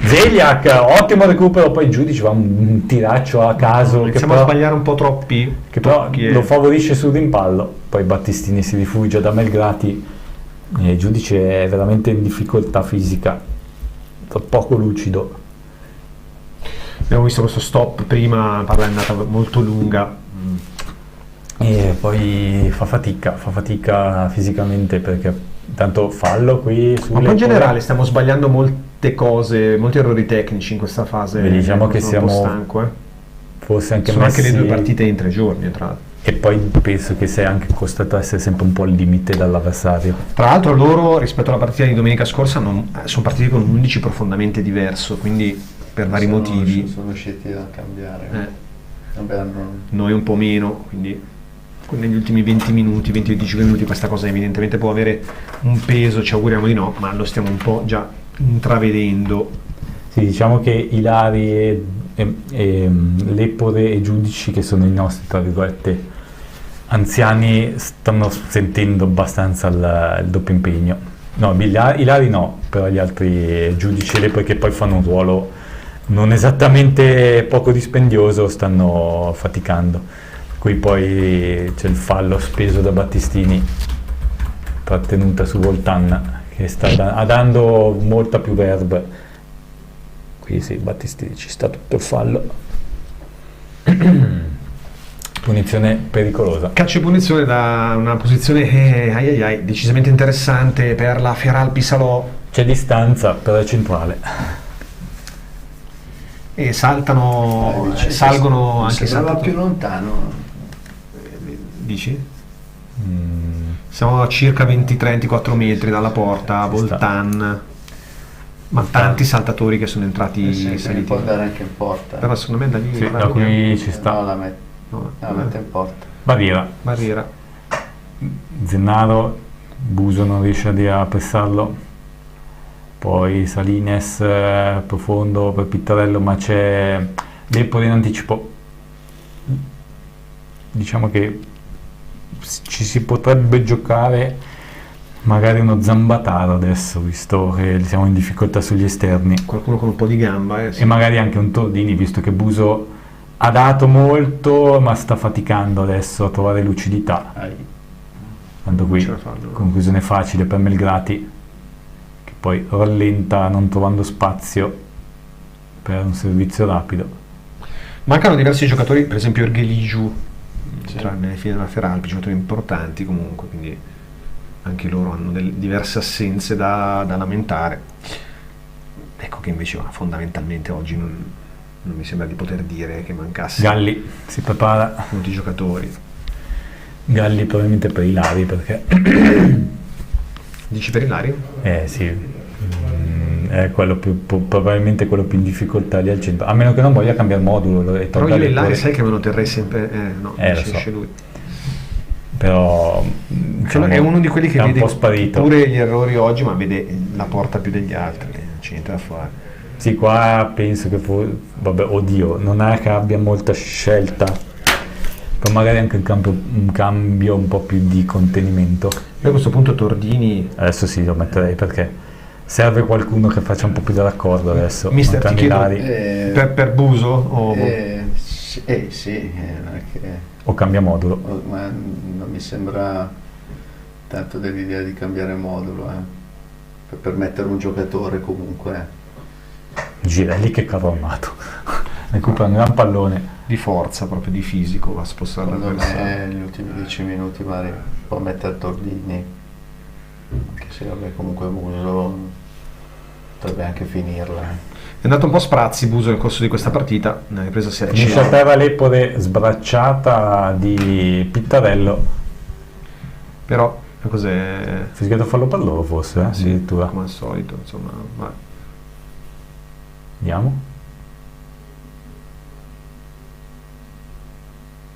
Zeljak, ottimo recupero, poi Giudici va un tiraccio a caso iniziamo a sbagliare un po' troppi che però lo favorisce sul rimpallo. Poi Battistini si rifugia da Melgrati e Giudice è veramente in difficoltà fisica, poco lucido. Abbiamo visto questo stop prima, la palla è andata molto lunga e poi fa fatica fisicamente perché tanto fallo qui ma poi in generale stiamo sbagliando molte cose, molti errori tecnici in questa fase. Diciamo che siamo un po' stanco, forse anche sono anche le 2 partite in 3 giorni tra l'altro. E poi penso che sei anche costretto a essere sempre un po' al limite dall'avversario. Tra l'altro loro rispetto alla partita di domenica scorsa sono partiti con un 11 profondamente diverso, quindi per vari motivi sono riusciti a cambiare. Vabbè, noi un po' meno, quindi negli ultimi 20 minuti, 20-25 minuti questa cosa evidentemente può avere un peso, ci auguriamo di no, ma lo stiamo un po' già intravedendo. Sì, diciamo che Ilari e Lepore e Giudici, che sono i nostri tra virgolette anziani, stanno sentendo abbastanza il doppio impegno. No, Ilari no, però gli altri Giudici e Lepore, che poi fanno un ruolo non esattamente poco dispendioso, stanno faticando. Qui poi c'è il fallo speso da Battistini, trattenuta su Voltan che sta dando molta più verve. Qui sì, Battistini ci sta tutto il fallo. Punizione pericolosa. Calcio e punizione da una posizione decisamente interessante per la Feralpi Salò. C'è distanza per la centrale. E salgono anche saltano più lontano. Dici? Siamo a circa 20-24 metri dalla porta, Voltan, ma tanti saltatori che sono entrati saliti. Può andare anche in porta. Però secondo me da lì da qui ci sta. No, la mette in porta. Barriera. Zennaro, Buso non riesce a pressarlo. Poi Salines profondo per Pittarello, ma c'è Lepore in anticipo. Diciamo che ci si potrebbe giocare magari uno Zambataro adesso, visto che siamo in difficoltà sugli esterni. Qualcuno con un po' di gamba. Sì. E magari anche un Tordini, visto che Buso ha dato molto ma sta faticando adesso a trovare lucidità. Tanto qui conclusione facile per Melgrati, che poi rallenta non trovando spazio per un servizio rapido. Mancano diversi giocatori, per esempio Ergeliju nelle file della Feralpi, giocatori importanti comunque, quindi anche loro hanno diverse assenze da lamentare. Ecco che invece fondamentalmente oggi non mi sembra di poter dire che mancasse. Galli si prepara, molti giocatori. Galli probabilmente per Ilari, perché dici per Ilari? Sì, è quello probabilmente quello più in difficoltà lì al centro, a meno che non voglia cambiare modulo. Però io là sai che me lo terrei sempre, no, lo so. lui. Però è uno di quelli che è vede un po' sparito. Pure gli errori oggi, ma vede la porta più degli altri, non c'è niente da fare. Sì, qua penso che vabbè, oddio, non è che abbia molta scelta, però magari anche un cambio un po' più di contenimento. A questo punto Tordini adesso sì, lo metterei perché serve qualcuno che faccia un po' più da raccordo adesso. Mister, ti chiedo, per Buso? O... sì, non è che... o cambia modulo. Ma non mi sembra tanto dell'idea di cambiare modulo, per mettere un giocatore comunque. Girelli che carro armato, recupera un gran pallone di forza, proprio di fisico, va a spostare l'avversario. Negli ultimi 10 minuti magari può mettere Tordini, anche se vabbè, comunque Buso potrebbe anche finirla. È andato un po' a sprazzi Buso nel corso di questa partita, ne ha presa 6. Finisce a terra l'Epore sbracciata di Pittarello, però cos'è? Fischiato fallo per loro forse, addirittura. Come al solito, insomma. Vediamo.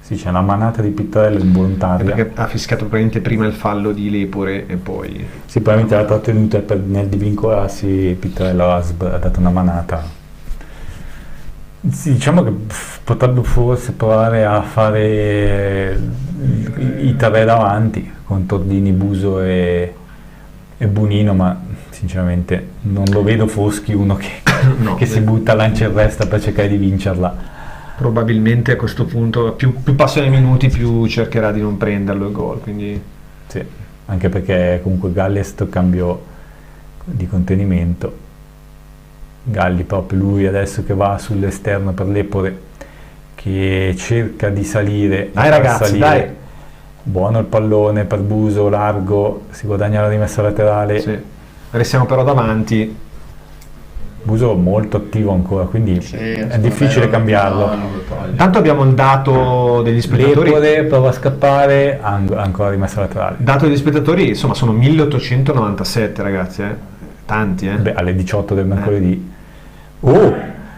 Sì, c'è una manata di Pittarello involontaria. Perché ha fischiato praticamente prima il fallo di Lepore e poi... Sì, probabilmente l'ha trattenuta nel divincolarsi, Pittarello ha dato una manata. Sì, diciamo che potrebbe forse provare a fare i tre davanti con Tordini, Buso e Bunino, ma sinceramente non lo vedo Foschi uno che si butta, lancia il resta per cercare di vincerla. Probabilmente a questo punto più passano i minuti più cercherà di non prenderlo il gol, quindi sì, anche perché comunque Galli è stato cambio di contenimento. Galli proprio lui adesso che va sull'esterno per l'Epore, che cerca di salire. Dai ragazzi, salire. dai. Buono il pallone per Buso, largo, si guadagna la rimessa laterale. Sì. Restiamo però davanti. Buso molto attivo ancora, quindi è difficile cambiarlo. Intanto abbiamo il dato degli spettatori. L'Epore prova a scappare, ancora rimessa laterale. Dato degli spettatori, insomma, sono 1897 ragazzi, tanti. Beh, alle 18 del mercoledì.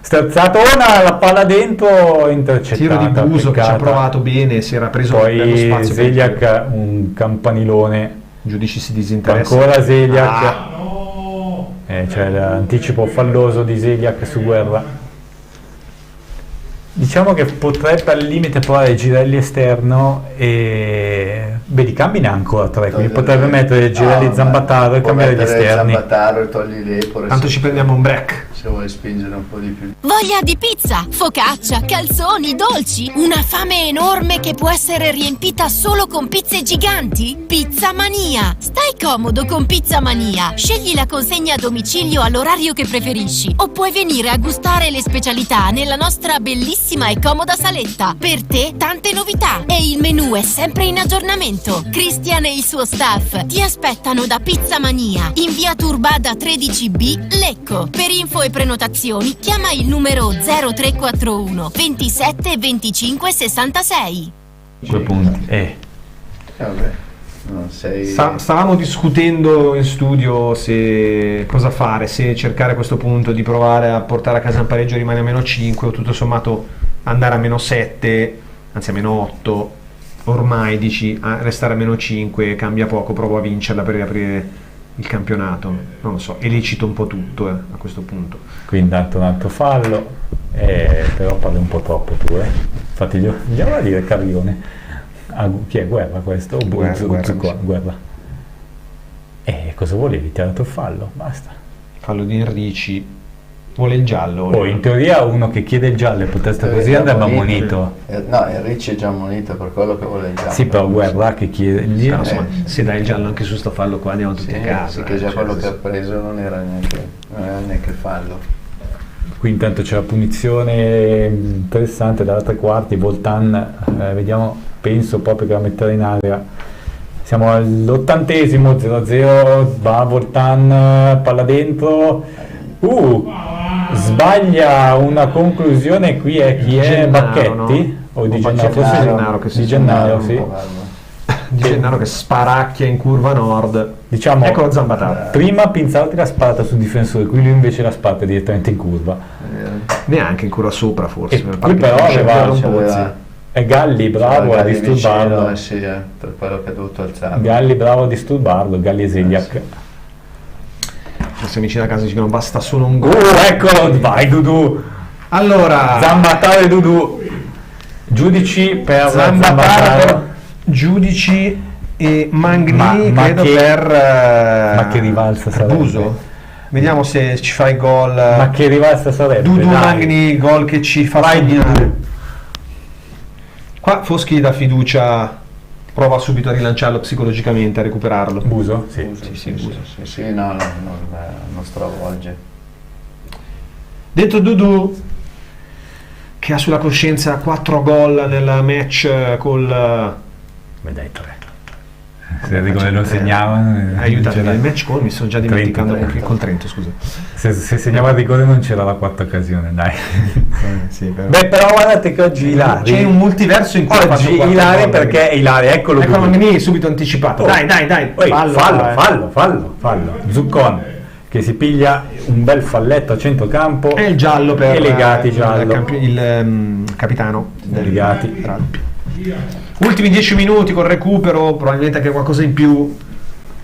Sterzatona, la palla dentro, intercettata. Tiro di Buso che ci ha provato bene, si era preso poi spazio. Zeliak un campanilone. Giudici si disinteressano. Ancora Zeliak. C'è l'anticipo falloso di Zeliak su Guerra. Diciamo che potrebbe al limite provare Girelli esterno e di cambi ne ha ancora 3, quindi potrebbe mettere Girelli Zambataro e cambiare gli esterni. Zambataro e togli l'Epore. Tanto ci prendiamo un break. Se vuoi spingere un po' di più. Voglia di pizza, focaccia, calzoni, dolci, una fame enorme che può essere riempita solo con pizze giganti? Pizza Mania! Stai comodo con Pizza Mania. Scegli la consegna a domicilio all'orario che preferisci o puoi venire a gustare le specialità nella nostra bellissima e comoda saletta. Per te tante novità e il menù è sempre in aggiornamento. Cristian e il suo staff ti aspettano da Pizza Mania in via Turbada 13B, Lecco. Per info e prenotazioni chiama il numero 0341 27 25 66. 5 punti. Vabbè, non sei... Stavamo discutendo in studio se cosa fare, se cercare a questo punto di provare a portare a casa un pareggio e rimane a meno 5 o tutto sommato andare a meno 7, anzi a meno 8. Ormai dici restare a meno 5 cambia poco, provo a vincerla per riaprire il campionato, non lo so, è licito un po' tutto a questo punto. Qui intanto un altro fallo, però parli un po' troppo tu, infatti gli va a dire Carrione. Chi è Guerra questo? Guerra. Cosa volevi? Ti ha dato il fallo, basta. Fallo di Enrici, vuole il giallo. Poi in teoria uno che chiede il giallo e protesta così andrebbe ammonito. No, Enrici è già ammonito per quello che vuole il giallo. Sì, però Guerra che chiede insomma, se dai il giallo anche su sto fallo qua andiamo tutti a casa. Sì, che già quello che ha preso non era neanche fallo. Qui intanto c'è la punizione interessante dalla tre quarti, Voltan, vediamo, penso proprio che la metterà in area. Siamo all'80esimo, 0-0, va Voltan, palla dentro, sbaglia una conclusione, qui è chi è? Gennaro, Bacchetti? No? O di Gennaro, Gennaro, forse Gennaro che si di Gennaro, sì. di Gennaro che sparacchia in curva nord. Diciamo, ecco la zambatata. Prima Pinzauti l'ha sparata sul difensore, qui lui invece l'ha sparata direttamente in curva. Neanche in curva sopra forse. E qui però aveva e Galli bravo a disturbarlo. Per quello che ha dovuto alzare. Galli bravo a disturbarlo, Galli e Zegliak. I nostri amici da casa dicono basta solo un gol. Eccolo, vai Dudu. Allora, Zambataro e Dudu. Giudici per Zambataro, Giudici e Mangni, credo che, per ma che rivalsa sarebbe? Buso. Vediamo se ci fa il gol. Ma che rivalsa sarebbe? Dudu dai. Mangni, gol che ci fa sognare. Qua Foschi dà fiducia, prova subito a rilanciarlo psicologicamente, a recuperarlo. Buso? Sì, Buso. Sì, no, non stravolge. Dentro Dudu, che ha sulla coscienza 4 gol nel match col... Beh dai, 3. Se rigore lo segnavano... Aiutami, nel match call mi sto già dimenticando col Trento, scusa. Se segnava il rigore non c'era la quarta occasione, dai. Sì, però. Beh, però guardate che oggi Ilari... C'è un multiverso in cui oggi Ilari perché Ilari, eccolo ecco Mangni subito anticipato. Dai. Fallo. Zuccon che si piglia un bel falletto a centrocampo e il giallo per e Legati giallo. Il capitano Legati. Ultimi 10 minuti col recupero, probabilmente anche qualcosa in più.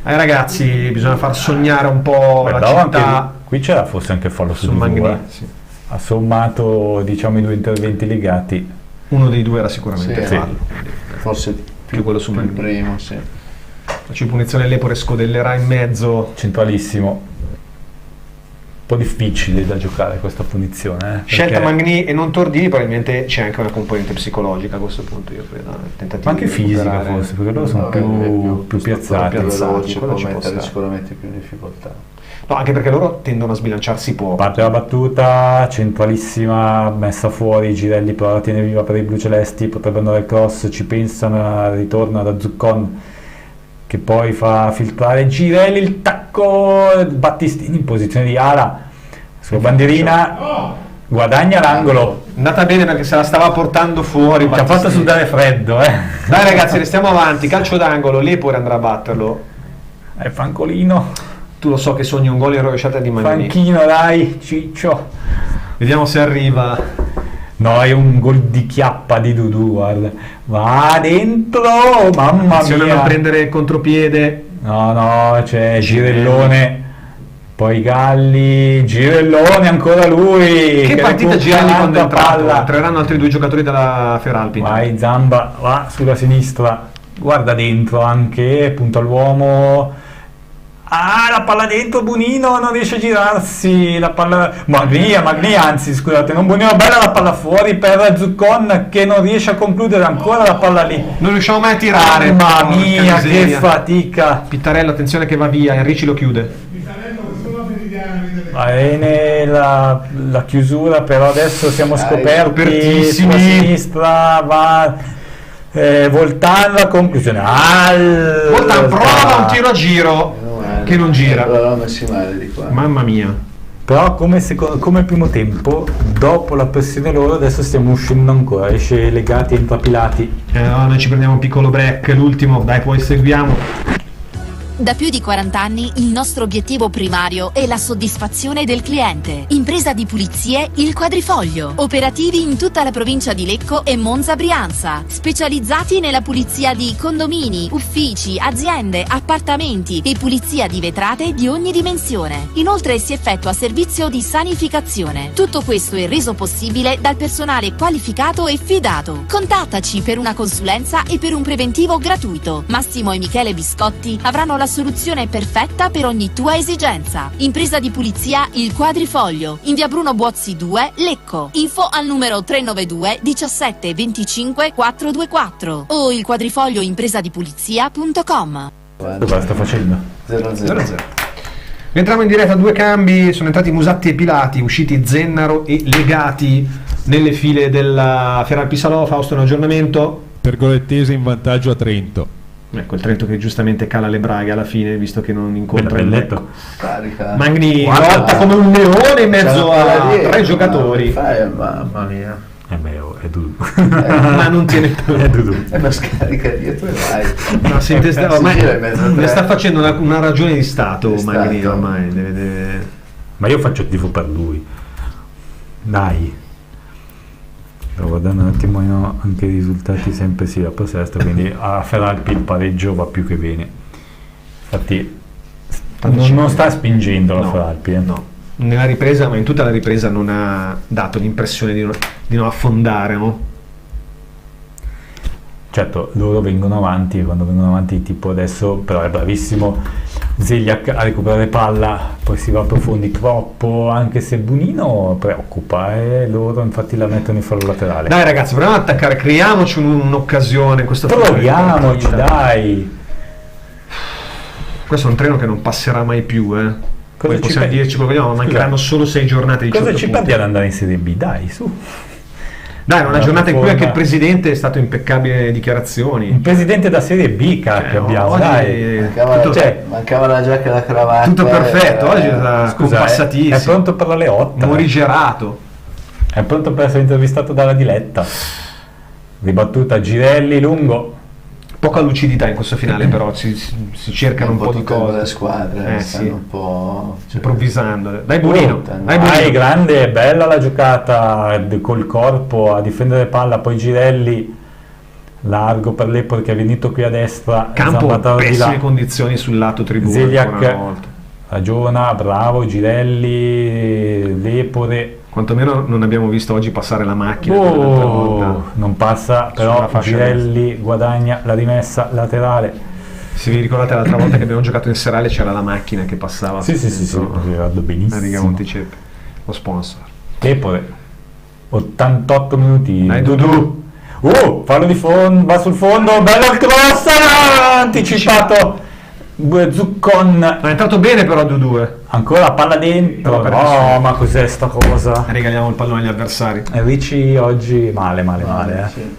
Ai ragazzi bisogna far sognare un po' la città. Qui c'era forse anche il fallo su Mangni. Sì. Ha sommato, diciamo, i due interventi Legati. Uno dei due era sicuramente fallo. Forse più quello su Mangni. Primo, sì. Faccio punizione Lepore, scodellerà in mezzo. Centralissimo. Un po' difficile da giocare questa punizione. Scelta Mangni e non Tordini, probabilmente c'è anche una componente psicologica a questo punto, io credo. Ma anche fisica forse, perché loro sono più piazzati. Veloci, può mettere sicuramente più difficoltà. No, anche perché loro tendono a sbilanciarsi poco. Parte la battuta, centralissima, messa fuori, Girelli però la tiene viva per i blu celesti, potrebbe andare al cross, ci pensano, ritorna da Zuccon che poi fa filtrare Girelli, il tacco, Battistini in posizione di ala sulla bandierina, guadagna l'angolo. Andata bene perché se la stava portando fuori, ci ha fatto sudare freddo. Dai ragazzi, restiamo avanti, calcio d'angolo, Lepore andrà a batterlo. Francolino. Tu lo so che sogni un gol in rovesciata di Mangni. Franchino, dai, Ciccio. Vediamo se arriva. No, è un gol di chiappa di Dudu, guarda. Va dentro, mamma mia. Non prendere il contropiede. No, c'è Girellone. Poi Galli, Girellone, ancora lui. Che partita Girelli quando è entrato. Entreranno altri due giocatori dalla Feralpina. Vai Zamba, va sulla sinistra. Guarda dentro anche, punto all'uomo. La palla dentro, Bonino non riesce a girarsi, la palla Magni, anzi scusate, non Bonino, bella la palla fuori per Zuccon che non riesce a concludere ancora la palla lì. Non riusciamo mai a tirare. Mamma mia, che fatica. Pittarello, attenzione che va via, Enrici lo chiude. Va bene la chiusura, però adesso siamo scoperti sulla sinistra, va Voltan la conclusione. Voltan prova un tiro a giro che non gira. Mamma mia. Però come primo tempo, dopo la pressione loro, adesso stiamo uscendo ancora, esce Legati e entra Pilati. No, noi ci prendiamo un piccolo break, l'ultimo, dai, poi seguiamo. Da più di 40 anni il nostro obiettivo primario è la soddisfazione del cliente. Impresa di pulizie Il Quadrifoglio. Operativi in tutta la provincia di Lecco e Monza Brianza. Specializzati nella pulizia di condomini, uffici, aziende, appartamenti e pulizia di vetrate di ogni dimensione. Inoltre si effettua servizio di sanificazione. Tutto questo è reso possibile dal personale qualificato e fidato. Contattaci per una consulenza e per un preventivo gratuito. Massimo e Michele Biscotti avranno la soluzione perfetta per ogni tua esigenza. Impresa di pulizia Il Quadrifoglio, in via Bruno Buozzi 2, Lecco. Info al numero 392 17 25 424 o ilquadrifoglioimpresadipulizia.com. Cosa sta facendo? 0-0. Rientriamo in diretta, due cambi, sono entrati Musatti e Pilati, usciti Zennaro e Legati nelle file della Feralpi Salò. Fausto, un aggiornamento? Pergolettese in vantaggio a Trento. Ecco, il Trento che giustamente cala le braghe alla fine, visto che non incontra il Lecco. Carica. Mangni lotta come un leone in mezzo a tre giocatori. Mamma mia. È Dudu. Ma non tiene più. È Dudu. Ma scarica dietro e vai. No, sente, Si ormai gira in mezzo a ne tre. sta facendo una ragione di Stato, Di Magri, Stato. ormai deve... Ma io faccio il tifo per lui. Dai. Sto guardando un attimo anche i risultati, sempre sì a possesto, quindi a Feralpi il pareggio va più che bene. Infatti non sta spingendo la Feralpi. No. Nella ripresa, ma in tutta la ripresa non ha dato l'impressione di non affondare, no? Certo, loro vengono avanti, quando vengono avanti tipo adesso, però è bravissimo Zeljak a recuperare palla, poi si va profondi troppo, anche se Bunino preoccupa e loro infatti la mettono in fallo laterale. Dai ragazzi, proviamo ad attaccare, creiamoci un'occasione. Proviamoci, dai! Questo è un treno che non passerà mai più, Poi possiamo dirci quello che vogliamo, ma mancheranno solo 6 giornate di Cosa 18 ci punti. perdi ad andare in Serie B? Dai, su! Dai, una giornata in cui anche il presidente è stato impeccabile nelle dichiarazioni. Un presidente da Serie B, cacchio, abbiamo, oggi dai! Mancava la giacca e la cravatta. Tutto perfetto, oggi è Scusa, compassatissimo. è pronto per la Leotta. Morigerato. È pronto per essere intervistato dalla Diletta. Ribattuta Girelli, lungo. Poca lucidità in questo finale, però si cercano un po' di cose. Le squadre sì. un po' improvvisando. Dai Burino, Dai, grande, bella la giocata col corpo a difendere palla, poi Girelli largo per Lepore che è venuto qui a destra, Campo Zambataro di là. pessime condizioni sul lato tribuna. Zeljak ancora una volta. ragiona, bravo Girelli, Lepore. Quantomeno non abbiamo visto oggi passare la macchina. per l'altra volta. Non passa, Sulla però fascia Girelli guadagna la rimessa laterale. Se vi ricordate l'altra volta che abbiamo giocato in serale c'era la macchina che passava. Sì, ricordo benissimo. Enrica Monticeppe, lo sponsor. Lepore, 88 minuti. Dai Dudu. Fallo di fondo, va sul fondo, bello il cross, anticipato. Zuccon. È entrato bene però Dudu. Ancora palla dentro. No, ma cos'è sta cosa? Regaliamo il pallone agli avversari. Ricci oggi male. Sì.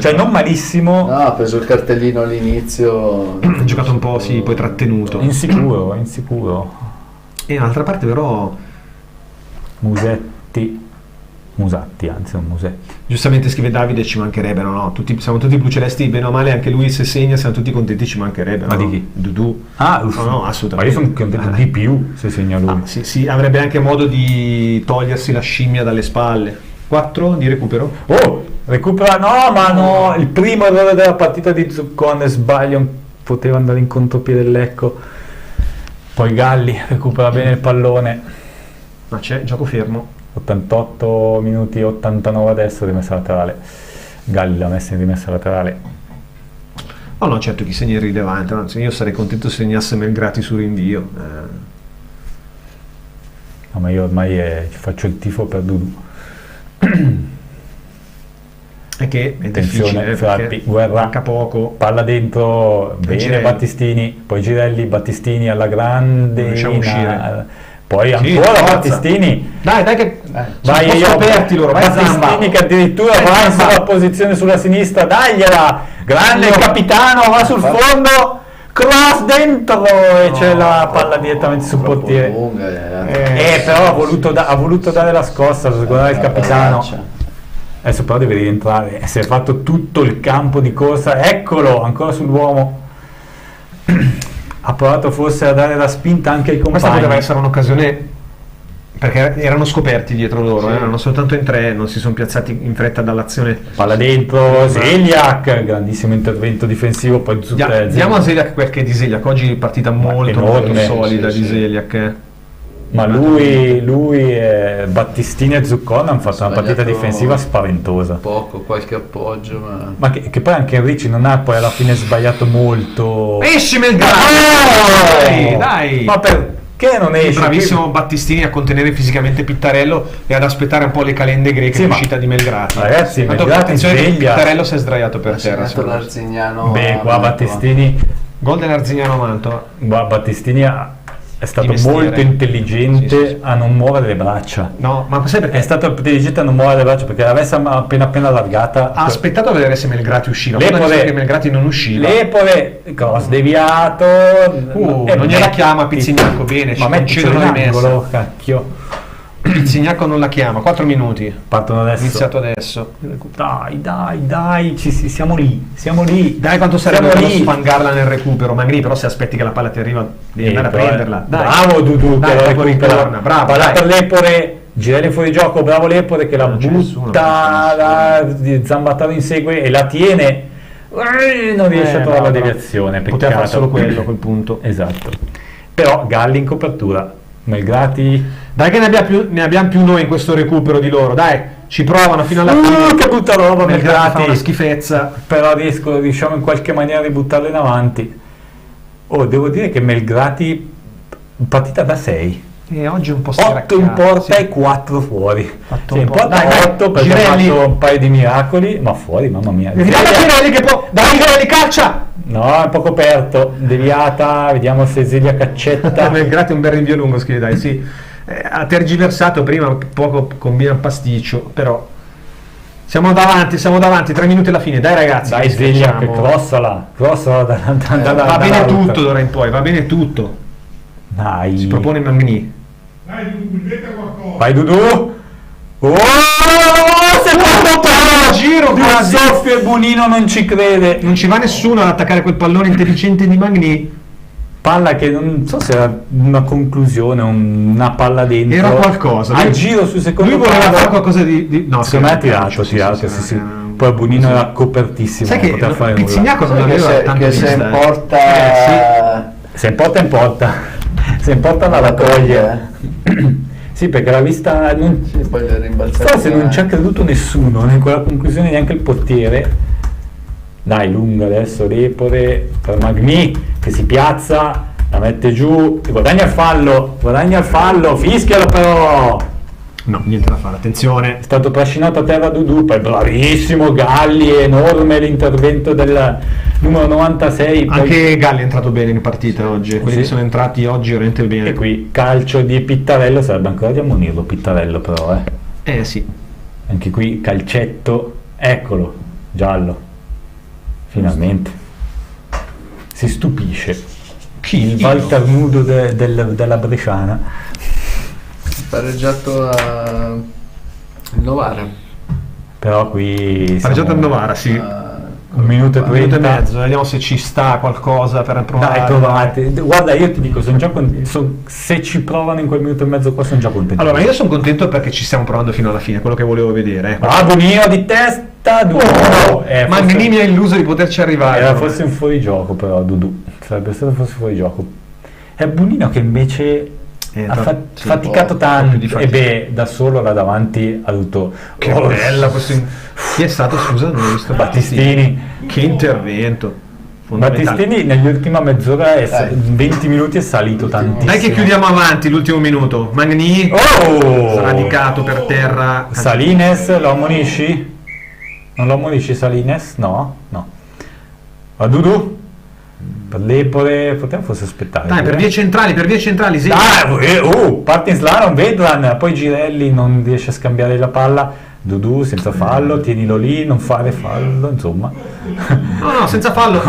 Cioè non malissimo. No, ha preso il cartellino all'inizio. Ha giocato un po', sì, poi trattenuto. Insicuro. E d'altra parte però Musatti, anzi non Musetti. Giustamente scrive Davide, ci mancherebbero, no? Siamo tutti blucelesti, bene o male, anche lui se segna siamo tutti contenti, ci mancherebbe. Ma no? di chi? Dudu. No, assolutamente. Ma io sono contento di più se segna lui. Sì, avrebbe anche modo di togliersi la scimmia dalle spalle. 4 di recupero. Recupera, no, il primo errore della partita di Zuccone, sbaglio, poteva andare in contropiede Lecco. Poi Galli recupera bene il pallone. Ma c'è gioco fermo. 88 minuti, 89 adesso, rimessa laterale. Galli l'ha messa in rimessa laterale. No, certo, chi segna è irrilevante, anzi io sarei contento se segnasse Melgrati su rinvio. No, ma io ormai faccio il tifo per Dudu. È che è attenzione, difficile, Frappi, guerra, manca poco. palla dentro, bene Girelli. Battistini, poi Girelli, Battistini alla grande. Lasciamo uscire. Poi Sì, ancora forza. Battistini. Dai che Vai sono io scoperti loro. Vai Battistini Zamba. che addirittura va in sulla posizione sulla sinistra, dagliela, grande il capitano, va sul fondo, cross dentro e c'è la palla direttamente sul portiere. Però ha voluto dare la scossa, secondo me il capitano. Adesso però deve rientrare, si è fatto tutto il campo di corsa, eccolo, ancora sull'uomo. Ha provato forse a dare la spinta anche ai compagni. Questa poteva essere un'occasione, perché erano scoperti dietro loro, erano soltanto in 3, non si sono piazzati in fretta dall'azione. Palla dentro, Zeljak, grandissimo intervento difensivo, poi Diamo a Zeljak quel che è di Zeljak, oggi partita molto enorme, solida sì. di Zeljak. Ma lui Battistini e Zuccone hanno fatto una partita difensiva spaventosa. Qualche appoggio, ma che poi anche Ricci non ha poi alla fine sbagliato molto. Esci dai! Ma perché non esce? Bravissimo Battistini a contenere fisicamente Pittarello e ad aspettare un po' le calende greche Sì, all'uscita di Melgrati. Ragazzi, Melgrati attenzione che sveglia. Pittarello si è sdraiato per terra. l'Arzignano. Qua Battistini. Gol dell'Arzignano Manto. Battistini è stato Di mestiere. molto intelligente a non muovere le braccia. No, ma sai perché? È stato intelligente a non muovere le braccia perché l'avesse appena allargata. Ha aspettato a vedere se Melgrati usciva. Lepore, che Melgrati non usciva. Lepore, cross deviato. Non gliela chiama Pizzignacco, bene, ma ci concedono in rimessa. angolo, cacchio. Signaco non la chiama, 4 minuti. Partono adesso. Iniziato adesso. Dai, siamo lì. Dai, quanto sarebbe bello sfangarla nel recupero. Magri, però se aspetti che la palla ti arriva, devi andare a prenderla. Dai. Bravo Dudu, dai, che poi ritorna. Bravo, palla dai. per Lepore, Girelli fuori gioco, bravo Lepore che la butta, Zambataro insegue e la tiene. Non riesce a trovare la deviazione. Poteva fare solo quello a quel punto. Esatto. Però Galli in copertura. Melgrati, dai che ne abbiamo più noi in questo recupero di loro, dai, ci provano fino alla fine. Che brutta roba Melgrati, fa una schifezza, però riusciamo in qualche maniera a ributtarlo in avanti. Devo dire che Melgrati partita da 6 e oggi un po' 8 in porta e 4 fuori. In porta 8 perché Girelli ha fatto un paio di miracoli, ma fuori, mamma mia. Girelli che può, dai Girelli, calcia! No, è un po' coperto, deviata, vediamo se Zelia caccetta. Melgrati un bel rinvio lungo, scrive, dai, sì. Ha tergiversato prima, poco combina un pasticcio, però siamo davanti, 3 minuti alla fine, dai ragazzi. Dai Zelia, che crossala va bene tutto d'ora in poi, va bene tutto. Dai. Si propone Magni. Dai Dudu, inventa qualcosa. Vai Dudu. Secondo palo, giro quasi. Soffio e Bonino non ci crede. Non ci va nessuno ad attaccare quel pallone intelligente di Magni. Palla che non so se era una conclusione, una palla dentro. Era qualcosa. Al giro sul secondo lui voleva fare qualcosa di no, secondo me ha tirato, sì. Poi Bonino era copertissimo. Sai che Pizzignaco non aveva tanto che se in porta se in porta se in porta la toglie. Sì, perché l'ha vista forse non ci ha creduto nessuno in quella conclusione, neanche il portiere. Dai, lunga adesso Lepore per Magni che si piazza, la mette giù, guadagna il fallo, fischialo però. No, niente da fare, attenzione. È stato trascinato a terra Dudu, poi bravissimo Galli, enorme l'intervento del numero 96. Anche poi... Galli è entrato bene in partita oggi, quelli che sono entrati oggi veramente bene. E qui calcio di Pittarello, sarebbe ancora di ammonirlo Pittarello però sì. Anche qui calcetto, eccolo, giallo. Finalmente si stupisce il Walter Nudo della Bresciana. Pareggiato a Novara, però qui pareggiato a Novara, sì. 1 minuto e 30 e mezzo, vediamo se ci sta qualcosa per provare. Dai, provate. Guarda, io ti dico, se ci provano in quel minuto e mezzo qua sono già contento. Allora, io sono contento perché ci stiamo provando fino alla fine, quello che volevo vedere. Bravo mio di testa Dudu. Magni mi ha illuso di poterci arrivare. Era forse un fuorigioco però Dudu, sarebbe stato forse fuorigioco. È Bonino che invece ha faticato tanto e da solo là davanti ha avuto che bella questo chi è stato, scusa, non ho visto. Battistini, che intervento. Battistini nell'ultima mezz'ora 20 minuti è salito tantissimo. Dai che chiudiamo avanti l'ultimo minuto. Magni radicato per terra. Salines lo ammonisci? Non lo ammonisci Salines? No. A Dudu? Per Lepore, potremmo forse aspettare. Dai, per vie centrali, sì. Dai, parte in slalom, Vedran, poi Girelli non riesce a scambiare la palla. Dudu senza fallo, tienilo lì, non fare fallo, insomma. No, senza fallo.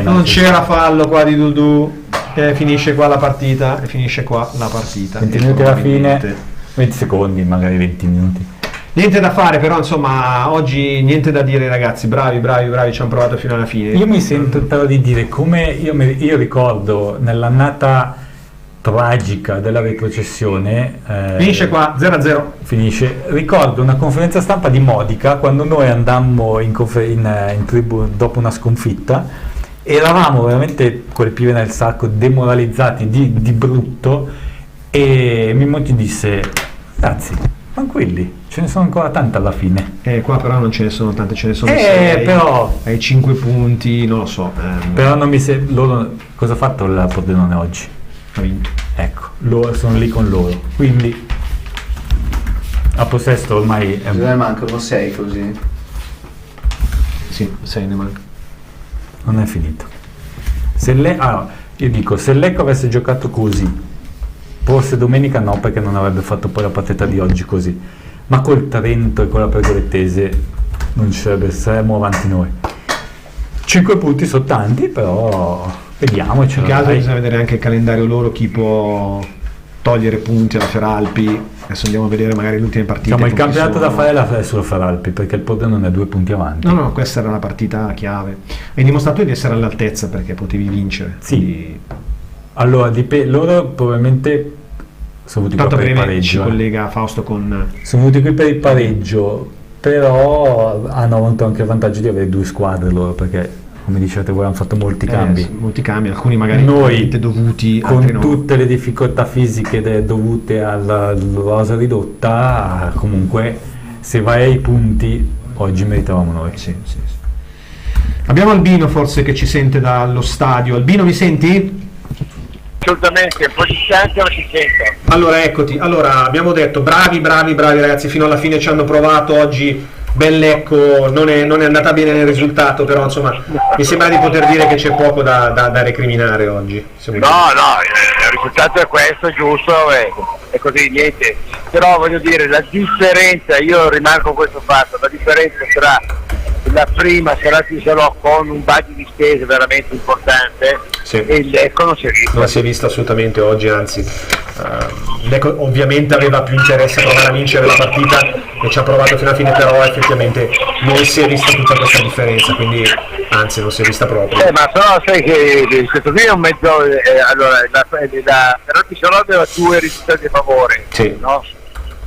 Non c'era fallo qua di Dudu. Finisce qua la partita. 20 minuti alla fine, 20 secondi, magari 20 minuti. Niente da fare, però insomma oggi niente da dire ragazzi, bravi, ci hanno provato fino alla fine. Io mi sento però di dire come io ricordo nell'annata tragica della retrocessione finisce qua 0-0. Ricordo una conferenza stampa di Modica quando noi andammo in tribù dopo una sconfitta, eravamo veramente con le pive nel sacco, demoralizzati di brutto, e Mimmo ci disse ragazzi, tranquilli, ce ne sono ancora tante alla fine. Qua però non ce ne sono tante, ce ne sono 6, però ai 5 punti, non lo so. Però non mi loro cosa ha fatto il Pordenone oggi? Ha vinto. Ecco, sono lì con loro, quindi a possesso ormai ne mancano 6 così. Sì, 6 ne manca. Non è finito. Io dico, se Lecco avesse giocato così, forse domenica no, perché non avrebbe fatto poi la partita di oggi così, ma col Trento e con la Pergolettese non ci saremmo avanti noi. 5 punti sono tanti, però vediamocelo. In caso bisogna vedere anche il calendario loro, chi può togliere punti alla Feralpi. Adesso andiamo a vedere magari le ultime partite. Il campionato da fare è sulla Feralpi, perché il Pordenone non è 2 punti avanti. No, questa era una partita chiave. Hai dimostrato di essere all'altezza perché potevi vincere. Sì. Quindi... Allora, loro probabilmente sono venuti qua per il pareggio. Ci collega Fausto con... Sono venuti qui per il pareggio, però hanno avuto anche il vantaggio di avere 2 squadre loro, perché come dicevate voi hanno fatto molti cambi. Molti cambi, alcuni magari noi dovuti, con tutte le difficoltà fisiche dovute alla rosa ridotta, comunque se vai ai punti oggi meritavamo noi. Sì. Abbiamo Albino forse che ci sente dallo stadio. Albino, mi senti? Assolutamente, un po' distante ma ci sento. Allora eccoti, abbiamo detto bravi ragazzi, fino alla fine ci hanno provato oggi. Ben Lecco non è andata bene nel risultato, però insomma mi sembra di poter dire che c'è poco da recriminare oggi. No, il risultato è questo, giusto, è così, niente. Però voglio dire, la differenza, io rimarco questo fatto, la differenza tra la prima Serati-Salò con un budget di spese veramente importante e il Lecco non si è vista. Non si è vista assolutamente oggi, anzi Lecco ovviamente aveva più interesse a provare a vincere la partita e ci ha provato fino alla fine, però effettivamente non si è vista tutta questa differenza, quindi anzi non si è vista proprio. Ma però sai che questo qui è un mezzo, allora la Serati-Salò aveva 2 risultati a favore, no?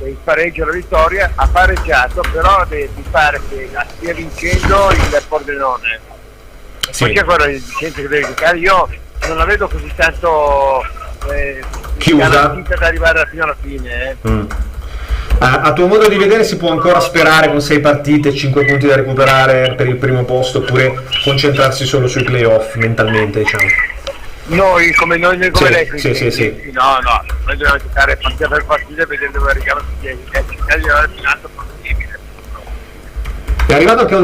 Il pareggio e la vittoria, ha pareggiato, però mi pare che stia vincendo il Pordenone. Poi c'è quella licenza che deve giocare, io non la vedo così tanto chiusa da arrivare fino alla fine. A tuo modo di vedere si può ancora sperare con 6 partite, 5 punti da recuperare per il primo posto, oppure concentrarsi solo sui playoff mentalmente, diciamo? Noi come Lecco? Sì. No, noi dobbiamo giocare partita per partita e vedere dove arriviamo e cercare di arrivare fino alto possibile. È arrivato anche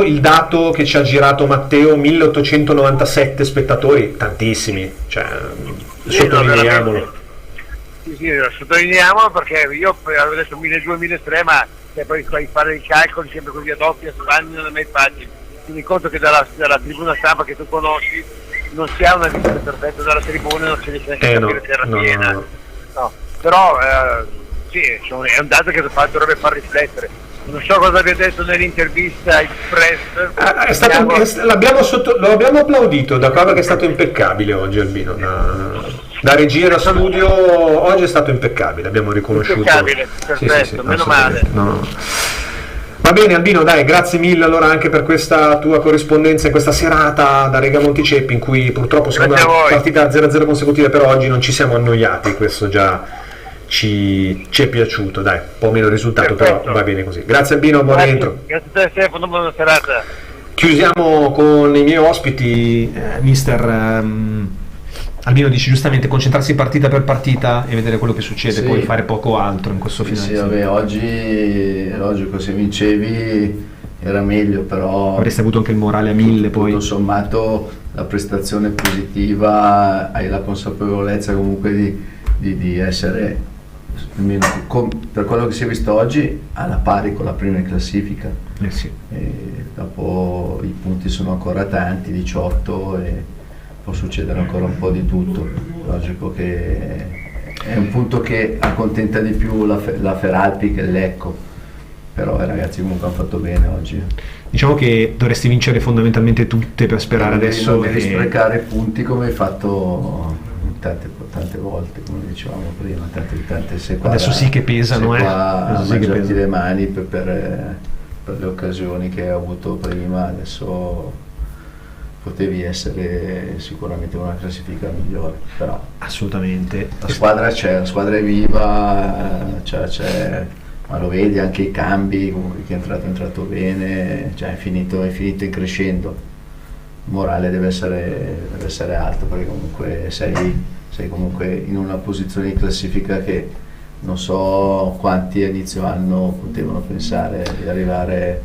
il dato che ci ha girato Matteo, 1897 spettatori, tantissimi, cioè sottolineiamolo. Sì, lo sottolineiamolo perché io avevo detto 1200-1300, ma se poi fare i calcoli sempre così a doppia su anni non è mai facile. Tieni conto che dalla tribuna stampa che tu conosci non si ha una visione perfetta dalla tribuna, non si riesce neanche a capire se era piena. No. Però sì, è un dato che dovrebbe far riflettere. Non so cosa abbia detto nell'intervista il press. Lo abbiamo applaudito, d'accordo che è stato impeccabile oggi Albino. Da regia e da studio oggi è stato impeccabile, abbiamo riconosciuto. Impeccabile, perfetto, meno male. No. Va bene Albino, dai, grazie mille allora anche per questa tua corrispondenza in questa serata da Rega Monticeppi, in cui purtroppo secondo una partita 0-0 consecutiva, però oggi non ci siamo annoiati, questo già ci è piaciuto, dai, un po' meno risultato, però va bene così. Grazie Albino, buon rientro. Grazie a te Stefano, buona serata. Chiusiamo con i miei ospiti, mister Albino dice giustamente concentrarsi partita per partita e vedere quello che succede, poi fare poco altro in questo finale. Sì, vabbè, oggi se vincevi era meglio, però avresti avuto anche il morale a 1000 poi. Tutto sommato la prestazione positiva, hai la consapevolezza comunque di essere, almeno per quello che si è visto oggi, alla pari con la prima in classifica. E dopo i punti sono ancora tanti, 18, e può succedere ancora un po' di tutto. Logico che è un punto che accontenta di più la Feralpi che il Lecco, però i ragazzi comunque hanno fatto bene oggi. Diciamo che dovresti vincere fondamentalmente tutte per sperare adesso. Non devi sprecare punti come hai fatto tante volte, come dicevamo prima, adesso sì che pesano, adesso sì che pesano le mani per le occasioni che hai avuto prima. Adesso potevi essere sicuramente una classifica migliore, però assolutamente la squadra c'è, la squadra è viva, c'è, ma lo vedi anche i cambi, comunque chi è entrato bene, cioè è finito in crescendo. Il morale deve essere alto, perché comunque sei comunque in una posizione di classifica che non so quanti a inizio anno potevano pensare di arrivare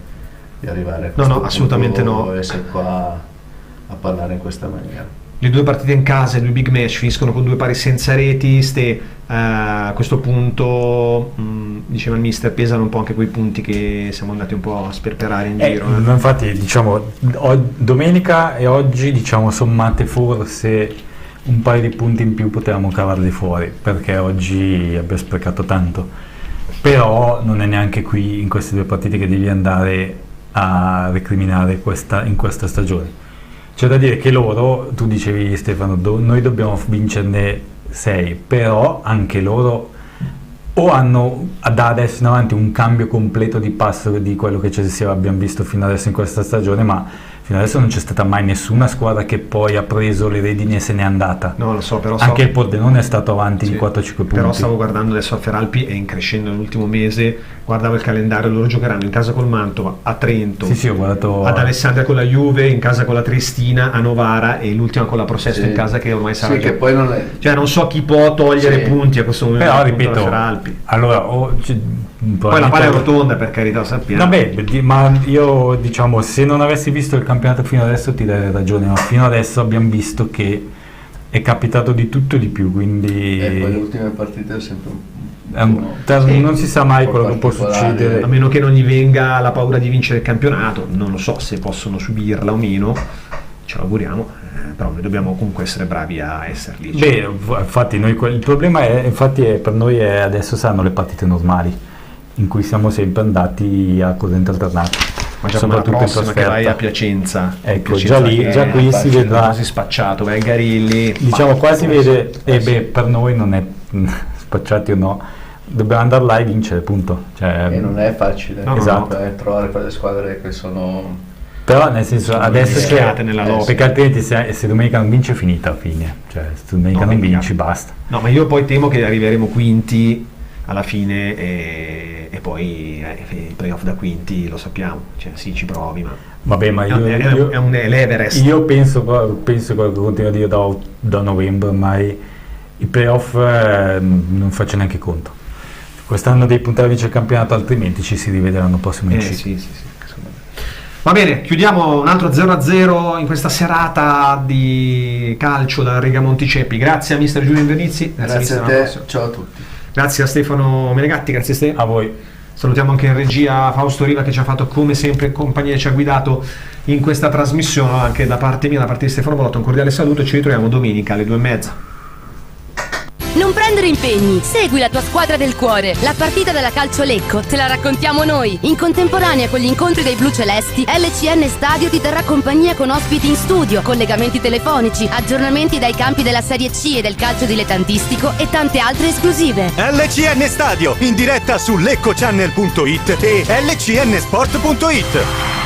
a questo assolutamente punto, no. Essere qua a parlare in questa maniera. Le 2 partite in casa, i 2 big match finiscono con 2 pari senza reti. A questo punto diceva il mister, pesano un po' anche quei punti che siamo andati un po' a sperperare in giro. Infatti diciamo domenica e oggi, diciamo, sommate forse un paio di punti in più potevamo cavarli fuori, perché oggi abbiamo sprecato tanto. Però non è neanche qui in queste 2 partite che devi andare a recriminare in questa stagione. C'è da dire che loro, tu dicevi Stefano, noi dobbiamo vincerne 6, però anche loro o hanno da adesso in avanti un cambio completo di passo di quello che abbiamo visto fino adesso in questa stagione, ma fino adesso non c'è stata mai nessuna squadra che poi ha preso le redini e se n'è andata. No, lo so, però anche il Pordenone è stato avanti di 4-5 punti. Però stavo guardando adesso a Feralpi e in crescendo nell'ultimo mese, guardavo il calendario, loro giocheranno in casa col Mantova, a Trento, sì, ho guardato ad Alessandria con la Juve, in casa con la Triestina, a Novara e l'ultima con la Prosesto in casa, che ormai sarà che poi non è... Cioè non so chi può togliere punti a questo momento. Però ripeto, Feralpi. Allora poi la palla è rotonda, per carità, sappiamo. Vabbè, ma io diciamo, se non avessi visto il campionato fino adesso ti darei ragione, ma fino adesso abbiamo visto che è capitato di tutto e di più, quindi poi le ultime partite è sempre non si sa mai quello che può succedere, a meno che non gli venga la paura di vincere il campionato. Non lo so se possono subirla o meno, ce lo auguriamo, però noi dobbiamo comunque essere bravi a essere lì. Beh, infatti il problema è per noi è adesso saranno le partite normali in cui siamo sempre andati a corrente alternata, ma già come la prossima che vai a Piacenza, ecco, già qui si vedrà quasi spacciato, vai a Garilli, diciamo qua si vede, per noi non è spacciati o no, dobbiamo andare là e vincere, punto. Cioè, e non è facile, esatto, trovare quelle squadre che sono, però nel senso adesso nella lotta, perché altrimenti se domenica non vince è finita a fine, cioè se domenica non vinci basta. No, ma io poi temo che arriveremo quinti alla fine e poi i playoff da quinti lo sappiamo, cioè sì, ci provi, ma vabbè, ma è un l'Everest. Io penso quello che continuo a dire da novembre ormai, i playoff non faccio neanche conto, quest'anno devi puntare a vincere il campionato, altrimenti ci si rivederanno prossimo sì. Va bene, chiudiamo un altro 0-0 in questa serata di calcio da Riga Monticeppi. Grazie a mister Giulio Invernizzi, grazie a te, ciao a tutti. Grazie a Stefano Menegatti, grazie a te. A voi. Salutiamo anche in regia Fausto Riva che ci ha fatto come sempre compagnia e ci ha guidato in questa trasmissione. Anche da parte mia, da parte di Stefano Bolotto, un cordiale saluto e ci ritroviamo domenica alle 2:30. Non prendere impegni, segui la tua squadra del cuore. La partita della Calcio Lecco te la raccontiamo noi. In contemporanea con gli incontri dei blu celesti, LCN Stadio ti terrà compagnia con ospiti in studio, collegamenti telefonici, aggiornamenti dai campi della Serie C e del calcio dilettantistico e tante altre esclusive. LCN Stadio, in diretta su leccochannel.it e lcnsport.it.